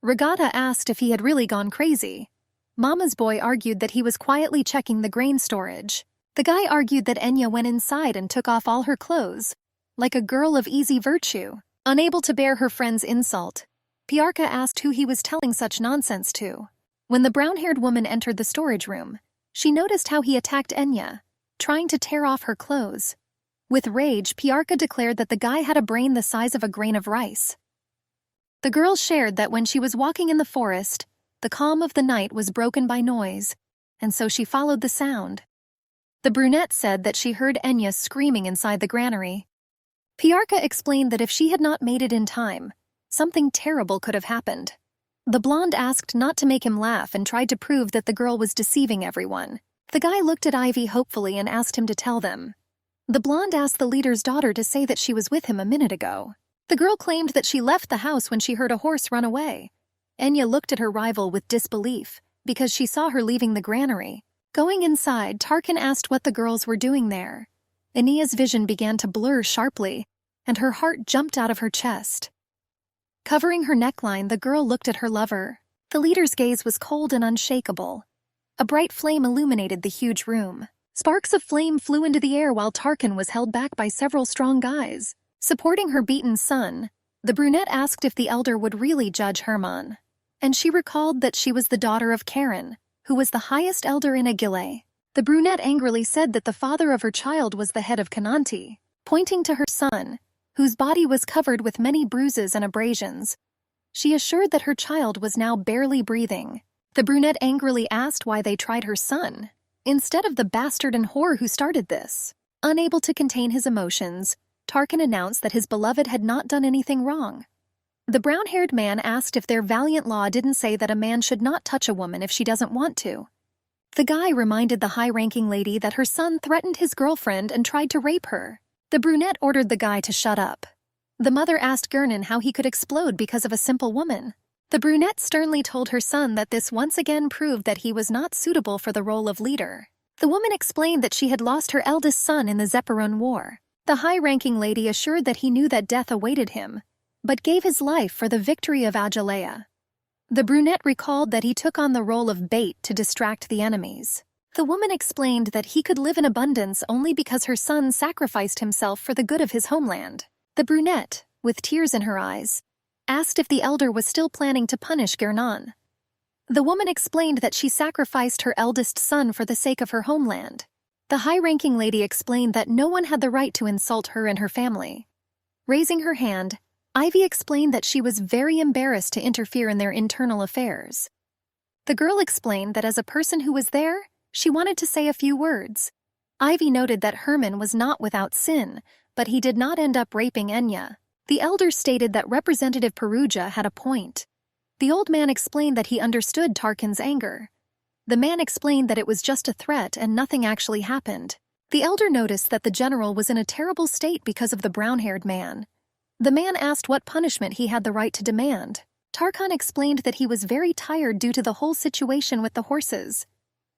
Regatta asked if he had really gone crazy. Mama's boy argued that he was quietly checking the grain storage. The guy argued that Enya went inside and took off all her clothes, like a girl of easy virtue. Unable to bear her friend's insult, Piarka asked who he was telling such nonsense to. When the brown-haired woman entered the storage room, she noticed how he attacked Enya, trying to tear off her clothes. With rage, Piarka declared that the guy had a brain the size of a grain of rice. The girl shared that when she was walking in the forest, the calm of the night was broken by noise, and so she followed the sound. The brunette said that she heard Enya screaming inside the granary. Piarka explained that if she had not made it in time, something terrible could have happened. The blonde asked not to make him laugh and tried to prove that the girl was deceiving everyone. The guy looked at Ivy hopefully and asked him to tell them. The blonde asked the leader's daughter to say that she was with him a minute ago. The girl claimed that she left the house when she heard a horse run away. Enya looked at her rival with disbelief because she saw her leaving the granary. Going inside, Tarkan asked what the girls were doing there. Enya's vision began to blur sharply, and her heart jumped out of her chest. Covering her neckline, the girl looked at her lover. The leader's gaze was cold and unshakable. A bright flame illuminated the huge room. Sparks of flame flew into the air while Tarkan was held back by several strong guys. Supporting her beaten son, the brunette asked if the elder would really judge Herman. And she recalled that she was the daughter of Karen, who was the highest elder in Agile. The brunette angrily said that the father of her child was the head of Kananti, pointing to her son, whose body was covered with many bruises and abrasions. She assured that her child was now barely breathing. The brunette angrily asked why they tried her son, instead of the bastard and whore who started this. Unable to contain his emotions, Tarkan announced that his beloved had not done anything wrong. The brown-haired man asked if their valiant law didn't say that a man should not touch a woman if she doesn't want to. The guy reminded the high-ranking lady that her son threatened his girlfriend and tried to rape her. The brunette ordered the guy to shut up. The mother asked Gernon how he could explode because of a simple woman. The brunette sternly told her son that this once again proved that he was not suitable for the role of leader. The woman explained that she had lost her eldest son in the Zephyrone War. The high-ranking lady assured that he knew that death awaited him, but gave his life for the victory of Ajalea. The brunette recalled that he took on the role of bait to distract the enemies. The woman explained that he could live in abundance only because her son sacrificed himself for the good of his homeland. The brunette, with tears in her eyes, asked if the elder was still planning to punish Gernon. The woman explained that she sacrificed her eldest son for the sake of her homeland. The high-ranking lady explained that no one had the right to insult her and her family. Raising her hand, Ivy explained that she was very embarrassed to interfere in their internal affairs. The girl explained that as a person who was there, she wanted to say a few words. Ivy noted that Herman was not without sin, but he did not end up raping Enya. The elder stated that Representative Perugia had a point. The old man explained that he understood Tarkan's anger. The man explained that it was just a threat and nothing actually happened. The elder noticed that the general was in a terrible state because of the brown-haired man. The man asked what punishment he had the right to demand. Tarkan explained that he was very tired due to the whole situation with the horses.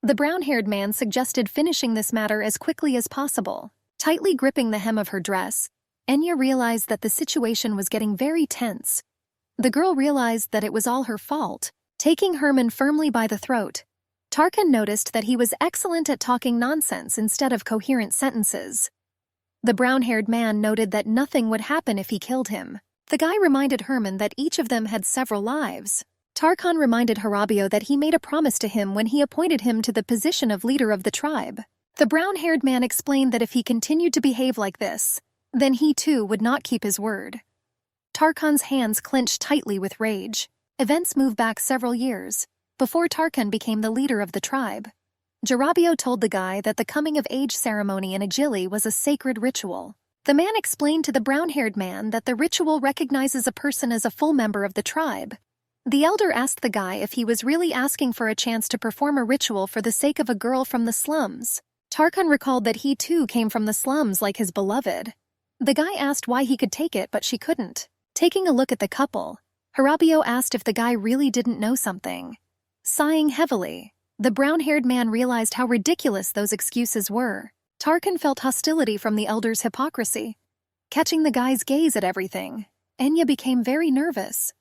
The brown-haired man suggested finishing this matter as quickly as possible. Tightly gripping the hem of her dress, Enya realized that the situation was getting very tense. The girl realized that it was all her fault. Taking Herman firmly by the throat, Tarkan noticed that he was excellent at talking nonsense instead of coherent sentences. The brown-haired man noted that nothing would happen if he killed him. The guy reminded Herman that each of them had several lives. Tarkan reminded Harabio that he made a promise to him when he appointed him to the position of leader of the tribe. The brown-haired man explained that if he continued to behave like this, then he too would not keep his word. Tarkan's hands clenched tightly with rage. Events moved back several years, before Tarkan became the leader of the tribe. Jarabio told the guy that the coming-of-age ceremony in Agili was a sacred ritual. The man explained to the brown-haired man that the ritual recognizes a person as a full member of the tribe. The elder asked the guy if he was really asking for a chance to perform a ritual for the sake of a girl from the slums. Tarkan recalled that he too came from the slums like his beloved. The guy asked why he could take it but she couldn't. Taking a look at the couple, Harabio asked if the guy really didn't know something. Sighing heavily, the brown-haired man realized how ridiculous those excuses were. Tarkan felt hostility from the elder's hypocrisy. Catching the guy's gaze at everything, Enya became very nervous.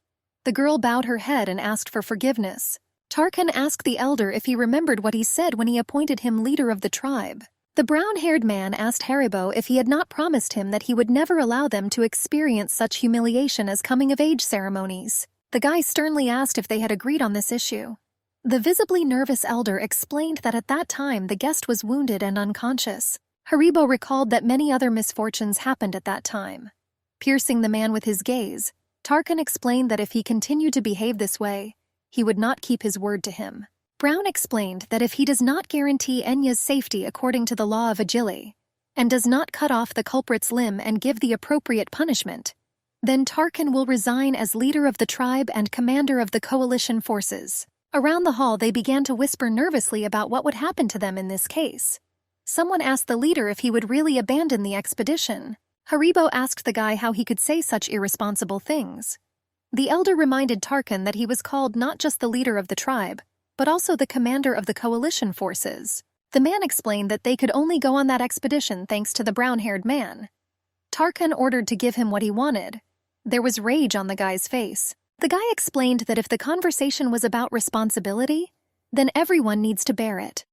The girl bowed her head and asked for forgiveness. Tarkan asked the elder if he remembered what he said when he appointed him leader of the tribe. The brown-haired man asked Haribo if he had not promised him that he would never allow them to experience such humiliation as coming-of-age ceremonies. The guy sternly asked if they had agreed on this issue. The visibly nervous elder explained that at that time the guest was wounded and unconscious. Haribo recalled that many other misfortunes happened at that time. Piercing the man with his gaze, Tarkan explained that if he continued to behave this way, he would not keep his word to him. Brown explained that if he does not guarantee Enya's safety according to the law of Agili, and does not cut off the culprit's limb and give the appropriate punishment, then Tarkan will resign as leader of the tribe and commander of the coalition forces. Around the hall, they began to whisper nervously about what would happen to them in this case. Someone asked the leader if he would really abandon the expedition. Haribo asked the guy how he could say such irresponsible things. The elder reminded Tarkan that he was called not just the leader of the tribe, but also the commander of the coalition forces. The man explained that they could only go on that expedition thanks to the brown-haired man. Tarkan ordered to give him what he wanted. There was rage on the guy's face. The guy explained that if the conversation was about responsibility, then everyone needs to bear it.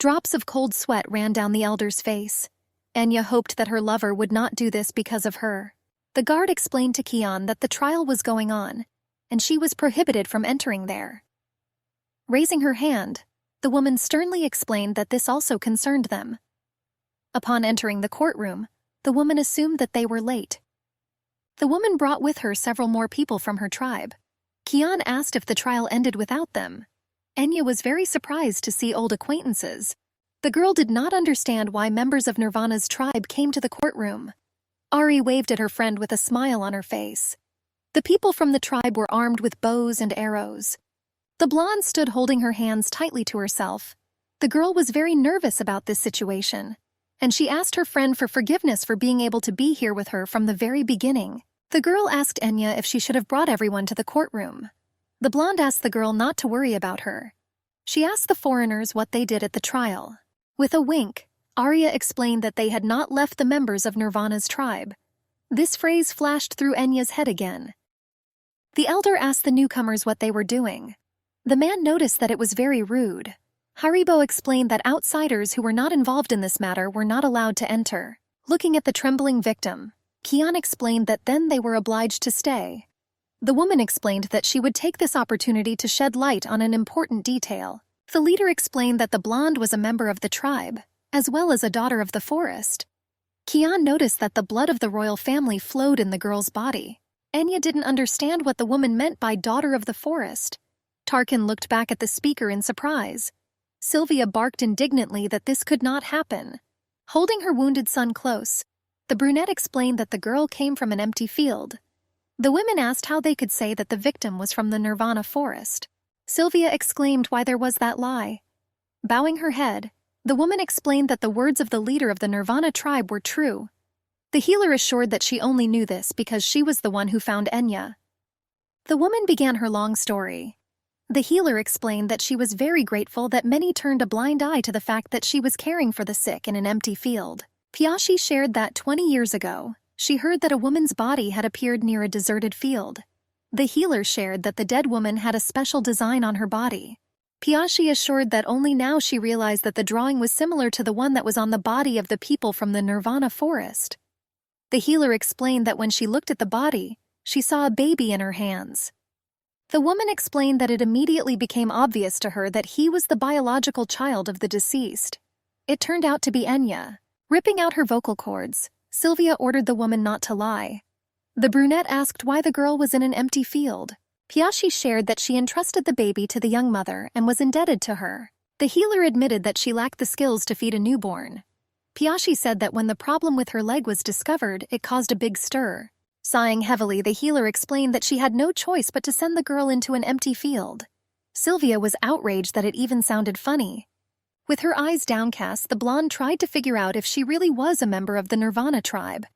Drops of cold sweat ran down the elder's face. Enya hoped that her lover would not do this because of her. The guard explained to Kian that the trial was going on, and she was prohibited from entering there. Raising her hand, the woman sternly explained that this also concerned them. Upon entering the courtroom, the woman assumed that they were late. The woman brought with her several more people from her tribe. Kian asked if the trial ended without them. Enya was very surprised to see old acquaintances. The girl did not understand why members of Nirvana's tribe came to the courtroom. Ari waved at her friend with a smile on her face. The people from the tribe were armed with bows and arrows. The blonde stood holding her hands tightly to herself. The girl was very nervous about this situation, and she asked her friend for forgiveness for being able to be here with her from the very beginning. The girl asked Enya if she should have brought everyone to the courtroom. The blonde asked the girl not to worry about her. She asked the foreigners what they did at the trial. With a wink, Arya explained that they had not left the members of Nirvana's tribe. This phrase flashed through Enya's head again. The elder asked the newcomers what they were doing. The man noticed that it was very rude. Haribo explained that outsiders who were not involved in this matter were not allowed to enter. Looking at the trembling victim, Kian explained that then they were obliged to stay. The woman explained that she would take this opportunity to shed light on an important detail. The leader explained that the blonde was a member of the tribe, as well as a daughter of the forest. Kian noticed that the blood of the royal family flowed in the girl's body. Enya didn't understand what the woman meant by daughter of the forest. Tarkan looked back at the speaker in surprise. Sylvia barked indignantly that this could not happen. Holding her wounded son close, the brunette explained that the girl came from an empty field. The women asked how they could say that the victim was from the Nirvana forest. Sylvia exclaimed why there was that lie. Bowing her head, the woman explained that the words of the leader of the Nirvana tribe were true. The healer assured that she only knew this because she was the one who found Enya. The woman began her long story. The healer explained that she was very grateful that many turned a blind eye to the fact that she was caring for the sick in an empty field. Piashi shared that 20 years ago, she heard that a woman's body had appeared near a deserted field. The healer shared that the dead woman had a special design on her body. Piashi assured that only now she realized that the drawing was similar to the one that was on the body of the people from the Nirvana forest. The healer explained that when she looked at the body, she saw a baby in her hands. The woman explained that it immediately became obvious to her that he was the biological child of the deceased. It turned out to be Enya. Ripping out her vocal cords, Sylvia ordered the woman not to lie. The brunette asked why the girl was in an empty field. Piashi shared that she entrusted the baby to the young mother and was indebted to her. The healer admitted that she lacked the skills to feed a newborn. Piashi said that when the problem with her leg was discovered, it caused a big stir. Sighing heavily, the healer explained that she had no choice but to send the girl into an empty field. Sylvia was outraged that it even sounded funny. With her eyes downcast, the blonde tried to figure out if she really was a member of the Nirvana tribe.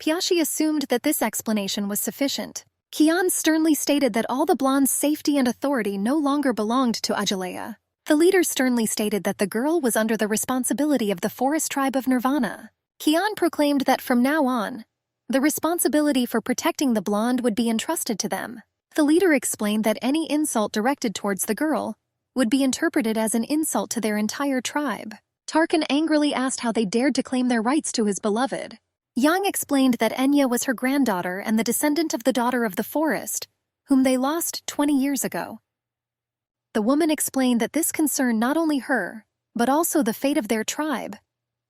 Piashi assumed that this explanation was sufficient. Kian sternly stated that all the blonde's safety and authority no longer belonged to Ajalea. The leader sternly stated that the girl was under the responsibility of the forest tribe of Nirvana. Kian proclaimed that from now on, the responsibility for protecting the blonde would be entrusted to them. The leader explained that any insult directed towards the girl would be interpreted as an insult to their entire tribe. Tarkan angrily asked how they dared to claim their rights to his beloved. Yang explained that Enya was her granddaughter and the descendant of the daughter of the forest, whom they lost 20 years ago. The woman explained that this concerned not only her, but also the fate of their tribe.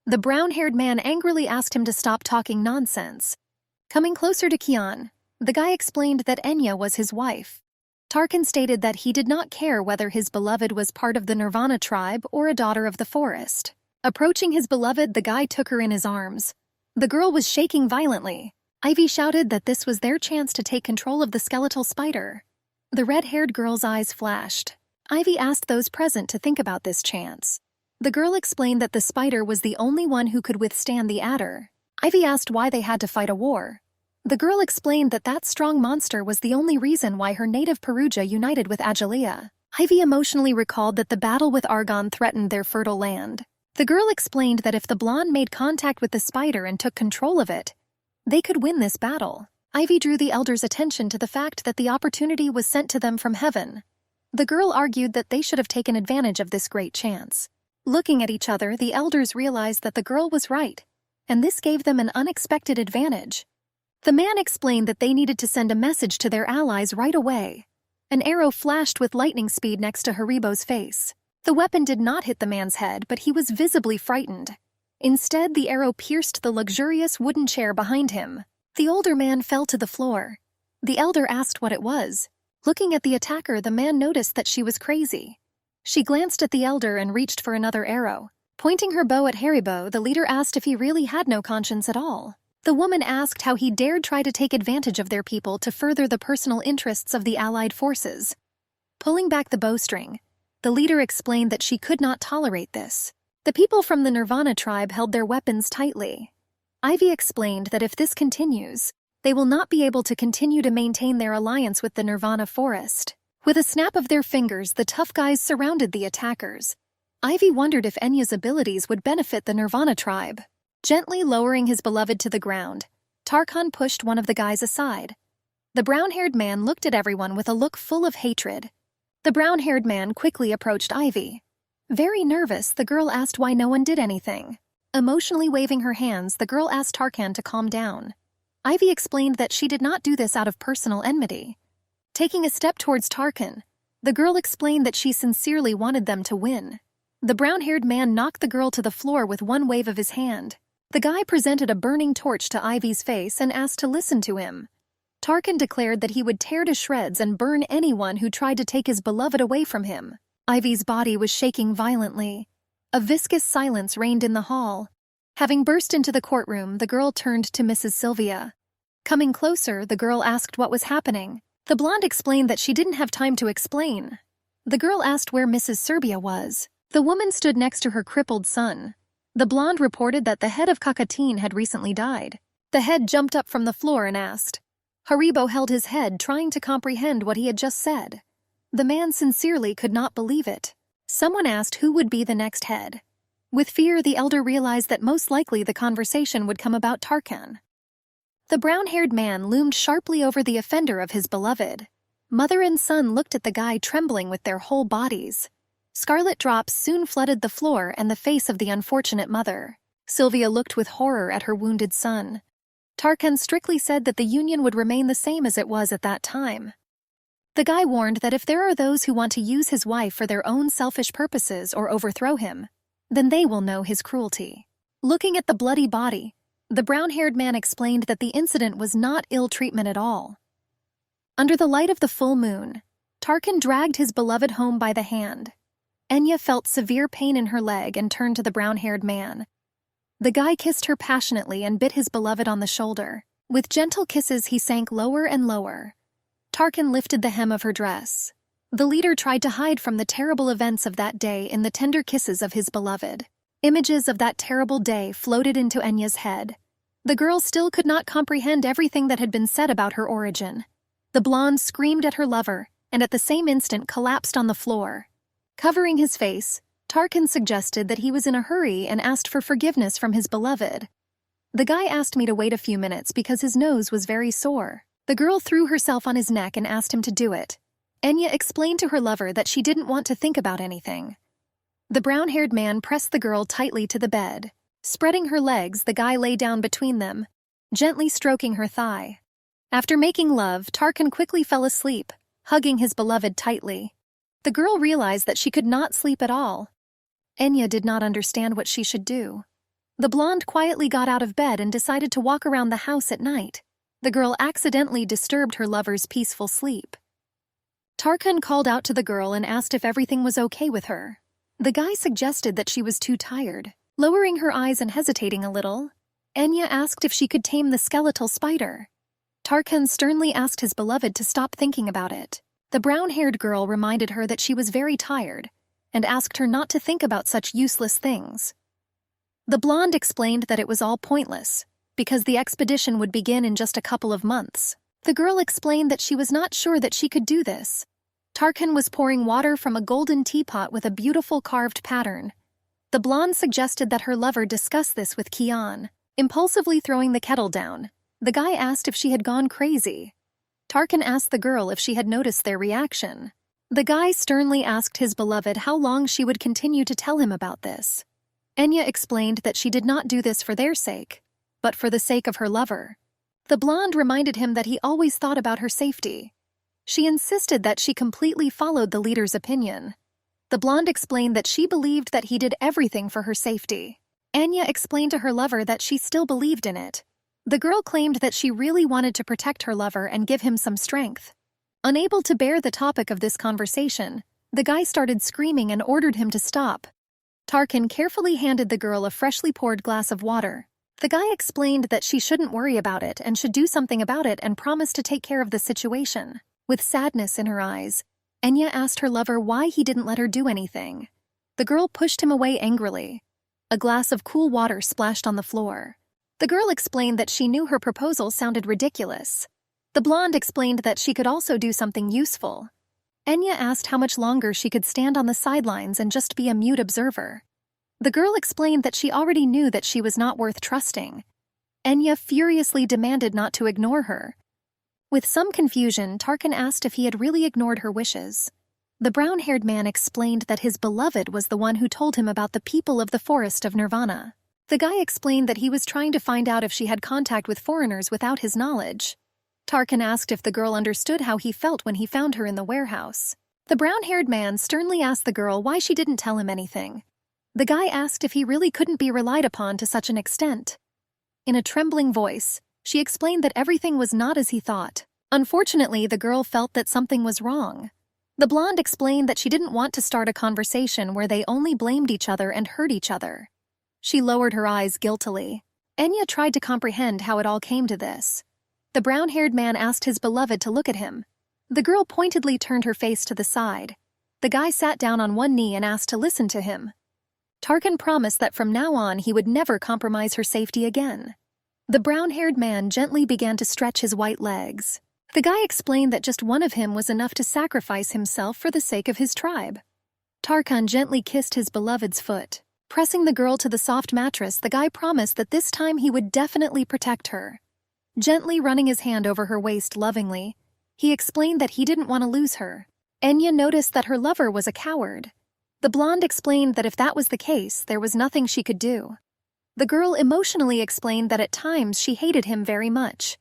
The brown-haired man angrily asked him to stop talking nonsense. Coming closer to Kian, the guy explained that Enya was his wife. Tarkan stated that he did not care whether his beloved was part of the Nirvana tribe or a daughter of the forest. Approaching his beloved, the guy took her in his arms. The girl was shaking violently. Ivy shouted that this was their chance to take control of the skeletal spider. The red-haired girl's eyes flashed. Ivy asked those present to think about this chance. The girl explained that the spider was the only one who could withstand the adder. Ivy asked why they had to fight a war. The girl explained that that strong monster was the only reason why her native Perugia united with Agilia. Ivy emotionally recalled that the battle with Argon threatened their fertile land. The girl explained that if the blonde made contact with the spider and took control of it, they could win this battle. Ivy drew the elders' attention to the fact that the opportunity was sent to them from heaven. The girl argued that they should have taken advantage of this great chance. Looking at each other, the elders realized that the girl was right, and this gave them an unexpected advantage. The man explained that they needed to send a message to their allies right away. An arrow flashed with lightning speed next to Haribo's face. The weapon did not hit the man's head, but he was visibly frightened. Instead, the arrow pierced the luxurious wooden chair behind him. The older man fell to the floor. The elder asked what it was. Looking at the attacker, the man noticed that she was crazy. She glanced at the elder and reached for another arrow. Pointing her bow at Haribo, the leader asked if he really had no conscience at all. The woman asked how he dared try to take advantage of their people to further the personal interests of the allied forces. Pulling back the bowstring, the leader explained that she could not tolerate this. The people from the Nirvana tribe held their weapons tightly. Ivy explained that if this continues, they will not be able to continue to maintain their alliance with the Nirvana forest. With a snap of their fingers, the tough guys surrounded the attackers. Ivy wondered if Enya's abilities would benefit the Nirvana tribe. Gently lowering his beloved to the ground, Tarkan pushed one of the guys aside. The brown-haired man looked at everyone with a look full of hatred. The brown-haired man quickly approached Ivy. Very nervous, the girl asked why no one did anything. Emotionally waving her hands, the girl asked Tarkan to calm down. Ivy explained that she did not do this out of personal enmity. Taking a step towards Tarkan, the girl explained that she sincerely wanted them to win. The brown-haired man knocked the girl to the floor with one wave of his hand. The guy presented a burning torch to Ivy's face and asked to listen to him. Tarkan declared that he would tear to shreds and burn anyone who tried to take his beloved away from him. Ivy's body was shaking violently. A viscous silence reigned in the hall. Having burst into the courtroom, the girl turned to Mrs. Sylvia. Coming closer, the girl asked what was happening. The blonde explained that she didn't have time to explain. The girl asked where Mrs. Serbia was. The woman stood next to her crippled son. The blonde reported that the head of Kakatin had recently died. The head jumped up from the floor and asked. Haribo held his head, trying to comprehend what he had just said. The man sincerely could not believe it. Someone asked who would be the next head. With fear, the elder realized that most likely the conversation would come about Tarkan. The brown-haired man loomed sharply over the offender of his beloved. Mother and son looked at the guy, trembling with their whole bodies. Scarlet drops soon flooded the floor and the face of the unfortunate mother. Sylvia looked with horror at her wounded son. Tarkan strictly said that the union would remain the same as it was at that time. The guy warned that if there are those who want to use his wife for their own selfish purposes or overthrow him, then they will know his cruelty. Looking at the bloody body, the brown-haired man explained that the incident was not ill treatment at all. Under the light of the full moon, Tarkan dragged his beloved home by the hand. Enya felt severe pain in her leg and turned to the brown-haired man. The guy kissed her passionately and bit his beloved on the shoulder. With gentle kisses, he sank lower and lower. Tarkan lifted the hem of her dress. The leader tried to hide from the terrible events of that day in the tender kisses of his beloved. Images of that terrible day floated into Enya's head. The girl still could not comprehend everything that had been said about her origin. The blonde screamed at her lover, and at the same instant collapsed on the floor. Covering his face, Tarkan suggested that he was in a hurry and asked for forgiveness from his beloved. The guy asked me to wait a few minutes because his nose was very sore. The girl threw herself on his neck and asked him to do it. Enya explained to her lover that she didn't want to think about anything. The brown-haired man pressed the girl tightly to the bed. Spreading her legs, the guy lay down between them, gently stroking her thigh. After making love, Tarkan quickly fell asleep, hugging his beloved tightly. The girl realized that she could not sleep at all. Enya did not understand what she should do. The blonde quietly got out of bed and decided to walk around the house at night. The girl accidentally disturbed her lover's peaceful sleep. Tarkan called out to the girl and asked if everything was okay with her. The guy suggested that she was too tired. Lowering her eyes and hesitating a little, Enya asked if she could tame the skeletal spider. Tarkan sternly asked his beloved to stop thinking about it. The brown-haired girl reminded her that she was very tired and asked her not to think about such useless things. The blonde explained that it was all pointless because the expedition would begin in just a couple of months. The girl explained that she was not sure that she could do this. Tarkan was pouring water from a golden teapot with a beautiful carved pattern. The blonde suggested that her lover discuss this with Kian. Impulsively throwing the kettle down, the guy asked if she had gone crazy. Tarkan asked the girl if she had noticed their reaction. The guy sternly asked his beloved how long she would continue to tell him about this. Enya explained that she did not do this for their sake, but for the sake of her lover. The blonde reminded him that he always thought about her safety. She insisted that she completely followed the leader's opinion. The blonde explained that she believed that he did everything for her safety. Enya explained to her lover that she still believed in it. The girl claimed that she really wanted to protect her lover and give him some strength. Unable to bear the topic of this conversation, the guy started screaming and ordered him to stop. Tarkan carefully handed the girl a freshly poured glass of water. The guy explained that she shouldn't worry about it and should do something about it and promised to take care of the situation. With sadness in her eyes, Enya asked her lover why he didn't let her do anything. The girl pushed him away angrily. A glass of cool water splashed on the floor. The girl explained that she knew her proposal sounded ridiculous. The blonde explained that she could also do something useful. Enya asked how much longer she could stand on the sidelines and just be a mute observer. The girl explained that she already knew that she was not worth trusting. Enya furiously demanded not to ignore her. With some confusion, Tarkan asked if he had really ignored her wishes. The brown-haired man explained that his beloved was the one who told him about the people of the forest of Nirvana. The guy explained that he was trying to find out if she had contact with foreigners without his knowledge. Tarkan asked if the girl understood how he felt when he found her in the warehouse. The brown-haired man sternly asked the girl why she didn't tell him anything. The guy asked if he really couldn't be relied upon to such an extent. In a trembling voice, she explained that everything was not as he thought. Unfortunately, the girl felt that something was wrong. The blonde explained that she didn't want to start a conversation where they only blamed each other and hurt each other. She lowered her eyes guiltily. Enya tried to comprehend how it all came to this. The brown-haired man asked his beloved to look at him. The girl pointedly turned her face to the side. The guy sat down on one knee and asked to listen to him. Tarkan promised that from now on he would never compromise her safety again. The brown-haired man gently began to stretch his white legs. The guy explained that just one of him was enough to sacrifice himself for the sake of his tribe. Tarkan gently kissed his beloved's foot. Pressing the girl to the soft mattress, the guy promised that this time he would definitely protect her. Gently running his hand over her waist lovingly, he explained that he didn't want to lose her. Enya noticed that her lover was a coward. The blonde explained that if that was the case, there was nothing she could do. The girl emotionally explained that at times she hated him very much.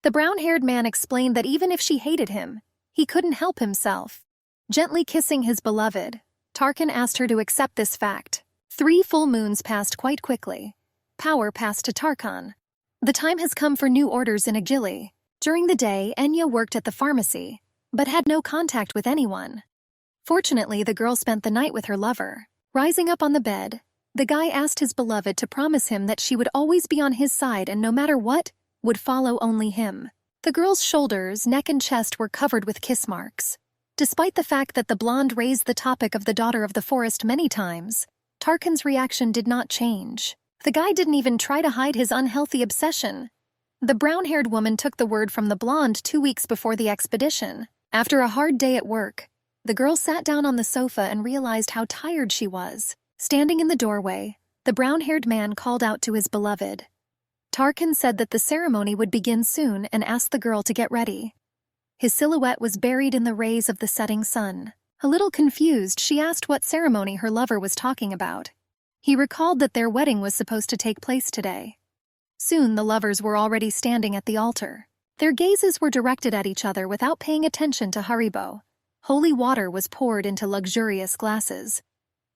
The brown-haired man explained that even if she hated him, he couldn't help himself. Gently kissing his beloved, Tarkan asked her to accept this fact. 3 full moons passed quite quickly. Power passed to Tarkan. The time has come for new orders in Agili. During the day, Enya worked at the pharmacy, but had no contact with anyone. Fortunately, the girl spent the night with her lover. Rising up on the bed, the guy asked his beloved to promise him that she would always be on his side and no matter what, would follow only him. The girl's shoulders, neck and chest were covered with kiss marks. Despite the fact that the blonde raised the topic of the daughter of the forest many times, Tarkan's reaction did not change. The guy didn't even try to hide his unhealthy obsession. The brown-haired woman took the word from the blonde 2 weeks before the expedition. After a hard day at work, the girl sat down on the sofa and realized how tired she was. Standing in the doorway, the brown-haired man called out to his beloved. Tarkan said that the ceremony would begin soon and asked the girl to get ready. His silhouette was buried in the rays of the setting sun. A little confused, she asked what ceremony her lover was talking about. He recalled that their wedding was supposed to take place today. Soon the lovers were already standing at the altar. Their gazes were directed at each other without paying attention to Haribo. Holy water was poured into luxurious glasses.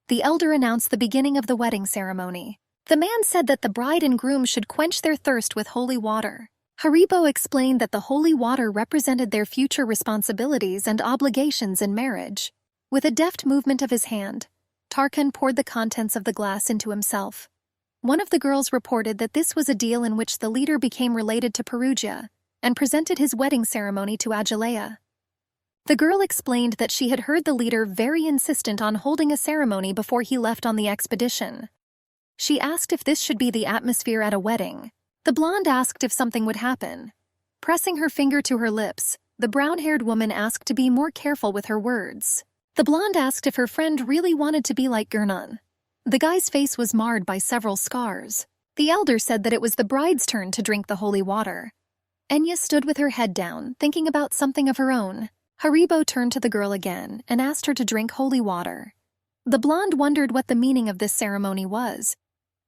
The elder announced the beginning of the wedding ceremony. The man said that the bride and groom should quench their thirst with holy water. Haribo explained that the holy water represented their future responsibilities and obligations in marriage. With a deft movement of his hand, Tarkan poured the contents of the glass into himself. One of the girls reported that this was a deal in which the leader became related to Perugia and presented his wedding ceremony to Ajalea. The girl explained that she had heard the leader very insistent on holding a ceremony before he left on the expedition. She asked if this should be the atmosphere at a wedding. The blonde asked if something would happen. Pressing her finger to her lips, the brown-haired woman asked to be more careful with her words. The blonde asked if her friend really wanted to be like Gurnan. The guy's face was marred by several scars. The elder said that it was the bride's turn to drink the holy water. Enya stood with her head down, thinking about something of her own. Haribo turned to the girl again and asked her to drink holy water. The blonde wondered what the meaning of this ceremony was.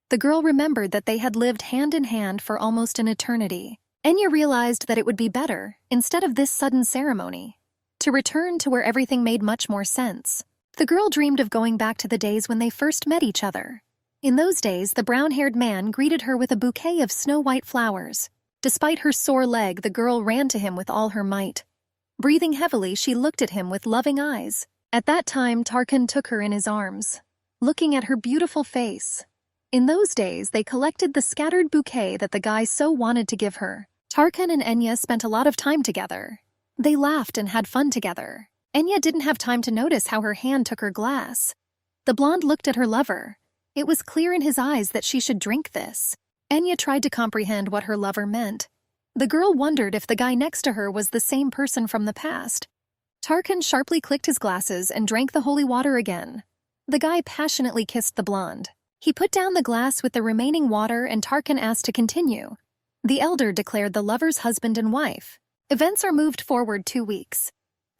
The girl remembered that they had lived hand in hand for almost an eternity. Enya realized that it would be better, instead of this sudden ceremony, to return to where everything made much more sense. The girl dreamed of going back to the days when they first met each other. In those days, the brown-haired man greeted her with a bouquet of snow-white flowers. Despite her sore leg, the girl ran to him with all her might. Breathing heavily, she looked at him with loving eyes. At that time, Tarkan took her in his arms, looking at her beautiful face. In those days, they collected the scattered bouquet that the guy so wanted to give her. Tarkan and Enya spent a lot of time together. They laughed and had fun together. Enya didn't have time to notice how her hand took her glass. The blonde looked at her lover. It was clear in his eyes that she should drink this. Enya tried to comprehend what her lover meant. The girl wondered if the guy next to her was the same person from the past. Tarkan sharply clicked his glasses and drank the holy water again. The guy passionately kissed the blonde. He put down the glass with the remaining water and Tarkan asked to continue. The elder declared the lovers husband and wife. Events are moved forward 2 weeks.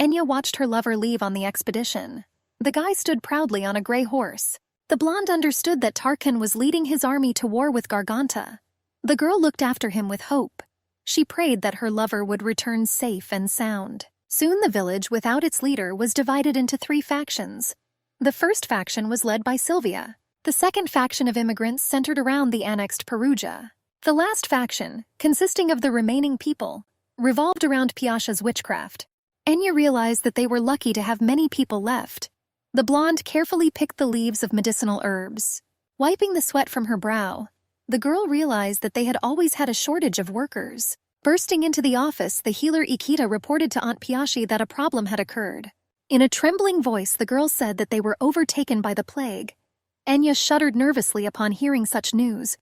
Enya watched her lover leave on the expedition. The guy stood proudly on a gray horse. The blonde understood that Tarkan was leading his army to war with Garganta. The girl looked after him with hope. She prayed that her lover would return safe and sound. Soon the village, without its leader, was divided into 3 factions. The first faction was led by Sylvia. The second faction of immigrants centered around the annexed Perugia. The last faction, consisting of the remaining people, revolved around Piasha's witchcraft. Enya realized that they were lucky to have many people left. The blonde carefully picked the leaves of medicinal herbs. Wiping the sweat from her brow, the girl realized that they had always had a shortage of workers. Bursting into the office, the healer Ikita reported to Aunt Piashi that a problem had occurred. In a trembling voice, the girl said that they were overtaken by the plague. Enya shuddered nervously upon hearing such news.